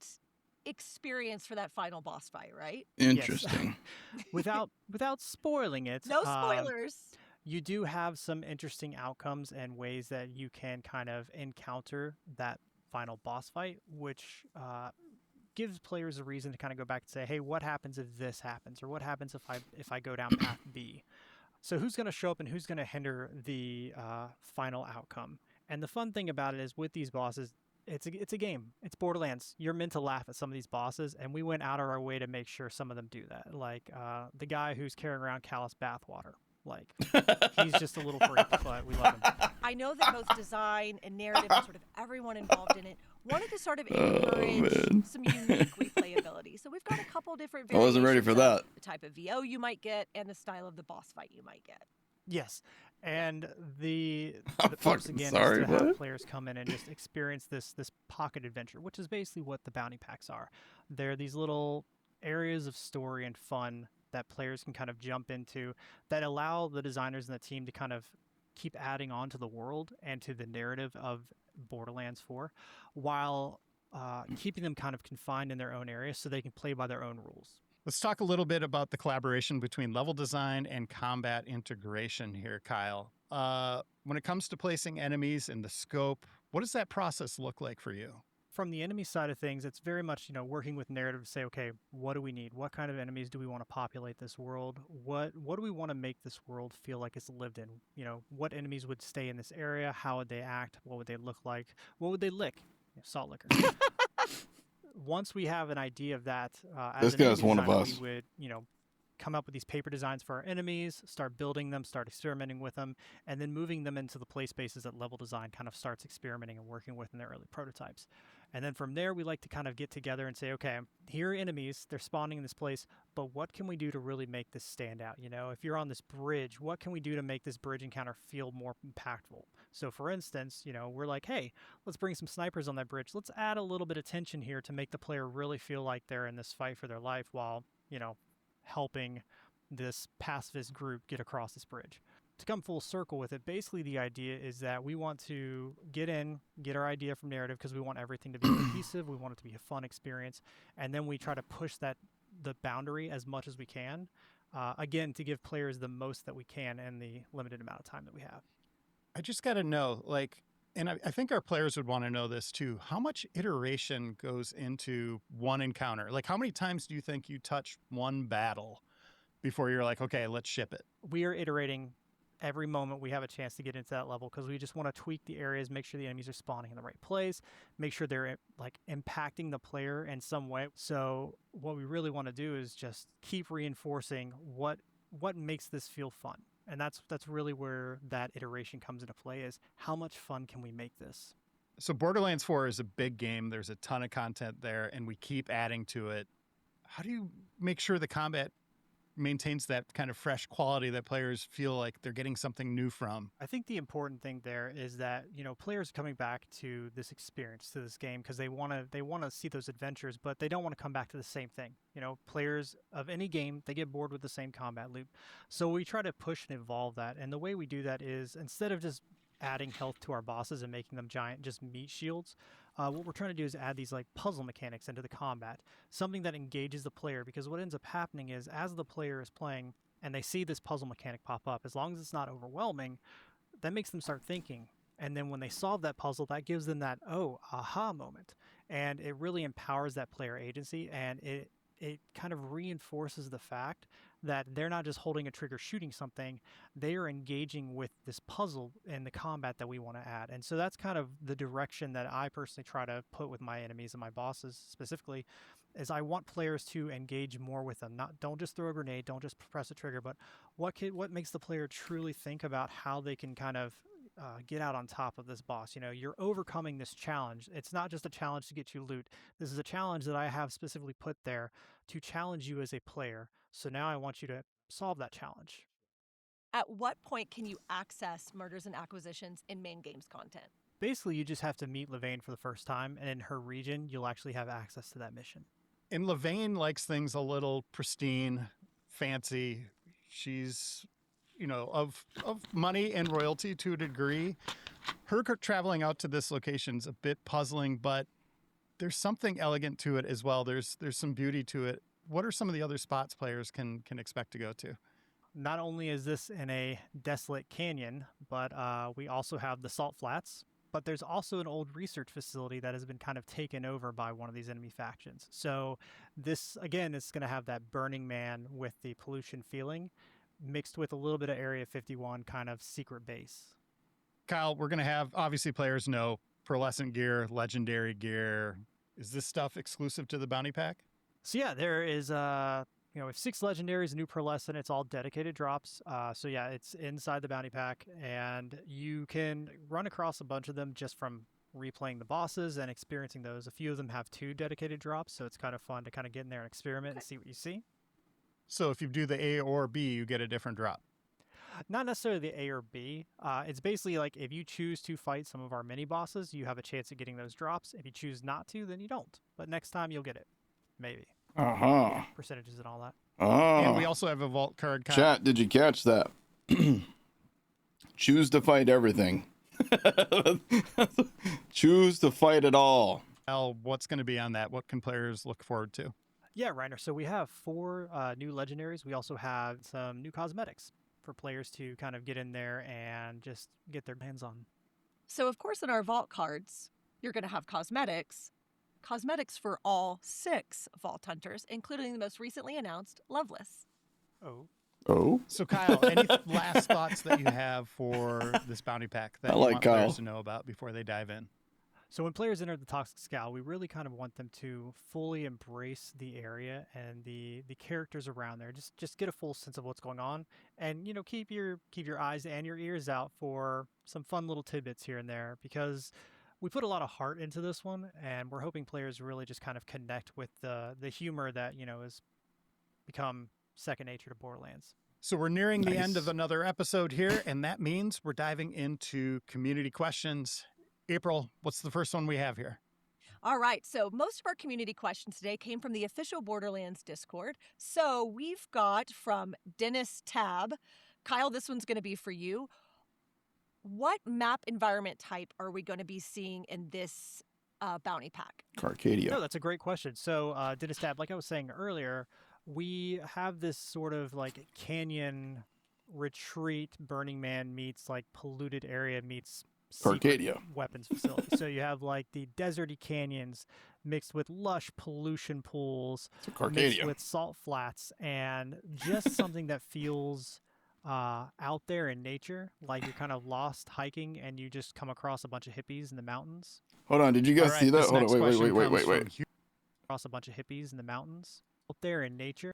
experience for that final boss fight, right? Interesting. Yes. without spoiling it. No spoilers. You do have some interesting outcomes and ways that you can kind of encounter that final boss fight, which gives players a reason to kind of go back and say, hey, what happens if this happens? Or what happens if I go down path B? So who's going to show up and who's going to hinder the final outcome? And the fun thing about it is with these bosses, it's a game. It's Borderlands. You're meant to laugh at some of these bosses, and we went out of our way to make sure some of them do that. Like the guy who's carrying around callous bathwater. Like, he's just a little freak, but we love him. I know that both design and narrative and sort of everyone involved in it wanted to sort of encourage some unique replayability. So we've got a couple different I wasn't ready for variations of that. the type of VO you might get and the style of the boss fight you might get. Yes, and the I'm purpose fucking again sorry, is to have what? players come in and just experience this pocket adventure, which is basically what the bounty packs are. They're these little areas of story and fun that players can kind of jump into that allow the designers and the team to kind of keep adding on to the world and to the narrative of Borderlands 4 while keeping them kind of confined in their own area so they can play by their own rules. Let's talk a little bit about the collaboration between level design and combat integration here, Kyle. When it comes to placing enemies in the scope, what does that process look like for you? From the enemy side of things, it's very much, working with narrative to say, okay, what do we need? What kind of enemies do we want to populate this world? What do we want to make this world feel like it's lived in? What enemies would stay in this area? How would they act? What would they look like? What would they lick? Salt liquor. Once we have an idea of that, as This an guy's enemy one of designer, us. we would, come up with these paper designs for our enemies, start building them, start experimenting with them, and then moving them into the play spaces that level design kind of starts experimenting and working with in their early prototypes. And then from there, we like to kind of get together and say, okay, here are enemies, they're spawning in this place, but what can we do to really make this stand out? If you're on this bridge, what can we do to make this bridge encounter feel more impactful? So for instance, we're like, hey, let's bring some snipers on that bridge. Let's add a little bit of tension here to make the player really feel like they're in this fight for their life while, helping this pacifist group get across this bridge. To come full circle with it, basically the idea is that we want to get our idea from narrative because we want everything to be cohesive, we want it to be a fun experience, and then we try to push the boundary as much as we can, again, to give players the most that we can in the limited amount of time that we have. I just got to know, and I think our players would want to know this too, how much iteration goes into one encounter? Like, how many times do you think you touch one battle before you're like, okay, let's ship it? We are iterating every moment we have a chance to get into that level because we just want to tweak the areas, make sure the enemies are spawning in the right place, make sure they're impacting the player in some way. So what we really want to do is just keep reinforcing what makes this feel fun. And that's really where that iteration comes into play, is how much fun can we make this? So Borderlands 4 is a big game. There's a ton of content there, and we keep adding to it. How do you make sure the combat maintains that kind of fresh quality that players feel like they're getting something new from? I think the important thing there is that, players are coming back to this experience, to this game, because they want to see those adventures, but they don't want to come back to the same thing. Players of any game, they get bored with the same combat loop. So we try to push and evolve that. And the way we do that is, instead of just adding health to our bosses and making them giant just meat shields, what we're trying to do is add these puzzle mechanics into the combat, something that engages the player, because what ends up happening is, as the player is playing and they see this puzzle mechanic pop up, as long as it's not overwhelming, that makes them start thinking. And then when they solve that puzzle, that gives them that aha moment, and it really empowers that player agency, and it it kind of reinforces the fact that they're not just holding a trigger shooting something, they are engaging with this puzzle and the combat that we want to add. And so that's kind of the direction that I personally try to put with my enemies and my bosses specifically, is I want players to engage more with them. Don't just throw a grenade, don't just press a trigger, but what makes the player truly think about how they can kind of get out on top of this boss. You know, you're overcoming this challenge. It's not just a challenge to get you loot. This is a challenge that I have specifically put there to challenge you as a player. So now I want you to solve that challenge. At what point can you access Murders and Acquisitions in main games content? Basically, you just have to meet Levain for the first time, and in her region, you'll actually have access to that mission. And Levain likes things a little pristine, fancy. She's, you know, of money and royalty to a degree. Her traveling out to this location's a bit puzzling, but there's something elegant to it as well. There's some beauty to it. What are some of the other spots players can expect to go to? Not only is this in a desolate canyon, but we also have the Salt Flats. But there's also an old research facility that has been kind of taken over by one of these enemy factions. So this, again, is going to have that Burning Man with the pollution feeling mixed with a little bit of Area 51 kind of secret base. Kyle, we're going to have, obviously players know, pearlescent gear, legendary gear. Is this stuff exclusive to the bounty pack? So yeah, there is, we have 6 legendaries, a new pearlescent. It's all dedicated drops. So yeah, it's inside the bounty pack, and you can run across a bunch of them just from replaying the bosses and experiencing those. A few of them have 2 dedicated drops, so it's kind of fun to kind of get in there and experiment and see what you see. So if you do the A or B, you get a different drop. Not necessarily the A or B. It's basically like if you choose to fight some of our mini bosses, you have a chance at getting those drops. If you choose not to, then you don't. But next time you'll get it. Maybe. Uh-huh. Percentages and all that. And we also have a vault card. Chat, did you catch that? Choose to fight everything. Choose to fight it all. Al, what's going to be on that? What can players look forward to? Yeah, Reiner. So we have 4 new legendaries. We also have some new cosmetics for players to kind of get in there and just get their hands on. So, of course, in our vault cards, you're going to have cosmetics. Cosmetics for all 6 Vault Hunters, including the most recently announced Loveless. Oh. So, Kyle, any last thoughts that you have for this bounty pack that I you like want Kyle. players to know about before they dive in? So when players enter the Toxic Scowl, we really kind of want them to fully embrace the area and the characters around there. Just get a full sense of what's going on, and keep your eyes and your ears out for some fun little tidbits here and there, because we put a lot of heart into this one, and we're hoping players really just kind of connect with the humor that has become second nature to Borderlands. So we're nearing the end of another episode here, and that means we're diving into community questions. April, what's the first one we have here? All right, so most of our community questions today came from the official Borderlands Discord. So we've got from Dennis Tab. Kyle, this one's going to be for you. What map environment type are we going to be seeing in this bounty pack? Carcadia. No, that's a great question. So Dennis Tab, like I was saying earlier, we have this sort of like canyon retreat, Burning Man meets like polluted area meets Carcadia weapons facility. So you have like the deserty canyons mixed with lush pollution pools, mixed with salt flats, and just something that feels out there in nature, like you're kind of lost hiking and you just come across a bunch of hippies in the mountains. Hold on, did you guys see that? Hold on, wait. Across a bunch of hippies in the mountains, out there in nature.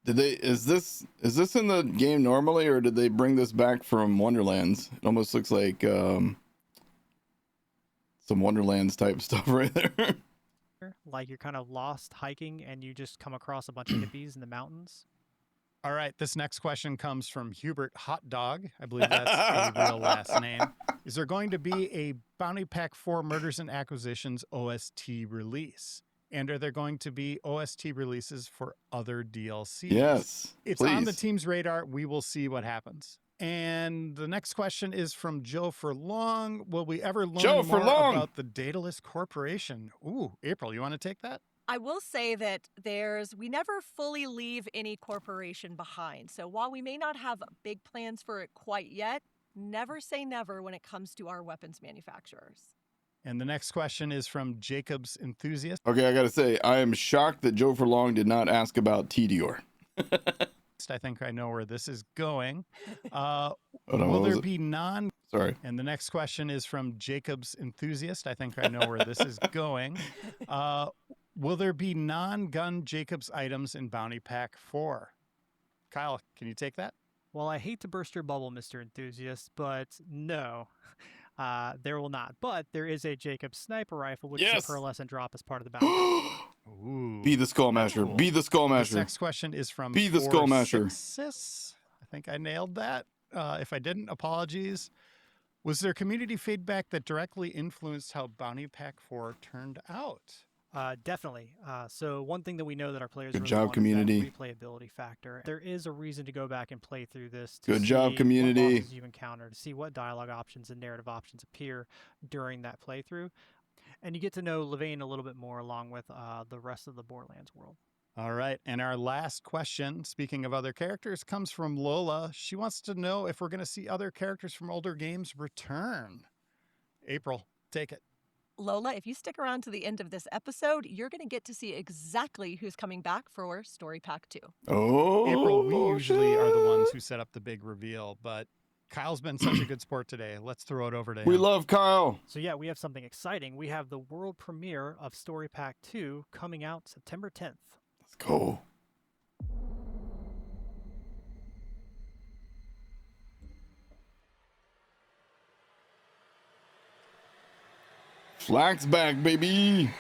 Is this in the game normally, or did they bring this back from Wonderlands? It almost looks like some Wonderlands type stuff right there. Like you're kind of lost hiking and you just come across a bunch of hippies in the mountains. All right, this next question comes from Hubert Hot Dog. I believe that's a real last name. Is there going to be a Bounty Pack 4 Murders and Acquisitions OST release? And are there going to be OST releases for other DLCs? Yes, it's please. On the team's radar. We will see what happens. And the next question is from Joe Furlong. Will we ever learn more about the Daedalus Corporation? Ooh, April, you want to take that? I will say that we never fully leave any corporation behind. So while we may not have big plans for it quite yet, never say never when it comes to our weapons manufacturers. And the next question is from Jacob's Enthusiast. Okay, I gotta say, I am shocked that Joe Furlong did not ask about TDR. I think I know where this is going. on, Will what was there it? be non... Sorry. And the next question is from Jacob's Enthusiast. I think I know where this is going. Will there be non-gun Jacob's items in Bounty Pack 4? Kyle, can you take that? Well, I hate to burst your bubble, Mr. Enthusiast, but no. There will not. But there is a Jacob sniper rifle, which is a pearlescent drop as part of the bounty. Ooh, Be the Skullmasher. cool. Be the Skullmasher. This next question is from Be the Skullmasher. Sixes. I think I nailed that. If I didn't, apologies. Was there community feedback that directly influenced how Bounty Pack 4 turned out? Definitely. So one thing that we know that our players Good really job, want is that community. replayability factor. There is a reason to go back and play through this. Good job, see community. What bosses you encounter, to see what dialogue options and narrative options appear during that playthrough, and you get to know Levain a little bit more along with the rest of the Borderlands world. All right. And our last question, speaking of other characters, comes from Lola. She wants to know if we're going to see other characters from older games return. April, take it. Lola, if you stick around to the end of this episode, you're going to get to see exactly who's coming back for Story Pack 2. Oh, April, we usually are the ones who set up the big reveal, but Kyle's been such a good sport today. Let's throw it over to him. We love Kyle. So yeah, we have something exciting. We have the world premiere of Story Pack 2 coming out September 10th. Let's go. Flack's back, baby.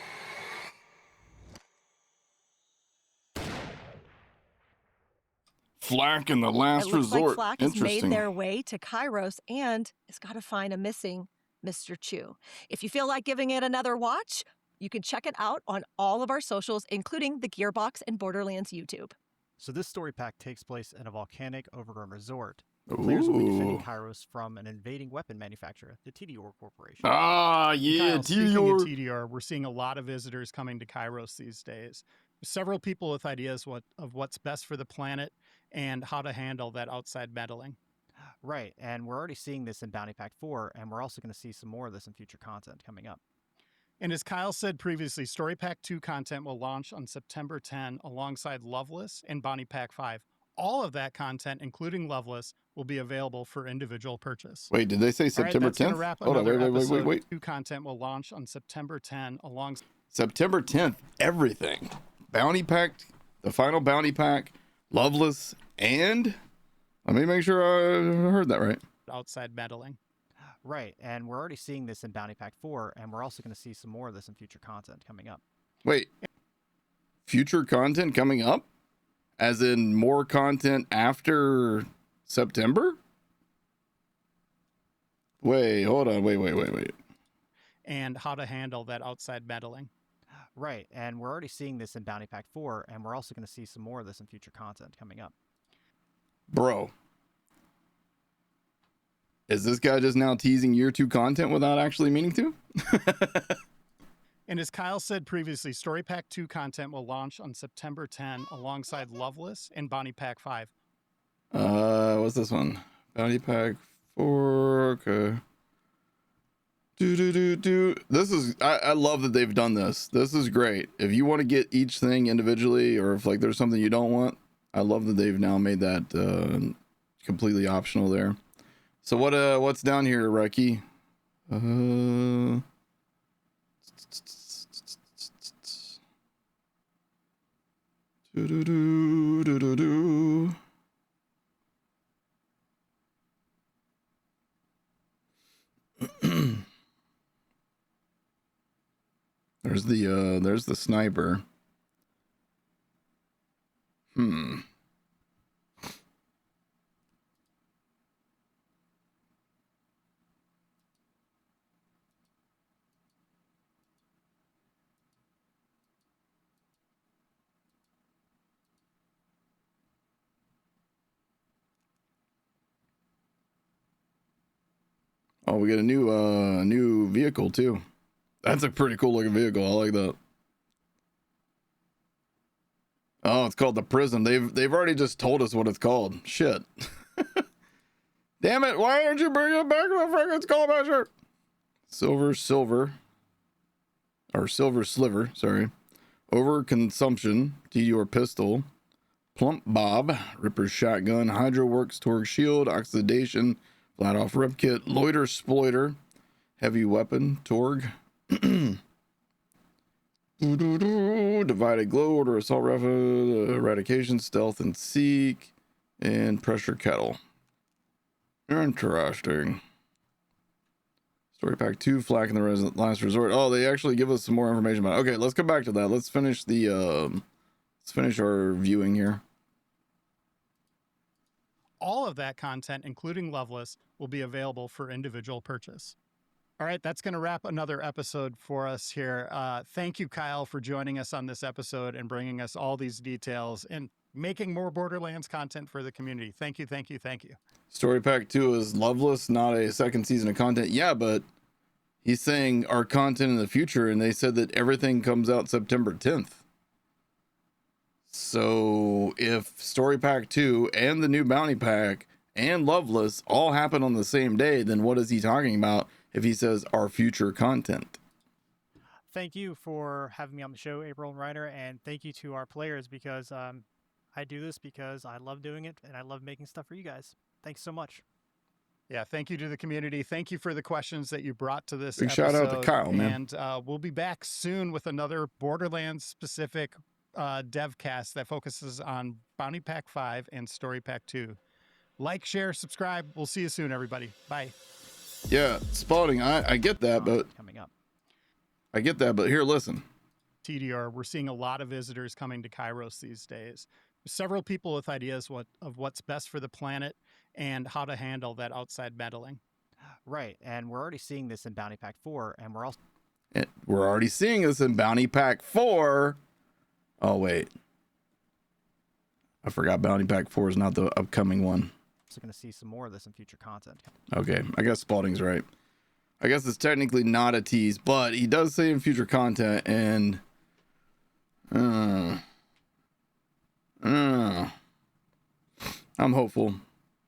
Flack in the last It looks resort. like Flack has made Interesting. their way to Kairos and has got to find a missing Mr. Chu. If you feel like giving it another watch, you can check it out on all of our socials, including the Gearbox and Borderlands YouTube. So this story pack takes place in a volcanic overgrown resort. Players will be defending Kairos from an invading weapon manufacturer, the TDR Corporation. Ah, yeah, Kyle, speaking of TDR. TDR, we're seeing a lot of visitors coming to Kairos these days. Several people with ideas of what's best for the planet and how to handle that outside meddling. Right, and we're already seeing this in Bounty Pack 4, and we're also going to see some more of this in future content coming up. And as Kyle said previously, Story Pack 2 content will launch on September 10 alongside Loveless and Bounty Pack 5. All of that content, including Loveless, will be available for individual purchase. Wait, did they say September 10th? Hold on, wait. 2 content will launch on September 10 alongside September 10th, everything. Bounty Pack, the final Bounty Pack, Loveless, and let me make sure I heard that right. outside meddling. Right, and we're already seeing this in Bounty Pack 4, and we're also going to see some more of this in future content coming up. Wait, future content coming up? As in more content after September? Wait, hold on. Wait. And how to handle that outside meddling. Right, and we're already seeing this in Bounty Pack 4, and we're also going to see some more of this in future content coming up. Bro. Is this guy just now teasing year 2 content without actually meaning to? And as Kyle said previously, Story Pack 2 content will launch on September 10 alongside Loveless and Bounty Pack 5. What's this one? Bounty Pack 4, okay. This is, I love that they've done this. This is great. If you want to get each thing individually, or if like there's something you don't want, I love that they've now made that completely optional there. So what's down here, Reki? There's the sniper. Oh, we get a new vehicle too. That's a pretty cool looking vehicle. I like that. Oh, it's called the Prism. They've already just told us what it's called. Shit. Damn it! Why aren't you bringing it back to the freaking Skullmasher? Silver. or Silver Sliver, sorry. Overconsumption, TDR Pistol. Plump Bob, Ripper's Shotgun, Hydro Works, Torque Shield, Oxidation, Flat Off Rip Kit, Loiter Sploiter, Heavy Weapon, Torg. Divided Glow, Order Assault Rifle, Eradication, Stealth and Seek, and Pressure Kettle. Interesting. Story Pack 2, Flak in the Last Resort. Oh, they actually give us some more information about it. Okay, let's come back to that. Let's finish the let's finish our viewing here. All of that content, including Loveless, will be available for individual purchase. All right, that's going to wrap another episode for us here. Thank you, Kyle, for joining us on this episode and bringing us all these details and making more Borderlands content for the community. Thank you, thank you, thank you. Story Pack 2 is Loveless, not a second season of content. Yeah, but he's saying our content in the future, and they said that everything comes out September 10th. So if Story Pack 2 and the new Bounty Pack and Loveless all happen on the same day, then what is he talking about if he says our future content? Thank you for having me on the show, April and Ryder, and thank you to our players because I do this because I love doing it and I love making stuff for you guys. Thanks so much. Yeah, thank you to the community. Thank you for the questions that you brought to this Big episode. shout out to Kyle, man. And we'll be back soon with another Borderlands-specific Devcast that focuses on Bounty Pack 5 and Story Pack 2. Like, share, subscribe. We'll see you soon, everybody. Bye. Yeah, Spalding, I get that, but coming up. I get that, but here, listen. TDR, we're seeing a lot of visitors coming to Kairos these days. Several people with ideas of what's best for the planet and how to handle that outside meddling. Right, and we're already seeing this in Bounty Pack 4, and We're already seeing this in Bounty Pack 4. Oh, wait. I forgot Bounty Pack 4 is not the upcoming one. also going to see some more of this in future content. Okay, I guess Spalding's right. I guess it's technically not a tease, but he does say in future content, and I'm hopeful.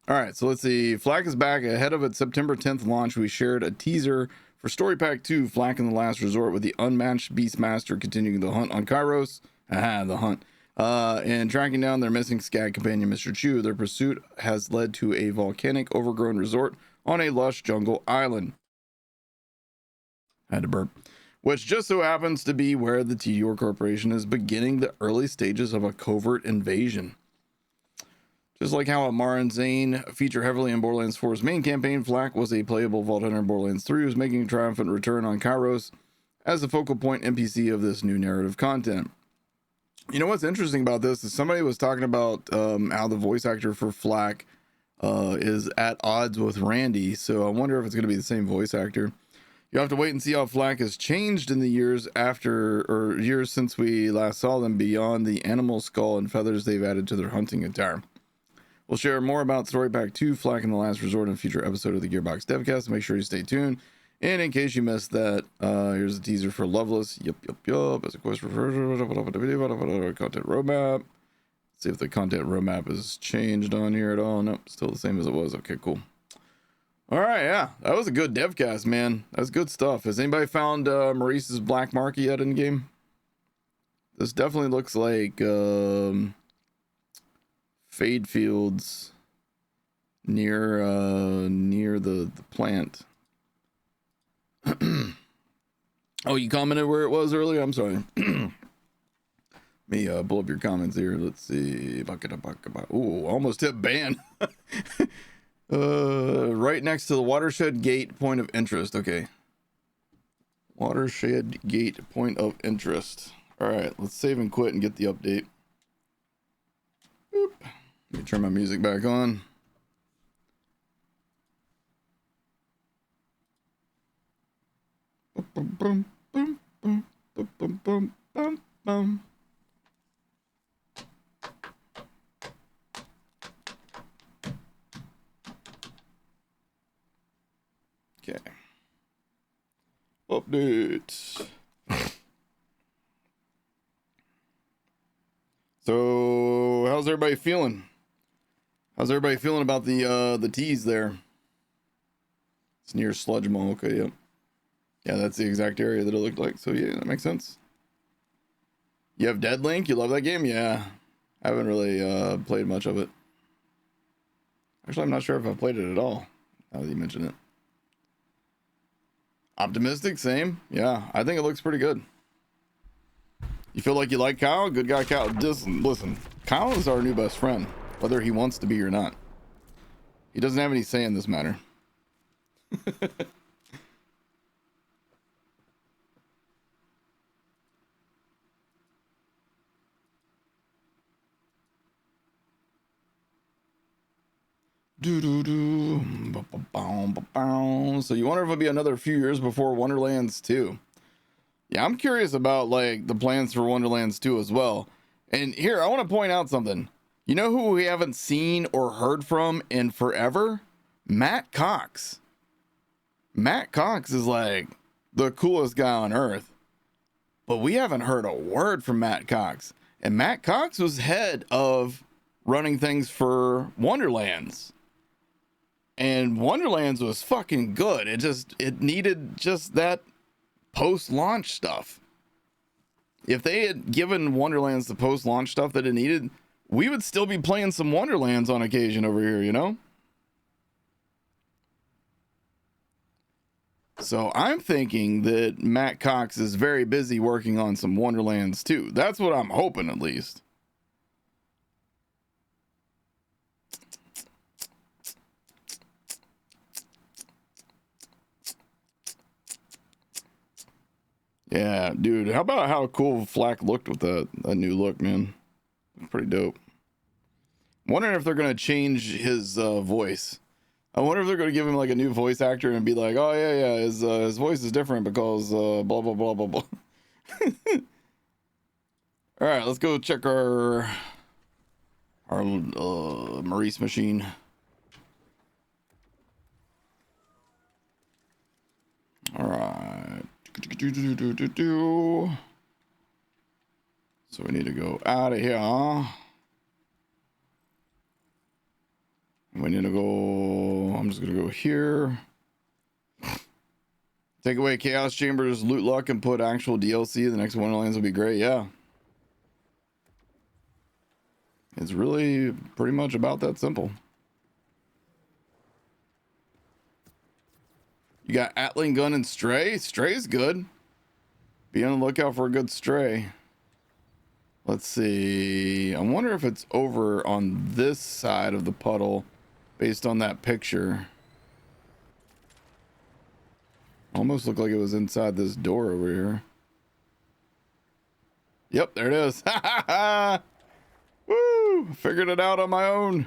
All right, so let's see. Flak is back. Ahead of its September 10th launch, we shared a teaser for Story Pack 2, Flak in the Last Resort, with the unmatched Beastmaster continuing the hunt on Kairos. Aha, the hunt. And tracking down their missing Skag companion, Mr. Chu. Their pursuit has led to a volcanic, overgrown resort on a lush jungle island. Had to burp. Which just so happens to be where the TDR Corporation is beginning the early stages of a covert invasion. Just like how Amar and Zane feature heavily in Borderlands 4's main campaign, Flak was a playable Vault Hunter in Borderlands 3 who's making a triumphant return on Kairos as the focal point NPC of this new narrative content. You know what's interesting about this is somebody was talking about how the voice actor for Flak is at odds with Randy, so I wonder if it's going to be the same voice actor. You have to wait and see how Flak has changed in the years after, or years since we last saw them, beyond the animal skull and feathers they've added to their hunting attire. We'll share more about Story Pack 2, Flak in the Last Resort, in a future episode of the Gearbox Devcast. Make sure you stay tuned. And in case you missed that, here's a teaser for Loveless. Yup. As a quest for content roadmap. Let's see if the content roadmap has changed on here at all. Nope, still the same as it was. Okay, cool. All right, yeah, that was a good Devcast, man. That's good stuff. Has anybody found Maurice's black mark yet in game? This definitely looks like Fade Fields near the plant. Oh, you commented where it was earlier? I'm sorry. Me pull up your comments here. Let's see. Ooh, almost hit ban. Right next to the Watershed Gate point of interest. Okay. Watershed Gate point of interest. All right, let's save and quit and get the update. Boop. Let me turn my music back on. Boom, boom, boom, boom, boom, boom, boom, boom, boom. Okay. Update. So, how's everybody feeling? How's everybody feeling about the tease there? It's near Sludge Mall. Okay, yep. Yeah, that's the exact area that it looked like. So yeah, that makes sense. You have Dead Link? You love that game? Yeah. I haven't really played much of it. Actually, I'm not sure if I've played it at all, now that you mention it. Optimistic, same. Yeah, I think it looks pretty good. You feel like you like Kyle? Good guy Kyle. Just listen, Kyle is our new best friend, whether he wants to be or not. He doesn't have any say in this matter. So you wonder if it'll be another few years before Wonderlands 2. Yeah, I'm curious about like the plans for Wonderlands 2 as well. And here, I want to point out something. You know who we haven't seen or heard from in forever? Matt Cox. Matt Cox is like the coolest guy on earth. But we haven't heard a word from Matt Cox. And Matt Cox was head of running things for Wonderlands. And Wonderlands was fucking good. It needed just that post-launch stuff. If they had given Wonderlands the post-launch stuff that it needed, we would still be playing some Wonderlands on occasion over here, you know? So I'm thinking that Matt Cox is very busy working on some Wonderlands too. That's what I'm hoping, at least. Yeah, dude. How about how cool Flack looked with that new look, man? Pretty dope. I'm wondering if they're gonna change his voice. I wonder if they're gonna give him like a new voice actor and be like, oh yeah, his voice is different because blah blah blah blah blah. All right, let's go check our Maurice machine. All right. So we need to go out of here. We need to go. I'm just gonna go here. Take away Chaos Chambers, loot luck, and put actual DLC. The next Wonderlands will be great. Yeah. It's really pretty much about that simple. You got Atling Gun and Stray. Stray's good. Be on the lookout for a good Stray. Let's see. I wonder if it's over on this side of the puddle based on that picture. Almost looked like it was inside this door over here. Yep, there it is. Woo! Figured it out on my own.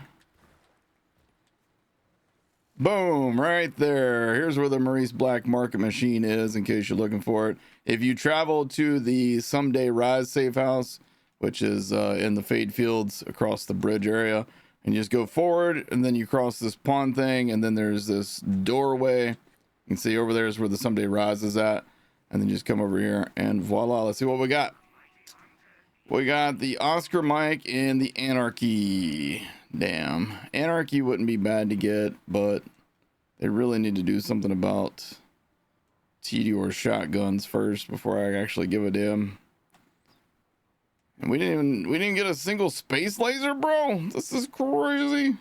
Boom, right there. Here's where the Maurice Black Market Machine is, in case you're looking for it. If you travel to the Someday Rise safe house, which is in the Fade Fields across the bridge area, and you just go forward, and then you cross this pond thing, and then there's this doorway. You can see over there is where the Someday Rise is at, and then just come over here, and voila. Let's see what we got. We got the Oscar Mike and the Anarchy. Damn. Anarchy wouldn't be bad to get, but they really need to do something about Tedior shotguns first before I actually give it to him. And we didn't get a single space laser, bro. This is crazy.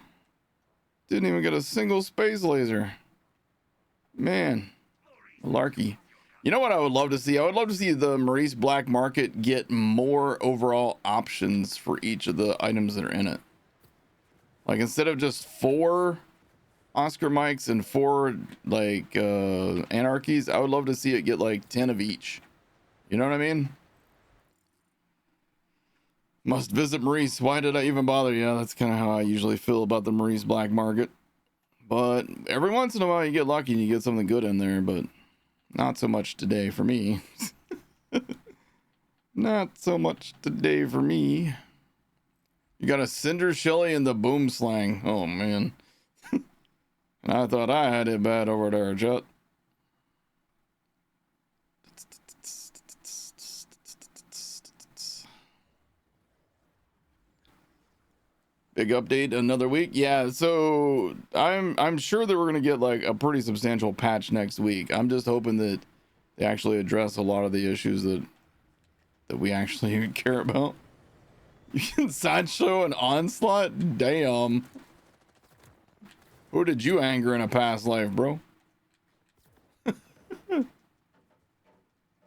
Didn't even get a single space laser. Man, malarkey. You know what I would love to see? I would love to see the Maurice Black Market get more overall options for each of the items that are in it. Like, instead of just 4 Oscar Mikes and 4 like Anarchies, I would love to see it get like 10 of each. You know what I mean? Must visit Maurice. Why did I even bother? Yeah, that's kind of how I usually feel about the Maurice Black Market. But every once in a while you get lucky and you get something good in there, but not so much today for me. Not so much today for me. You got a Cinder Shelly and the Boom Slang. Oh, man. I thought I had it bad over there, Jet. Big update another week. Yeah, so I'm sure that we're gonna get like a pretty substantial patch next week. I'm just hoping that They actually address a lot of the issues that we actually care about. You can sideshow an onslaught? Damn. Who did you anger in a past life, bro?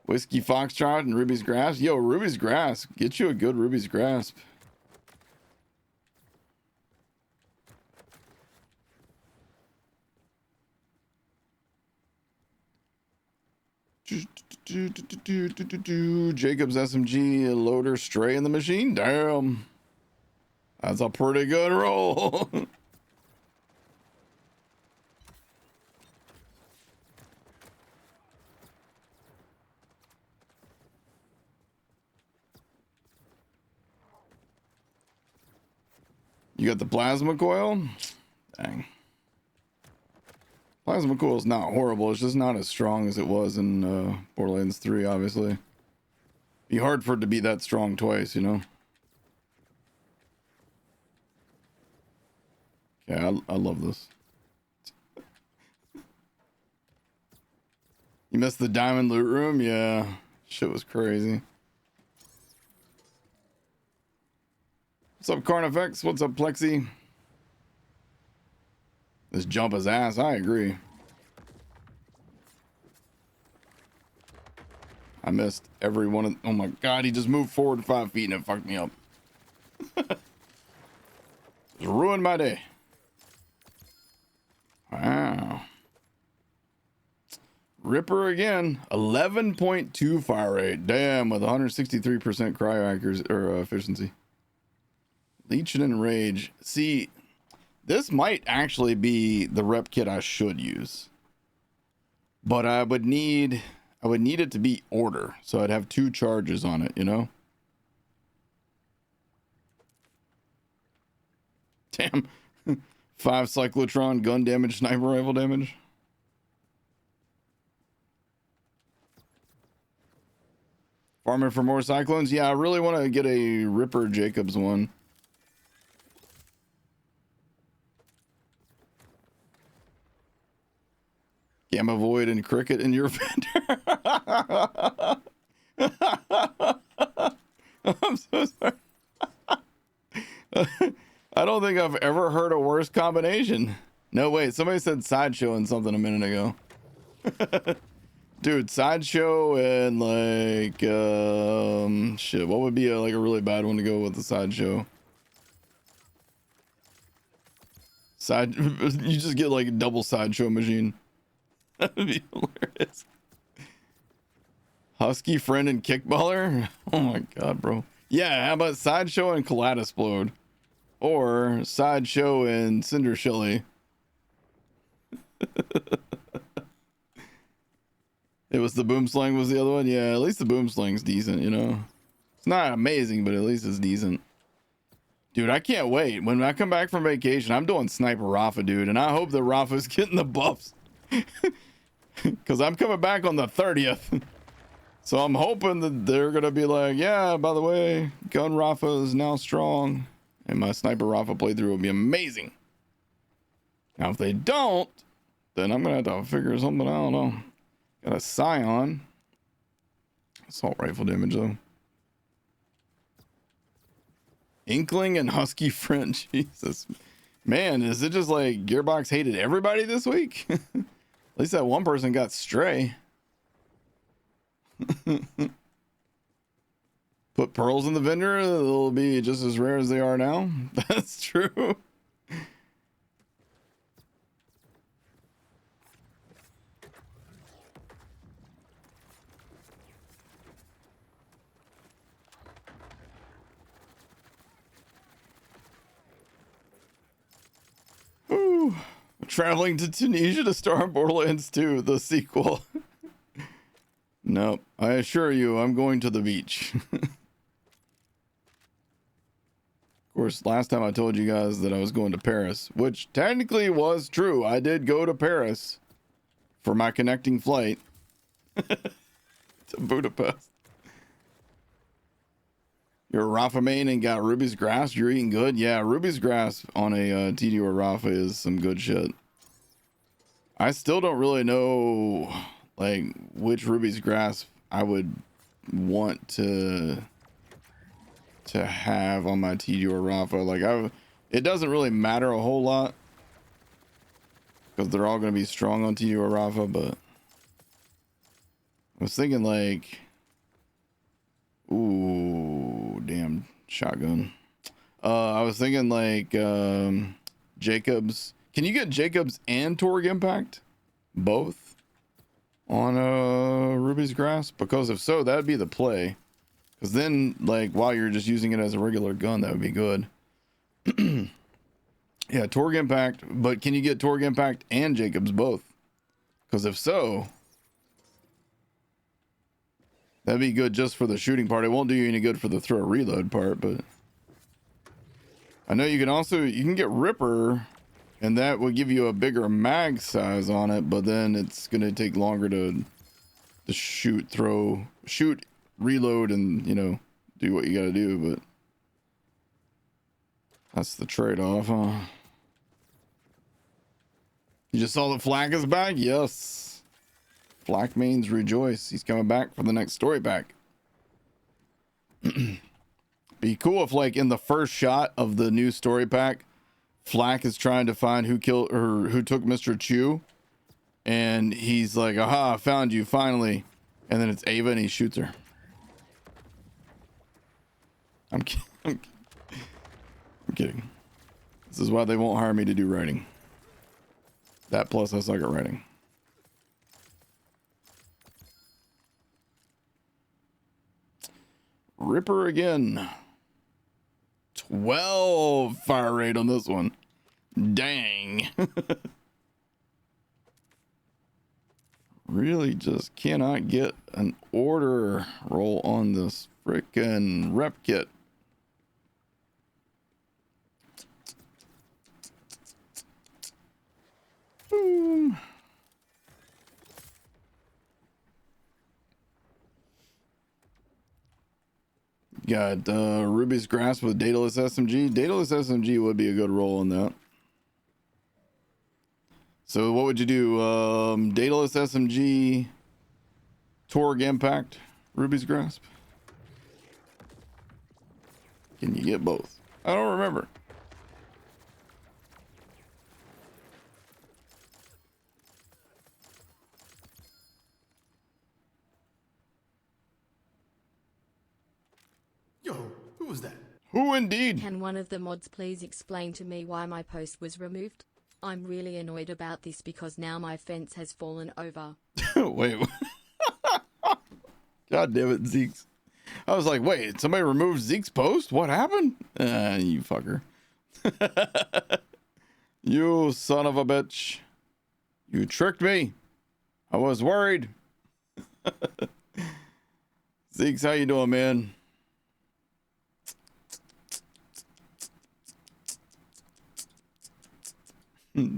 Whiskey Foxtrot and Ruby's Grasp. Yo, Ruby's Grasp. Get you a good Ruby's Grasp. Jacob's SMG loader stray in the machine. Damn. That's a pretty good roll. You got the plasma coil? Dang. Plasma coil is not horrible. It's just not as strong as it was in Borderlands 3, obviously. Be hard for it to be that strong twice, you know? Yeah, I love this. You missed the diamond loot room? Yeah. Shit was crazy. What's up, Carnifex? What's up, Plexi? This jump is ass. I agree. I missed every one of... Oh my god, he just moved forward 5 feet and it fucked me up. It ruined my day. Wow. Ripper again. 11.2 fire rate. Damn, with 163% cryo accuracy or efficiency. Leech and Enrage. See, this might actually be the rep kit I should use. But I would need it to be order. So I'd have 2 charges on it, you know? Damn. 5 cyclotron gun damage, sniper rifle damage. Farming for more cyclones? Yeah, I really want to get a Ripper Jacobs one. Gamma Void and Cricket in your vendor. I'm so sorry. I don't think I've ever heard a worse combination. No, wait, somebody said Sideshow and something a minute ago. Dude, Sideshow and like, shit, what would be like a really bad one to go with the Sideshow? You just get like a double Sideshow machine. That'd be hilarious. Husky Friend and Kickballer? Oh my god, bro. Yeah, how about Sideshow and Kaleidosplode? Or Sideshow and Cinder Shelly? It was the Boomslang was the other one? Yeah, at least the Boomslang's decent, you know? It's not amazing, but at least it's decent. Dude, I can't wait. When I come back from vacation, I'm doing Sniper Rafa, dude. And I hope that Rafa's getting the buffs. Because I'm coming back on the 30th. So I'm hoping that they're going to be like, yeah, by the way, Gun Rafa is now strong. And my Sniper Rafa playthrough will be amazing. Now, if they don't, then I'm going to have to figure something out. I don't know. Got a Scion. Assault rifle damage, though. Inkling and Husky Friend. Jesus. Man, is it just like Gearbox hated everybody this week? At least that one person got Stray. Put pearls in the vendor, they'll be just as rare as they are now. That's true. Ooh. Traveling to Tunisia to star in Borderlands 2, the sequel. Nope. I assure you, I'm going to the beach. Of course, last time I told you guys that I was going to Paris, which technically was true. I did go to Paris for my connecting flight to Budapest. You're a Rafa main and got Ruby's Grasp. You're eating good? Yeah, Ruby's Grasp on a TD or Rafa is some good shit. I still don't really know like which Ruby's Grasp I would want to have on my TD or Rafa. Like it doesn't really matter a whole lot because they're all going to be strong on TD or Rafa, but I was thinking like, ooh, damn shotgun. I was thinking like Jacobs. Can you get Jacobs and Torg Impact both on Ruby's Grasp? Because if so, that'd be the play. Because then, like, while you're just using it as a regular gun, that would be good. Yeah, Torg Impact. But can you get Torg Impact and Jacobs both? Because if so, that'd be good just for the shooting part. It won't do you any good for the throw reload part, but I know you can get Ripper, and that will give you a bigger mag size on it, but then it's going to take longer to shoot, reload, and, you know, do what you got to do, but that's the trade-off, huh? You just saw the Flak is back? Yes. Flak mains rejoice. He's coming back for the next story pack. Be cool if, like, in the first shot of the new story pack, Flak is trying to find who killed or who took Mr. Chu, and he's like, aha, I found you finally, and then it's Ava and he shoots her. I'm kidding. This is why they won't hire me to do writing. That plus I suck at writing. Ripper again. 12 fire rate on this one. Dang. Really just cannot get an order roll on this frickin' rep kit. Boom. Got Ruby's Grasp with Daedalus SMG. Daedalus SMG would be a good roll on that. So what would you do? Daedalus SMG, Torg Impact, Ruby's Grasp. Can you get both? I don't remember. Yo, who was that? Who indeed? Can one of the mods please explain to me why my post was removed? I'm really annoyed about this because now my fence has fallen over. Wait. God damn it, Zeke's. I was like, wait, somebody removed Zeke's post? What happened? You fucker. You son of a bitch. You tricked me. I was worried. Zeke's, how you doing, man?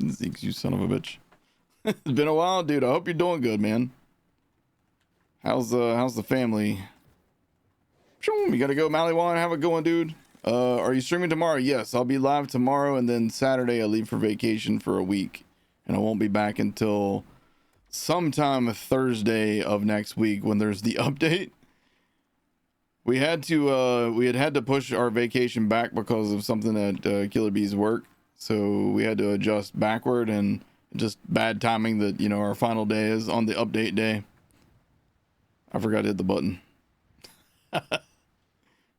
Zeke's, you son of a bitch. It's been a while, dude. I hope you're doing good, man. How's the family? You gotta go, Maliwan. Have a good one, dude. Are you streaming tomorrow? Yes, I'll be live tomorrow, and then Saturday I leave for vacation for a week, and I won't be back until sometime Thursday of next week when there's the update. We had to push our vacation back because of something at Killer Bee's work, so we had to adjust backward, and just bad timing that, you know, our final day is on the update day. I forgot to hit the button.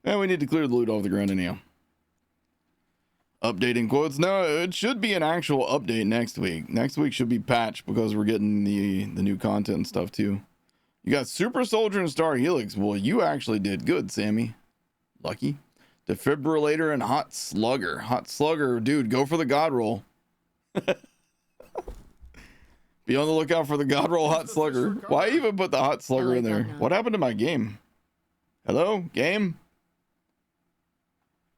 And we need to clear the loot off the ground anyhow. Updating quotes. No, it should be an actual update next week. Next week should be patched because we're getting the new content and stuff too. You got Super Soldier and Star Helix. Well, you actually did good, Sammy. Lucky. Defibrillator and Hot Slugger. Hot Slugger, dude, go for the God roll. Be on the lookout for the God roll Hot Slugger. Why even put the Hot Slugger in there? What happened to my game? Hello, game?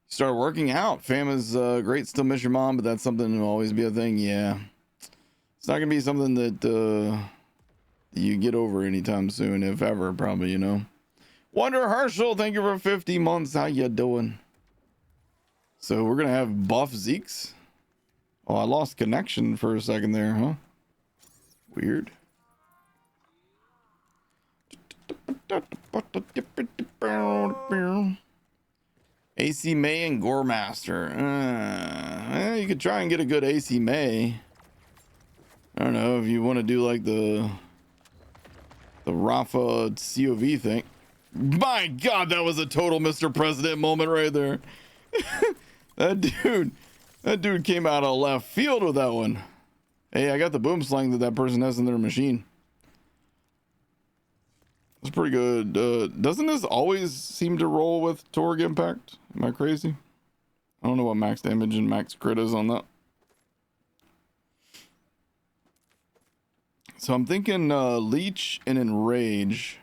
Start working out. Fam is great. Still miss your mom, but that's something that will always be a thing. Yeah. It's not going to be something that you get over anytime soon, if ever, probably, you know. Wonder Herschel, thank you for 50 months. How you doing? So we're going to have buff Zeeks. Oh, I lost connection for a second there, huh? Weird. AC May and Goremaster. You could try and get a good AC May. I don't know if you want to do like the Rafa COV thing. My God, that was a total Mr. President moment right there. That dude came out of left field with that one. Hey, I got the boom slang that person has in their machine. It's pretty good. Doesn't this always seem to roll with Torg Impact? Am I crazy? I don't know what max damage and max crit is on that. So I'm thinking Leech and Enrage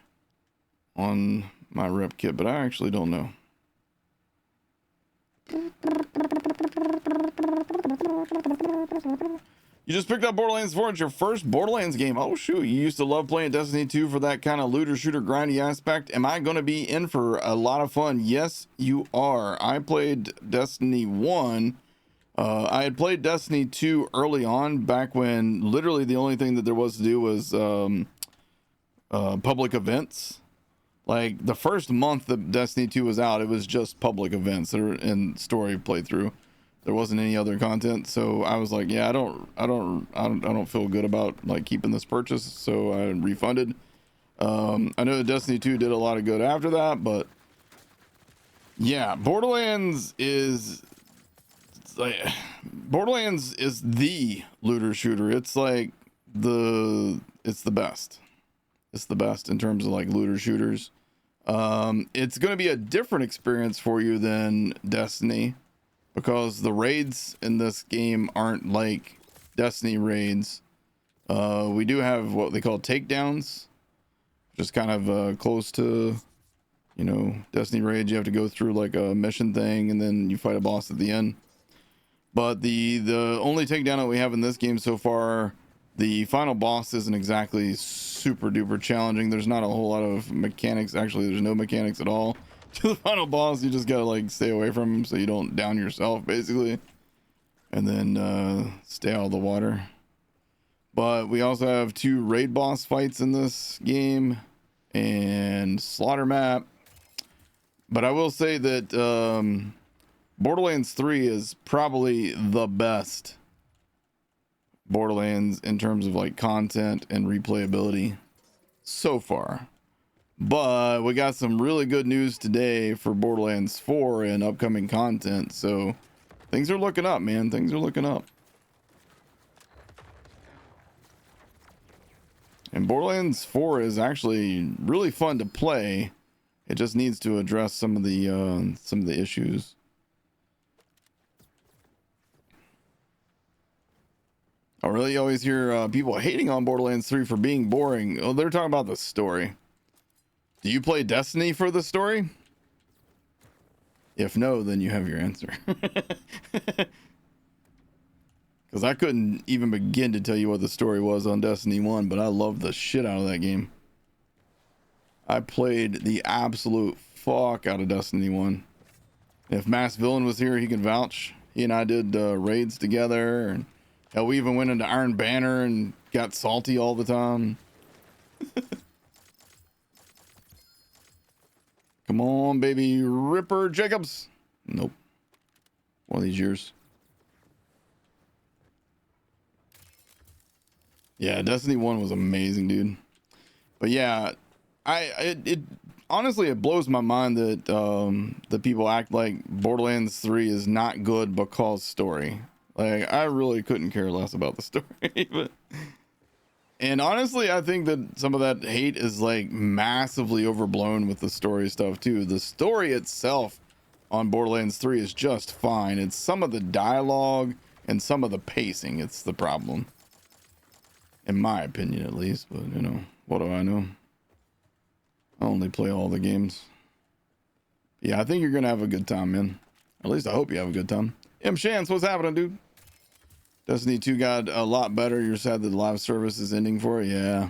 on my rep kit, but I actually don't know. You just picked up Borderlands 4. It's your first Borderlands game. Oh, shoot. You used to love playing Destiny 2 for that kind of looter shooter grindy aspect. Am I going to be in for a lot of fun? Yes, you are. I played Destiny 1. I had played Destiny 2 early on, back when literally the only thing that there was to do was public events. Like the first month that Destiny 2 was out, it was just public events and story playthrough. There wasn't any other content, so I was like, yeah, I don't feel good about like keeping this purchase, so I refunded. I know that Destiny 2 did a lot of good after that, but yeah, Borderlands is the looter shooter. It's like it's the best. It's the best in terms of like looter shooters. It's going to be a different experience for you than Destiny, because the raids in this game aren't like Destiny raids. We do have what they call takedowns, just kind of close to, you know, Destiny raids. You have to go through like a mission thing and then you fight a boss at the end. But the only takedown that we have in this game so far, the final boss isn't exactly super duper challenging. There's not a whole lot of mechanics. Actually, there's no mechanics at all to the final boss. You just gotta like stay away from him so you don't down yourself, basically, and then stay out of the water. But we also have 2 raid boss fights in this game and slaughter map. But I will say that Borderlands 3 is probably the best Borderlands in terms of like content and replayability so far. But we got some really good news today for Borderlands 4 and upcoming content, so things are looking up, man. Things are looking up. And Borderlands 4 is actually really fun to play. It just needs to address some of the issues. I really always hear people hating on Borderlands 3 for being boring. Oh, they're talking about the story. Do you play Destiny for the story? If no, then you have your answer. Because I couldn't even begin to tell you what the story was on Destiny 1, but I loved the shit out of that game. I played the absolute fuck out of Destiny 1. If Mass Villain was here, he can vouch. He and I did raids together, and hell, we even went into Iron Banner and got salty all the time. Come on, baby. Ripper Jacobs. Nope. One of these years. Yeah, Destiny 1 was amazing, dude. But yeah, it honestly, it blows my mind that the people act like Borderlands 3 is not good because story. Like, I really couldn't care less about the story. But, and honestly, I think that some of that hate is like massively overblown with the story stuff too. The story itself on Borderlands 3 is just fine. It's some of the dialogue and some of the pacing. It's the problem. In my opinion, at least. But, you know, what do I know? I only play all the games. Yeah, I think you're going to have a good time, man. At least I hope you have a good time. M. Shans, what's happening, dude? Destiny 2 got a lot better. You're sad that the live service is ending for it? Yeah.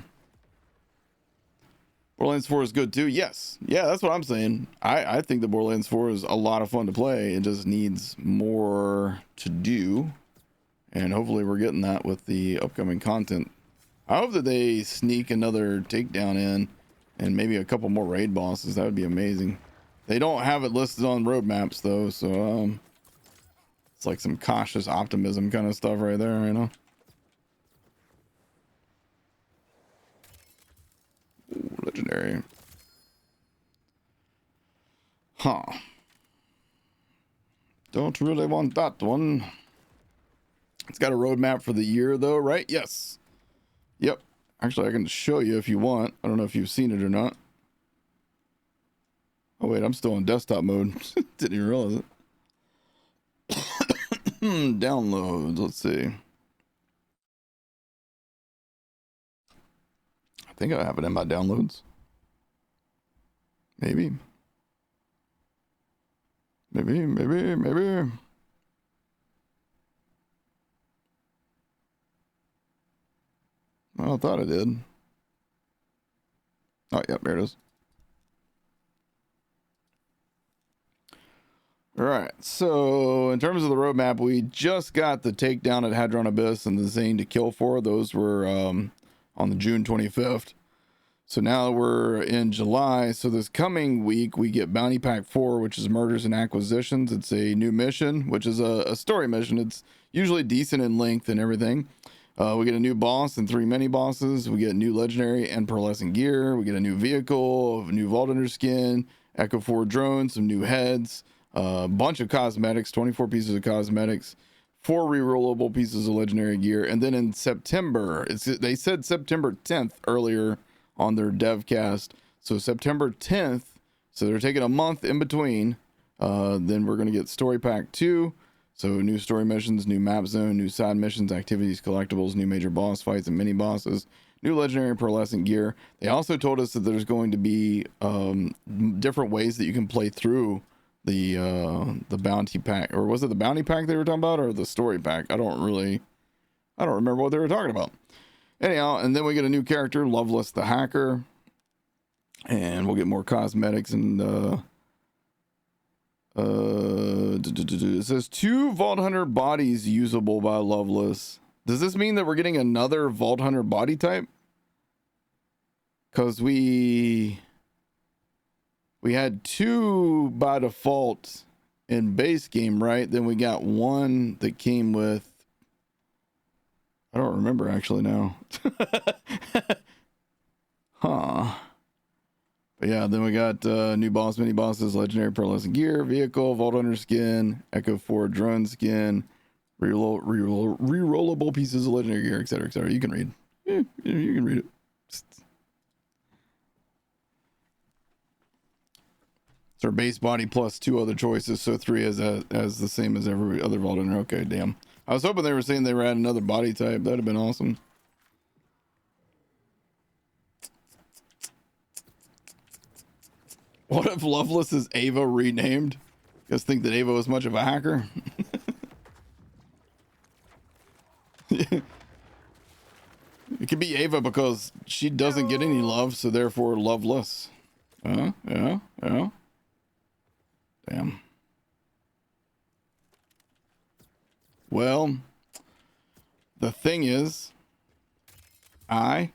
Borderlands 4 is good too. Yes. Yeah, that's what I'm saying. I think the Borderlands 4 is a lot of fun to play. It just needs more to do. And hopefully we're getting that with the upcoming content. I hope that they sneak another takedown in and maybe a couple more raid bosses. That would be amazing. They don't have it listed on roadmaps though, so it's like some cautious optimism kind of stuff right there, you know. Ooh, legendary. Huh. Don't really want that one. It's got a roadmap for the year though, right? Yes. Yep. Actually, I can show you if you want. I don't know if you've seen it or not. Oh wait, I'm still in desktop mode. Didn't even realize it. Downloads. Let's see. I think I have it in my downloads. Maybe. Maybe. Well, I thought I did. Oh, yep, there it is. All right, so in terms of the roadmap, we just got the takedown at Hadron Abyss and the Zane to kill for. Those were on the June 25th. So now we're in July. So this coming week, we get Bounty Pack 4, which is Murders and Acquisitions. It's a new mission, which is a story mission. It's usually decent in length and everything. We get a new boss and 3 mini bosses. We get new legendary and pearlescent gear. We get a new vehicle, a new Vault Hunter skin, Echo 4 drones, some new heads, a bunch of cosmetics, 24 pieces of cosmetics, 4 rerollable pieces of legendary gear. And then in September, they said September 10th earlier on their Devcast. So September 10th, so they're taking a month in between. Then we're going to get Story Pack 2. So new story missions, new map zone, new side missions, activities, collectibles, new major boss fights and mini bosses, new legendary and pearlescent gear. They also told us that there's going to be different ways that you can play through the bounty pack. Or was it the bounty pack they were talking about, or the story pack? I don't remember what they were talking about. Anyhow, and then we get a new character, Loveless the Hacker, and we'll get more cosmetics and it says 2 Vault Hunter bodies usable by Loveless. Does this mean that we're getting another Vault Hunter body type? Because we had 2 by default in base game, right? Then we got 1 that came with, I don't remember actually now. Huh. But yeah, then we got new boss, mini bosses, legendary pearlescent gear, vehicle, Vault Hunter skin, Echo 4 drone skin, rerollable pieces of legendary gear, etc., etc. You can read. Yeah, you can read it. It's our base body plus 2 other choices, so 3 as the same as every other Vault Hunter. Okay, damn. I was hoping they were saying they were adding another body type. That'd have been awesome. What if Loveless is Ava renamed? You guys think that Ava was much of a hacker? It could be Ava because she doesn't get any love, so therefore loveless. Yeah. Damn. Well, the thing is, I'm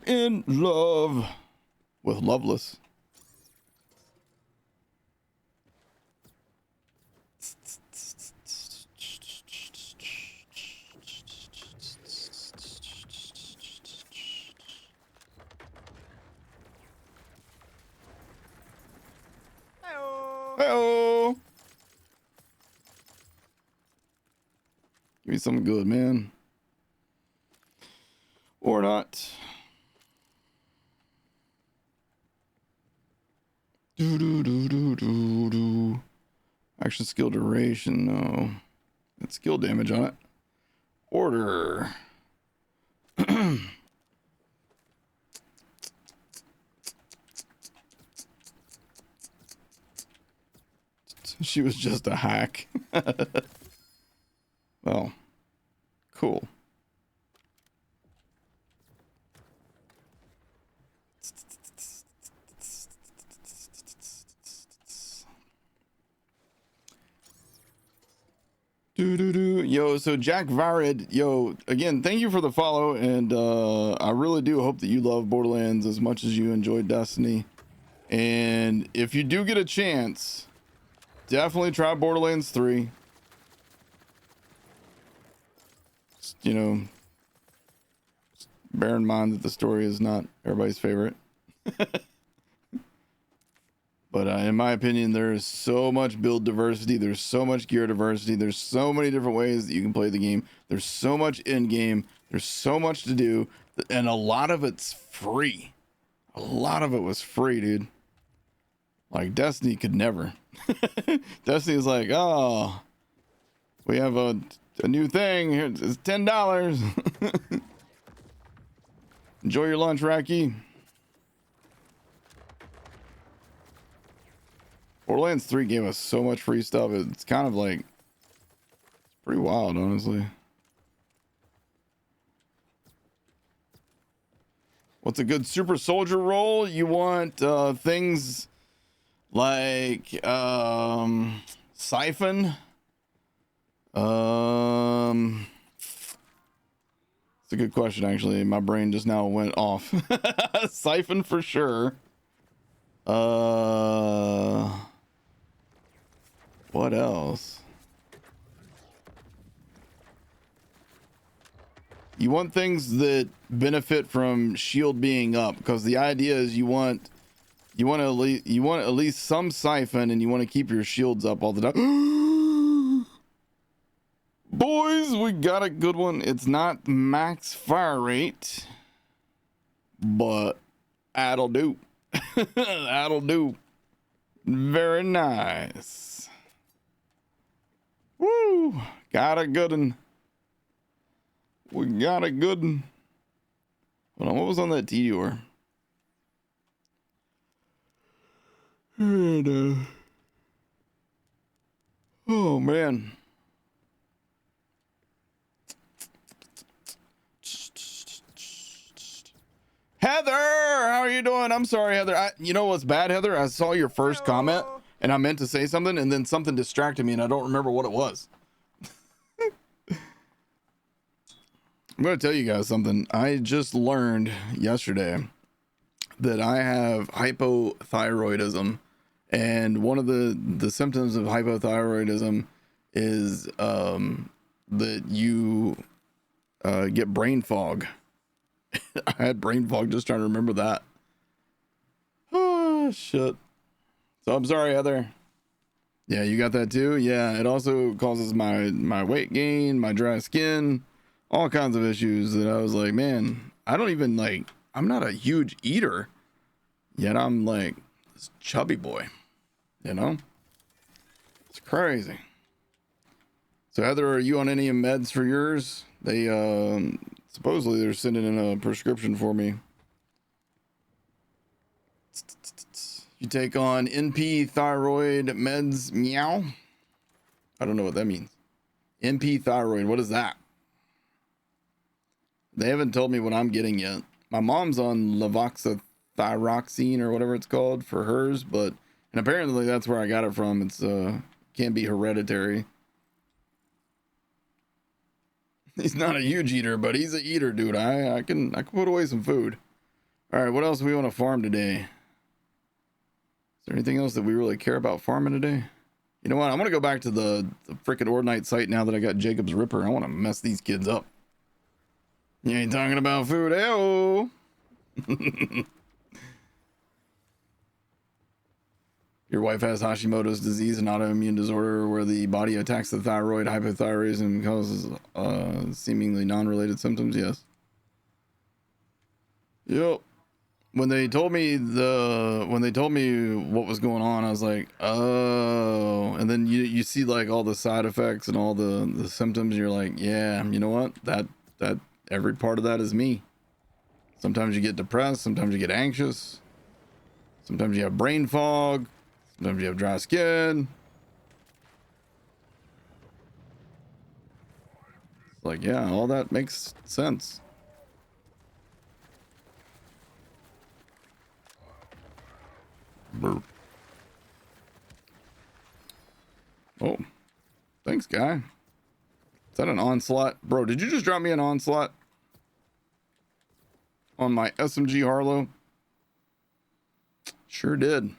in love with Loveless. Hey-oh. Give me something good, man. Or not. Do. Action skill duration, no. That's skill damage on it. Order. She was just a hack. Well, cool. Yo, so Jack Varid, yo, again, thank you for the follow, and I really do hope that you love Borderlands as much as you enjoyed Destiny. And if you do get a chance, definitely try Borderlands 3. Just, you know, just bear in mind that the story is not everybody's favorite. But in my opinion, there is so much build diversity. There's so much gear diversity. There's so many different ways that you can play the game. There's so much in game. There's so much to do. And a lot of it's free. A lot of it was free, dude. Like Destiny could never. Destiny's like, oh, we have a new thing. Here, it's $10. Enjoy your lunch, Racky. Borderlands 3 gave us so much free stuff. It's kind of like, it's pretty wild, honestly. What's a good super soldier role? You want things like Siphon. It's a good question, actually. My brain just now went off. Siphon for sure. What else? You want things that benefit from shield being up, because the idea is you want at least some Siphon, and you want to keep your shields up all the time. Boys, we got a good one. It's not max fire rate, but that'll do. That'll do. Very nice. Woo! Got a good one. We got a good one. Hold on, what was on that Tedior? Oh man. Heather, how are you doing? I'm sorry, Heather. You know what's bad, Heather? I saw your first comment and I meant to say something and then something distracted me and I don't remember what it was. I'm going to tell you guys something. I just learned yesterday that I have hypothyroidism, and one of the symptoms of hypothyroidism is that you get brain fog. I had brain fog just trying to remember that. Oh, shit. So I'm sorry, Heather. Yeah, you got that too? Yeah, it also causes my weight gain, my dry skin, all kinds of issues that I was like, man, I don't even like, I'm not a huge eater, yet I'm like this chubby boy, you know? It's crazy. So Heather, are you on any meds for yours? They, supposedly they're sending in a prescription for me. You take on NP thyroid meds, meow. I don't know what that means. NP thyroid, what is that? They haven't told me what I'm getting yet. My mom's on levothyroxine or whatever it's called for hers, but and apparently that's where I got it from. It's can be hereditary. He's not a huge eater, but he's an eater, dude. I can put away some food. All right, what else do we want to farm today? Is there anything else that we really care about farming today? You know what? I'm gonna go back to the freaking Ordinite site now that I got Jacob's Ripper. I want to mess these kids up. You ain't talking about food, hey-oh. Your wife has Hashimoto's disease, an autoimmune disorder where the body attacks the thyroid. Hypothyroidism causes seemingly non-related symptoms. Yes. Yep. When they told me what was going on, I was like, oh. And then you see like all the side effects and all the symptoms. And you're like, yeah, you know what? That every part of that is me. Sometimes you get depressed. Sometimes you get anxious. Sometimes you have brain fog. Sometimes you have dry skin. It's like, yeah, all that makes sense. Burp. Oh, thanks, guy. Is that an onslaught? Bro, did you just drop me an onslaught? On my SMG Harlow? Sure did.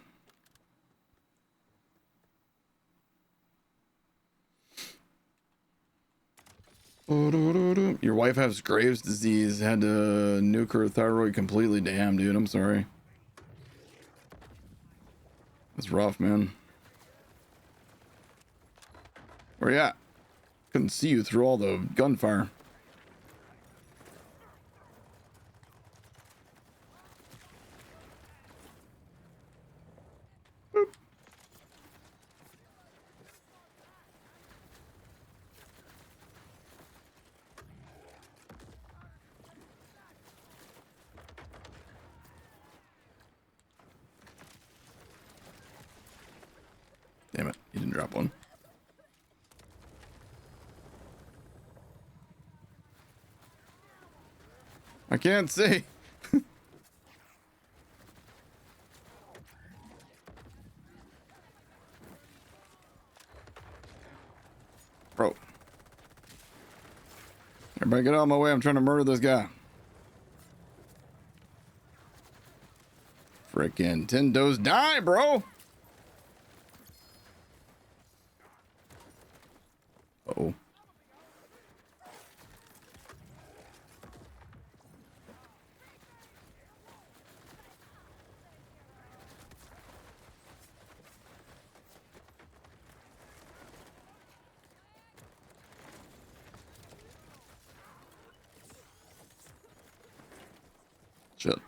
Your wife has Graves' disease. Had to nuke her thyroid completely. Damn, dude. I'm sorry. That's rough, man. Where you at? Couldn't see you through all the gunfire. Boop. Damn it, you didn't drop one. I can't see. Bro. Everybody get out of my way. I'm trying to murder this guy. Frickin' Tintos die, bro. Uh-oh. Shit.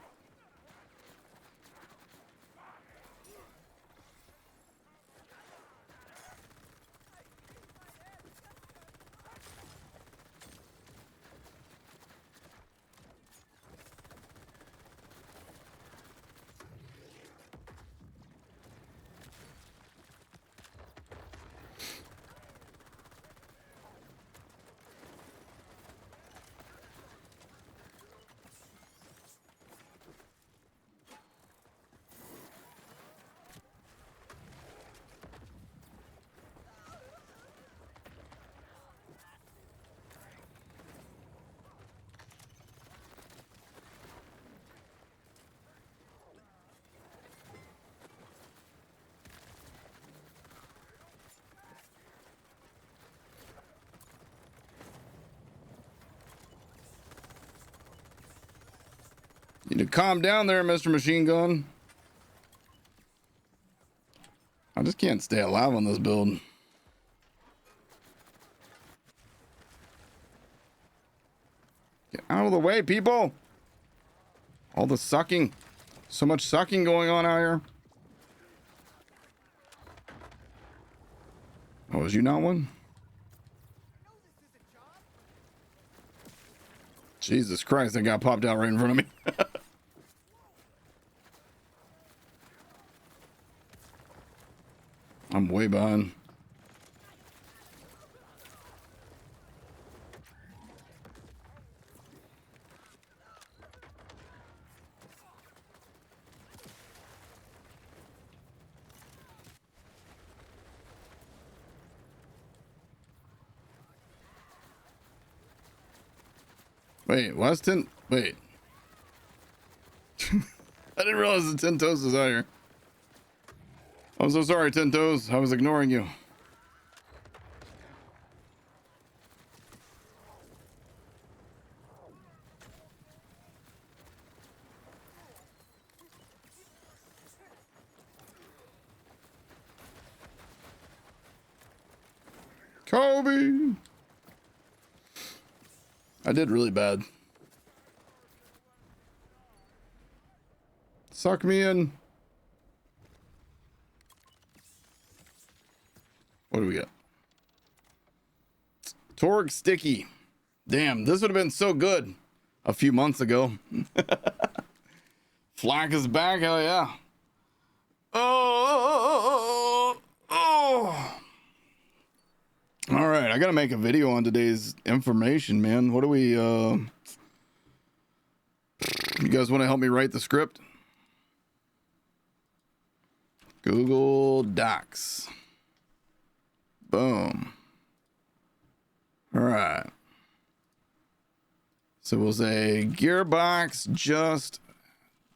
You need to calm down there, Mr. Machine Gun. I just can't stay alive on this build. Get out of the way, people. All the sucking. So much sucking going on out here. Oh, is you not one? Jesus Christ, that got popped out right in front of me. I'm way behind. Wait, what's wait. I didn't realize the Tintos was out here. I'm so sorry, Tintos. I was ignoring you. Kobe! I did really bad. Suck me in. What do we got? Torque Sticky. Damn, this would have been so good a few months ago. Flak is back, hell yeah. Oh. All right, I gotta make a video on today's information, man. What do we, you guys want to help me write the script? Google Docs. Boom. All right. So we'll say Gearbox just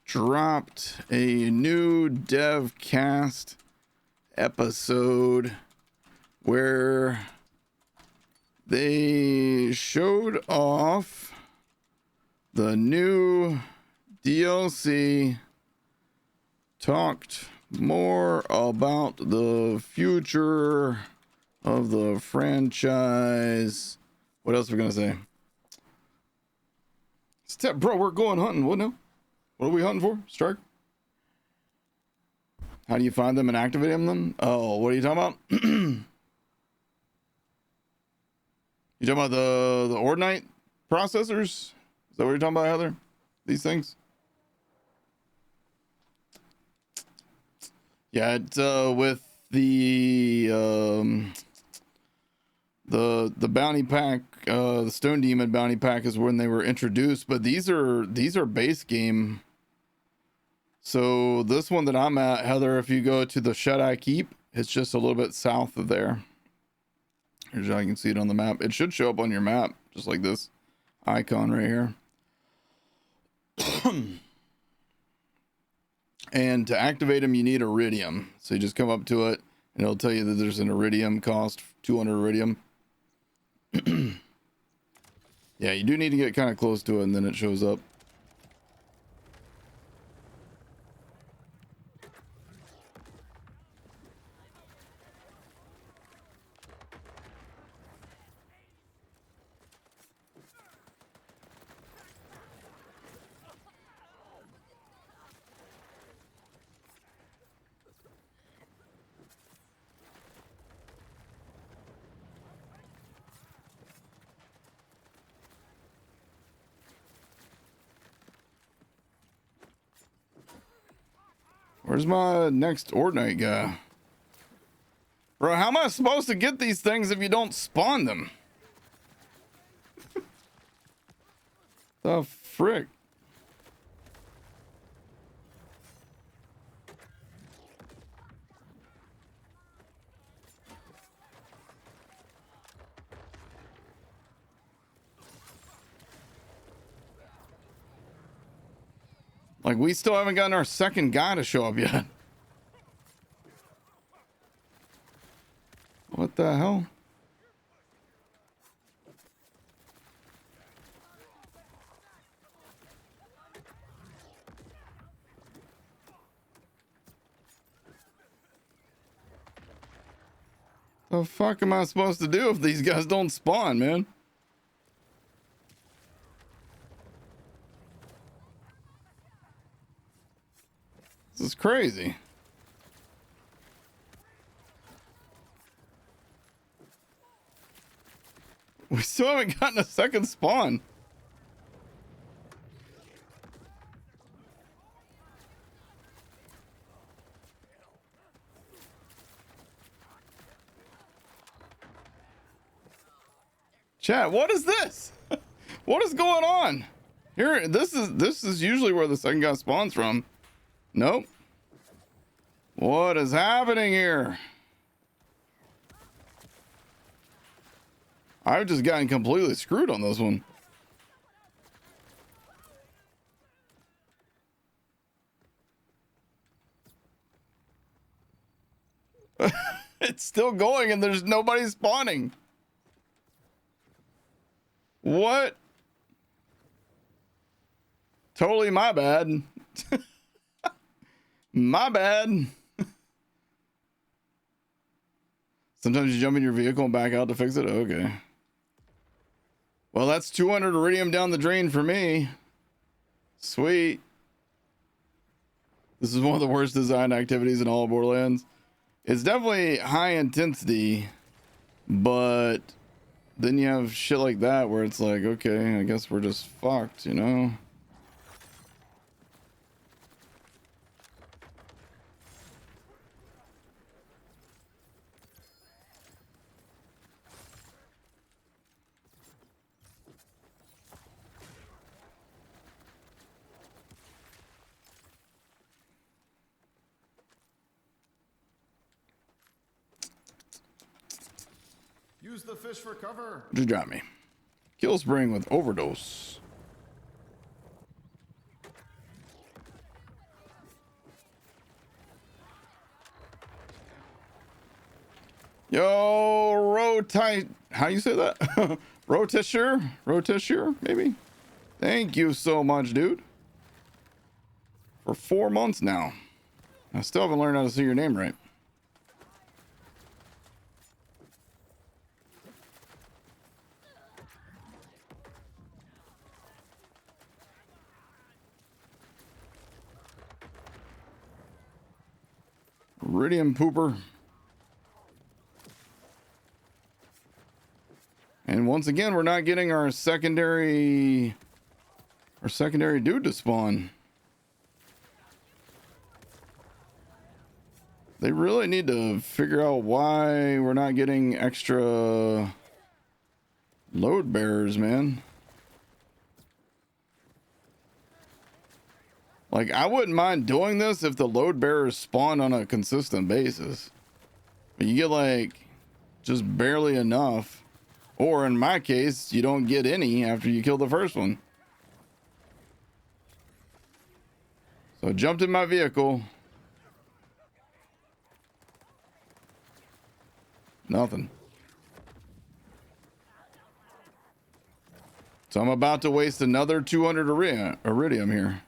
dropped a new Devcast episode where they showed off the new DLC, talked more about the future of the franchise. What else are we gonna say? Step, bro, we're going hunting. What now? What are we hunting for? Strike? How do you find them and activate them? Oh, what are you talking about? You talking about the Ordnite processors? Is that what you're talking about, Heather? These things? Yeah, it's with the bounty pack, the Stone Demon bounty pack is when they were introduced, but these are base game. So this one that I'm at, Heather, if you go to the Shut-Eye Keep, it's just a little bit south of there. Here's how you can see it on the map. It should show up on your map, just like this icon right here. And to activate them, you need iridium. So you just come up to it, and it'll tell you that there's an iridium cost, 200 iridium. Yeah, you do need to get kind of close to it, and then it shows up. Where's my next Ordnite guy? Bro, how am I supposed to get these things if you don't spawn them? The frick? Like, we still haven't gotten our second guy to show up yet. What the hell? The fuck am I supposed to do if these guys don't spawn, man? This is crazy. We still haven't gotten a second spawn. Chat, what is this? What is going on? Here, this is usually where the second guy spawns from. Nope. What is happening here? I've just gotten completely screwed on this one. It's still going and there's nobody spawning. What? Totally my bad. My bad. Sometimes you jump in your vehicle and back out to fix it? Okay. Well, that's 200 iridium down the drain for me. Sweet. This is one of the worst design activities in all of Borderlands. It's definitely high intensity, but then you have shit like that where it's like, okay, I guess we're just fucked, you know? Use the fish for cover. Just drop me. Kill spring with overdose. Yo, Rotai. How you say that? Rotisher, maybe? Thank you so much, dude. For 4 months now. I still haven't learned how to say your name right. Iridium pooper. And once again, we're not getting our secondary dude to spawn. They really need to figure out why we're not getting extra load bearers, man. Like, I wouldn't mind doing this if the load bearers spawn on a consistent basis. But you get, like, just barely enough. Or in my case, you don't get any after you kill the first one. So I jumped in my vehicle. Nothing. So I'm about to waste another 200 iridium here.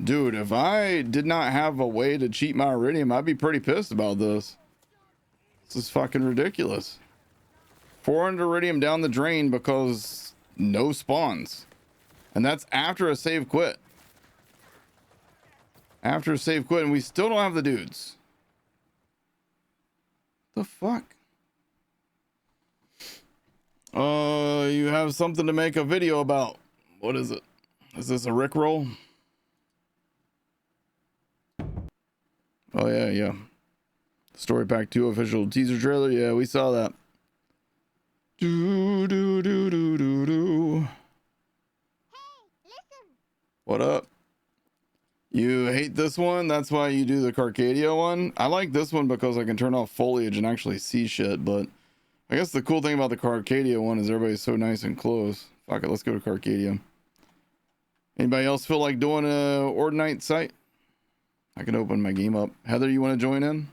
Dude, if I did not have a way to cheat my iridium, I'd be pretty pissed about this. This is fucking ridiculous. 400 iridium down the drain because no spawns. And that's after a save quit. After a save quit, and we still don't have the dudes. The fuck? You have something to make a video about. What is it? Is this a Rickroll? Oh, yeah. Story Pack 2 official teaser trailer. Yeah, we saw that. Do. Hey, listen. What up? You hate this one? That's why you do the Carcadia one? I like this one because I can turn off foliage and actually see shit, but I guess the cool thing about the Carcadia one is everybody's so nice and close. Fuck it, let's go to Carcadia. Anybody else feel like doing a Ordinite site? I can open my game up. Heather, you want to join in?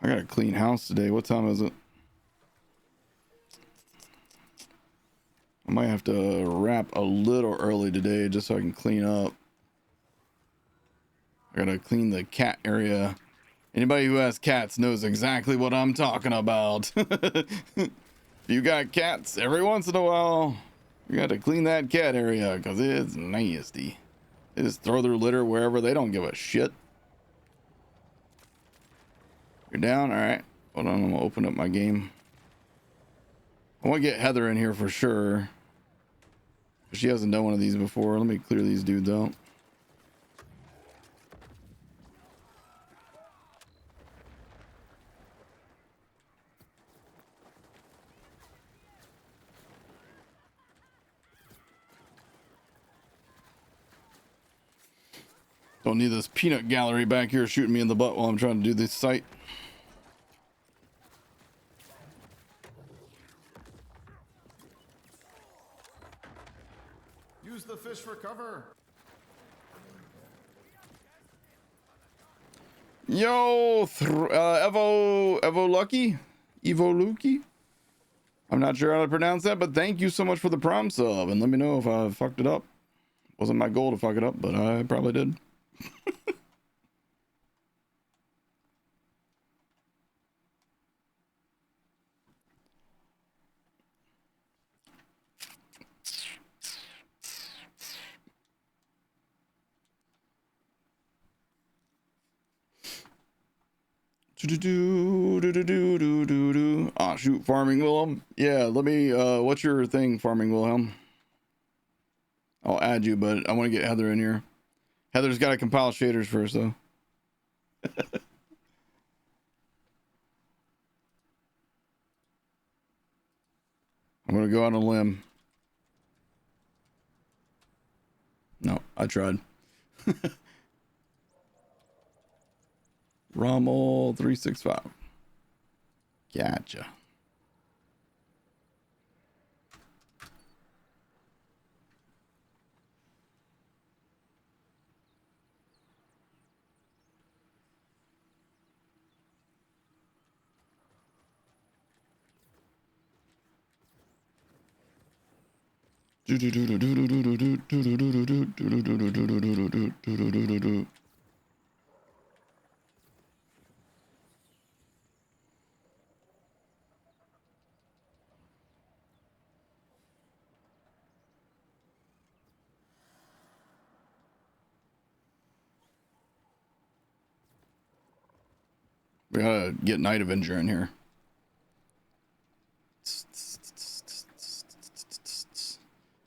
I got a clean house today. What time is it? I might have to wrap a little early today just so I can clean up. I gotta clean the cat area. Anybody who has cats knows exactly what I'm talking about. If you got cats, every once in a while, you got to clean that cat area because it's nasty. They just throw their litter wherever. They don't give a shit. You're down? All right. Hold on. I'm going to open up my game. I want to get Heather in here for sure. She hasn't done one of these before. Let me clear these dudes out. Don't need this peanut gallery back here shooting me in the butt while I'm trying to do this site. Use the fish for cover. Yo, Evo Lucky? I'm not sure how to pronounce that, but thank you so much for the prom sub, and let me know if I fucked it up. Wasn't my goal to fuck it up, but I probably did. Ah, shoot, Farming Wilhelm. Yeah, let me, what's your thing, Farming Wilhelm? I'll add you, but I want to get Heather in here. Heather's got to compile shaders first, though. I'm going to go out on a limb. No, I tried. Rommel 365. Gotcha. We gotta get Night Avenger in here.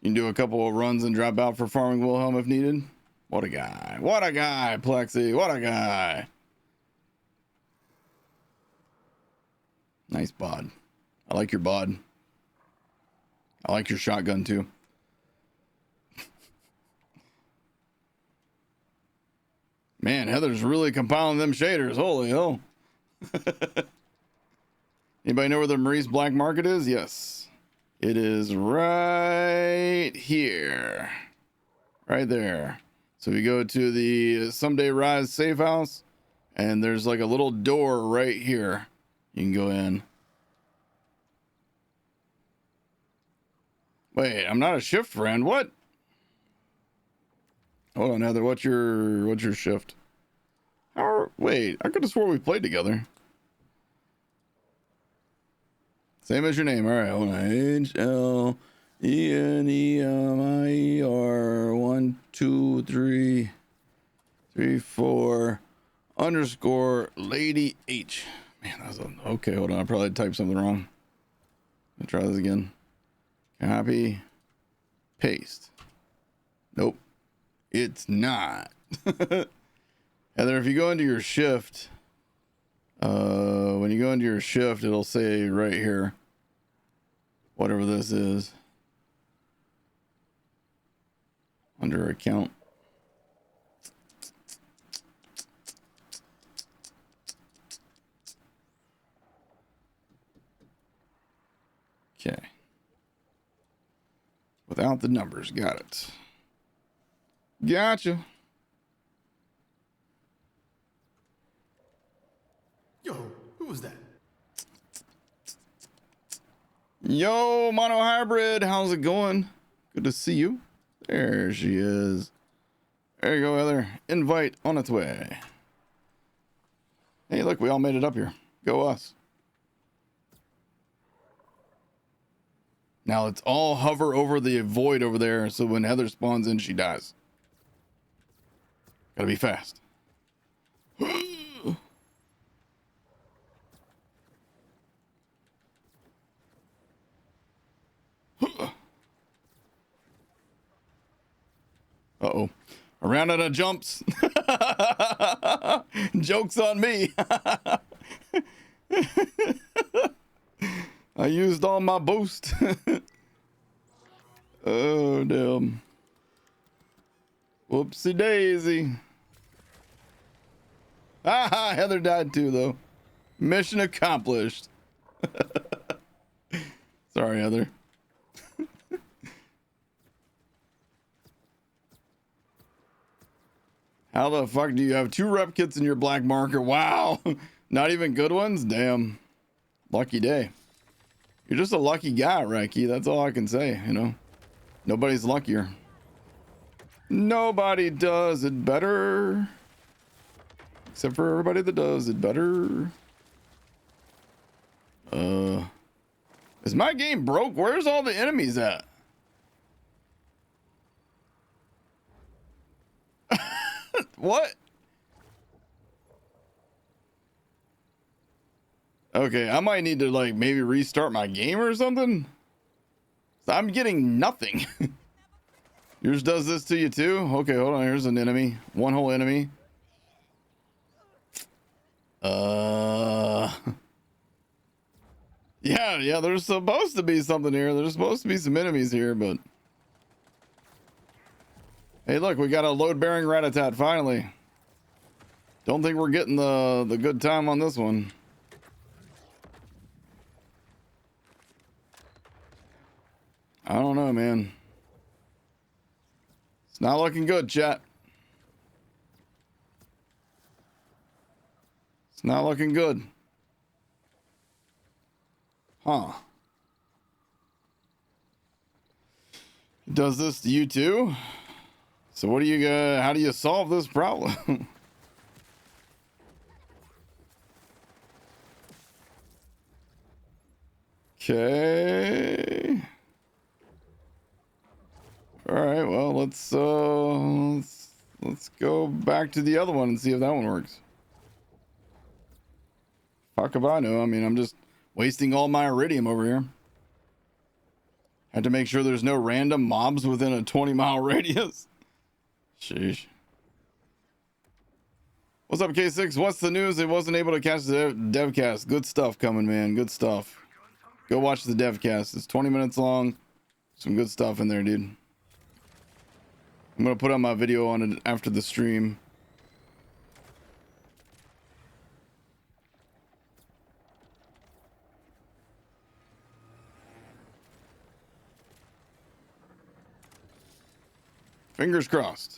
You can do a couple of runs and drop out for Farming Wilhelm if needed. What a guy. What a guy, Plexi. What a guy. Nice bod. I like your bod. I like your shotgun too. Man, Heather's really compiling them shaders. Holy hell. Anybody know where the Maurice Black Market is? Yes. It is right here. Right there. So we go to the Someday Rise safe house, and there's like a little door right here. You can go in. Wait, I'm not a shift friend. What? Hold on, Heather. What's your shift? Wait, I could have swore we played together. Same as your name. All right, hold on. HLENEMIER 1 2 3 3 4 underscore Lady H. Man, that was okay. Hold on, I probably typed something wrong. Let me try this again. Copy, paste. Nope, it's not. Heather, if you go into your shift, when you go into your shift, it'll say right here, whatever this is, under account. Okay. Without the numbers, got it. Gotcha. Yo, who was that? Yo, Mono Hybrid, how's it going? Good to see you. There she is. There you go, Heather. Invite on its way. Hey, look, we all made it up here. Go us. Now let's all hover over the void over there so when Heather spawns in, she dies. Gotta be fast. Uh-oh. I ran out of jumps. Joke's on me. I used all my boost. Oh, damn. Whoopsie daisy. Ah, Heather died too, though. Mission accomplished. Sorry, Heather. How the fuck do you have 2 rep kits in your black marker? Wow. Not even good ones? Damn. Lucky day. You're just a lucky guy, Reiki. That's all I can say, you know. Nobody's luckier. Nobody does it better. Except for everybody that does it better. Is my game broke? Where's all the enemies at? What? Okay, I might need to like maybe restart my game or something. I'm getting nothing. Yours does this to you too? Okay, hold on. Here's an enemy. One whole enemy. Yeah, there's supposed to be something here. There's supposed to be some enemies here, but Hey, look, we got a load-bearing rat-a-tat, finally. Don't think we're getting the good time on this one. I don't know, man. It's not looking good, chat. It's not looking good. Huh. Does this to you too? So what do you how do you solve this problem? Okay. All right, well, let's go back to the other one and see if that one works. Fuck if I know. I mean, I'm just wasting all my iridium over here. Had to make sure there's no random mobs within a 20-mile radius. Sheesh. What's up, K6? What's the news? I wasn't able to catch the Devcast. Good stuff coming, man. Good stuff. Go watch the Devcast. It's 20 minutes long. Some good stuff in there, dude. I'm going to put on my video on it after the stream. Fingers crossed.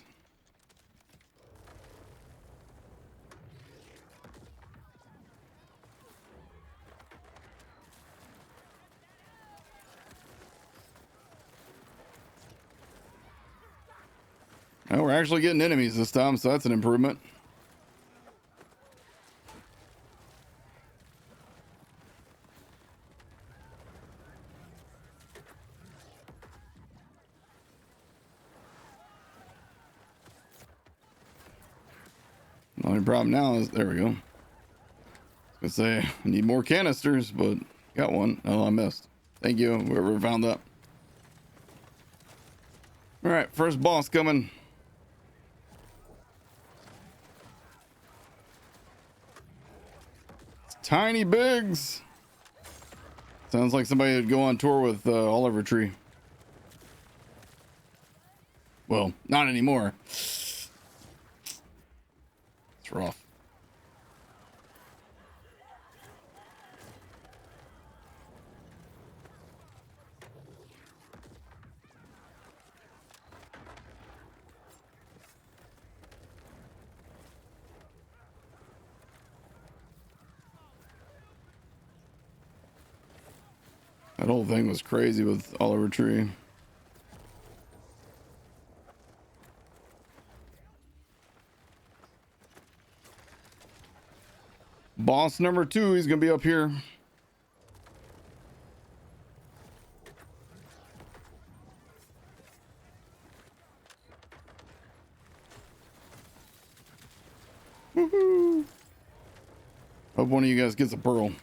Well, we're actually getting enemies this time, so that's an improvement. The only problem now is, there we go. I was gonna say, I need more canisters, but got one. Oh, I missed. Thank you, whoever found that. All right, first boss coming. It's Tiny Biggs. Sounds like somebody would go on tour with Oliver Tree. Well, not anymore. It's rough. That whole thing was crazy with Oliver Tree. Boss number 2, he's gonna be up here. Woohoo! Hope one of you guys gets a pearl.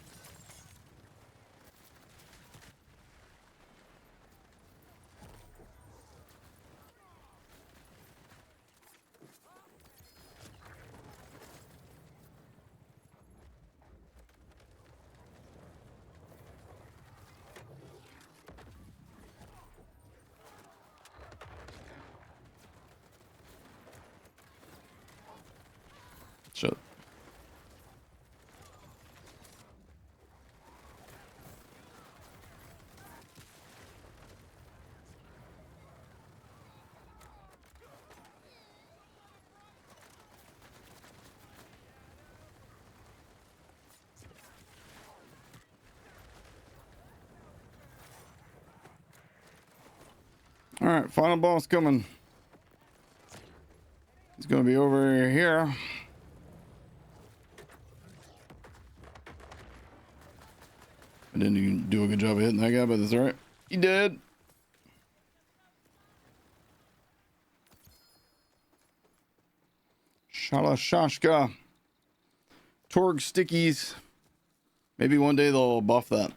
Shut. All right, final boss coming. He's gonna be over here. I didn't even do a good job of hitting that guy, but that's all right. He did. Shalashashka. Torg stickies. Maybe one day they'll buff that.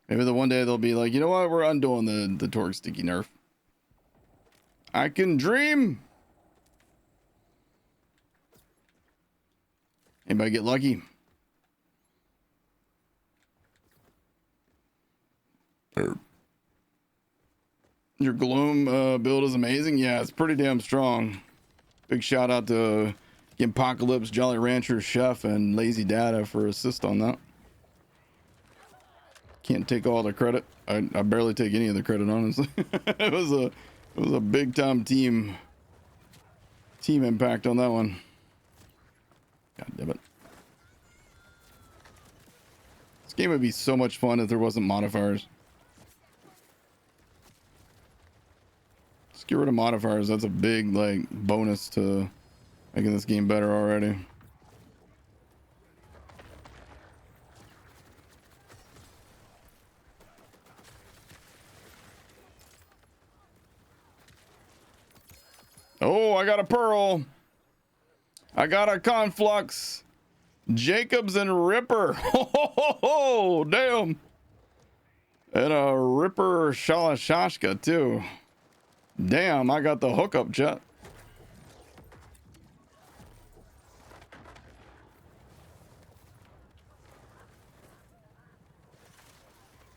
Maybe the one day they'll be like, you know what? We're undoing the Torg sticky nerf. I can dream. Anybody get lucky? Your Gloom build is amazing. Yeah, it's pretty damn strong. Big shout out to Apocalypse, Jolly Rancher, Chef, and Lazy Data for assist on that. Can't take all the credit. I barely take any of the credit, honestly. it was a big time team impact on that one. God damn it. This game would be so much fun if there wasn't modifiers. Just get rid of modifiers. That's a big like bonus to making this game better already. Oh, I got a pearl. I got a conflux. Jacobs and Ripper. Oh, damn. And a Ripper Shalashashka too. Damn, I got the hookup, chat.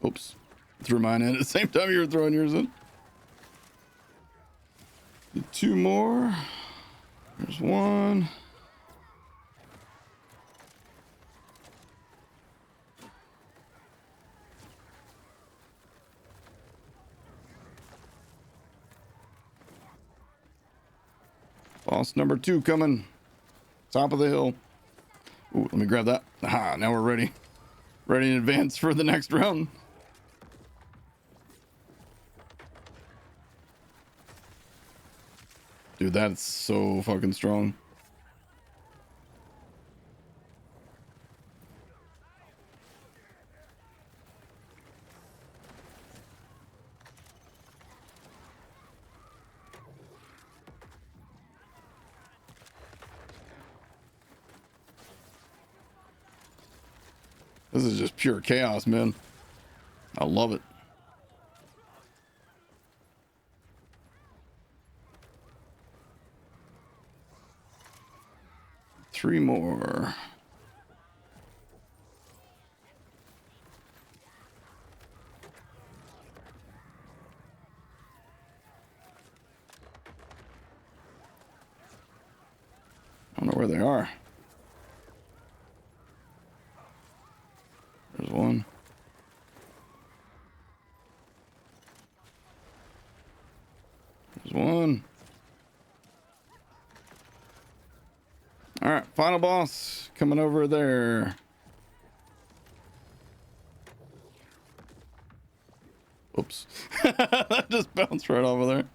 Oops. Threw mine in at the same time you were throwing yours in. Two more. There's one. Boss number 2 coming. Top of the hill. Ooh, let me grab that. Aha, now we're ready. Ready in advance for the next round. Dude, that's so fucking strong. This is just pure chaos, man. I love it. Three more. I don't know where they are. There's one. There's one. All right, final boss coming over there. Oops. That just bounced right over there.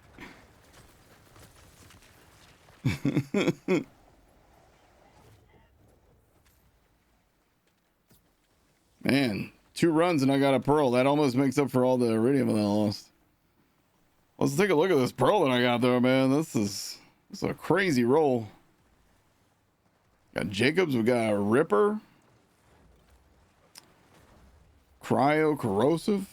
Man, 2 runs and I got a pearl. That almost makes up for all the iridium that I lost. Let's take a look at this pearl that I got there, man. This is a crazy roll. Got Jacobs, we got a Ripper. Cryo Corrosive.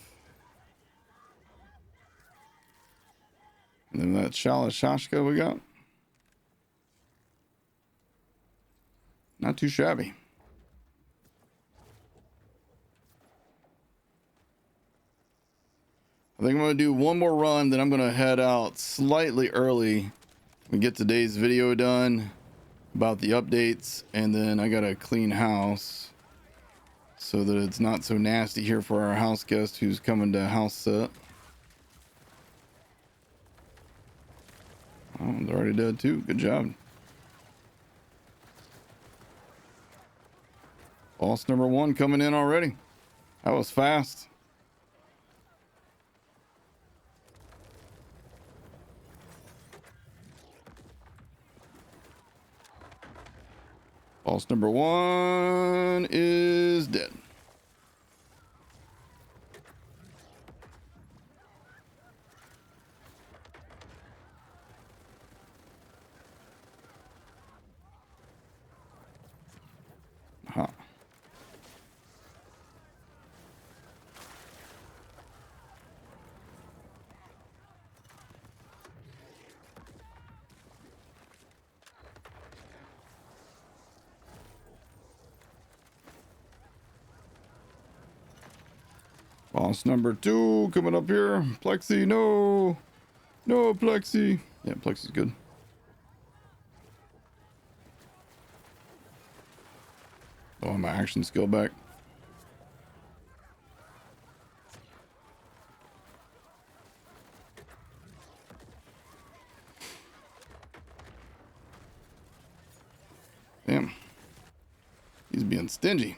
And then that Shalashashka we got. Not too shabby. I think I'm going to do one more run, then I'm going to head out slightly early and get today's video done about the updates, and then I got to clean house so that it's not so nasty here for our house guest who's coming to house set. Oh, they're already dead too. Good job. Boss number 1 coming in already. That was fast. Boss number 1 is dead. Huh. Boss number 2 coming up here. Plexi, no. No, Plexi. Yeah, Plexi's good. Oh, my action skill back. Damn. He's being stingy.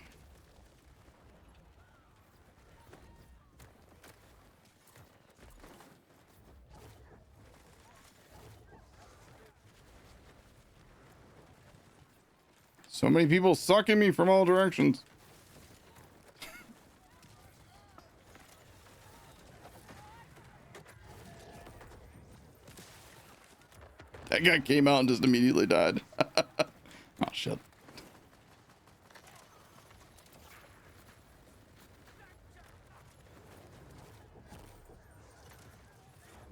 So many people sucking me from all directions. That guy came out and just immediately died. Oh, shit.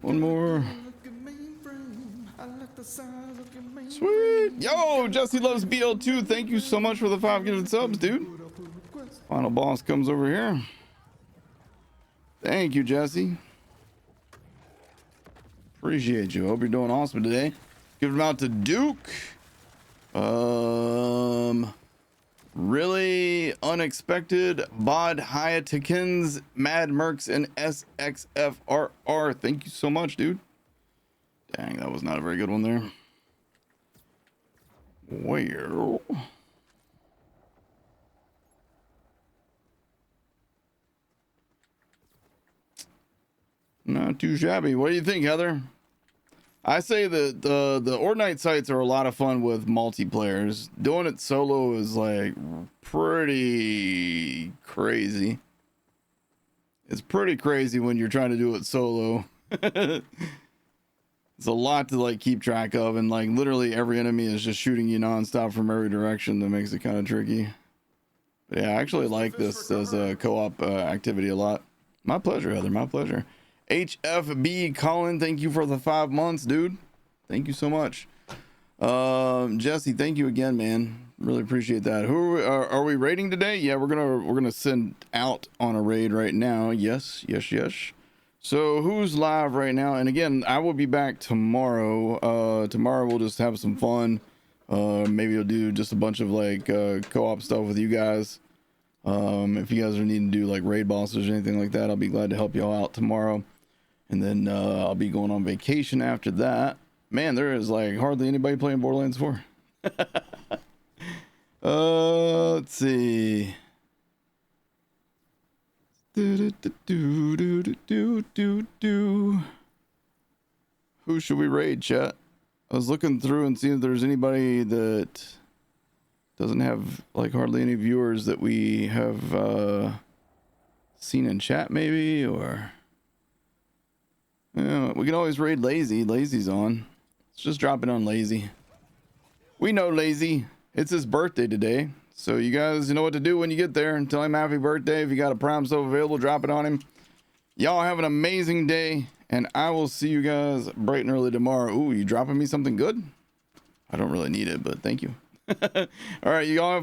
One more. Sweet. Yo, Jesse loves BL2. Thank you so much for the 5 gifted subs, dude. Final boss comes over here. Thank you, Jesse. Appreciate you. Hope you're doing awesome today. Give them out to Duke. Really unexpected. Bod Hyatikins, Mad Mercs, and SXFRR. Thank you so much, dude. Dang, that was not a very good one there. Well, not too shabby. What do you think, Heather? I say that the Ordinite sites are a lot of fun with multiplayers. Doing it solo is like pretty crazy. It's pretty crazy when you're trying to do it solo. It's a lot to like keep track of, and like literally every enemy is just shooting you nonstop from every direction. That makes it kind of tricky. But yeah, I actually like this as a co-op activity a lot. My pleasure, Heather. My pleasure. HFB Colin, thank you for the 5 months, dude. Thank you so much. Jesse, thank you again, man. Really appreciate that. Who are we raiding today? Yeah, we're gonna send out on a raid right now. Yes. So who's live right now? And again, I will be back tomorrow. Tomorrow we'll just have some fun. Maybe we'll do just a bunch of like co-op stuff with you guys. If you guys are needing to do like raid bosses or anything like that, I'll be glad to help y'all out tomorrow. And then I'll be going on vacation after that. Man, there is like hardly anybody playing Borderlands 4. Let's see. Who should we raid, chat? I was looking through and seeing if there's anybody that doesn't have like hardly any viewers that we have seen in chat, maybe, or yeah, we can always raid Lazy. Lazy's on. Let's just drop it on Lazy. We know Lazy. It's his birthday today. So you guys, you know what to do when you get there, and tell him happy birthday. If you got a Prime sub available, drop it on him. Y'all have an amazing day, and I will see you guys bright and early tomorrow. Ooh, you dropping me something good? I don't really need it, but thank you. All right, y'all have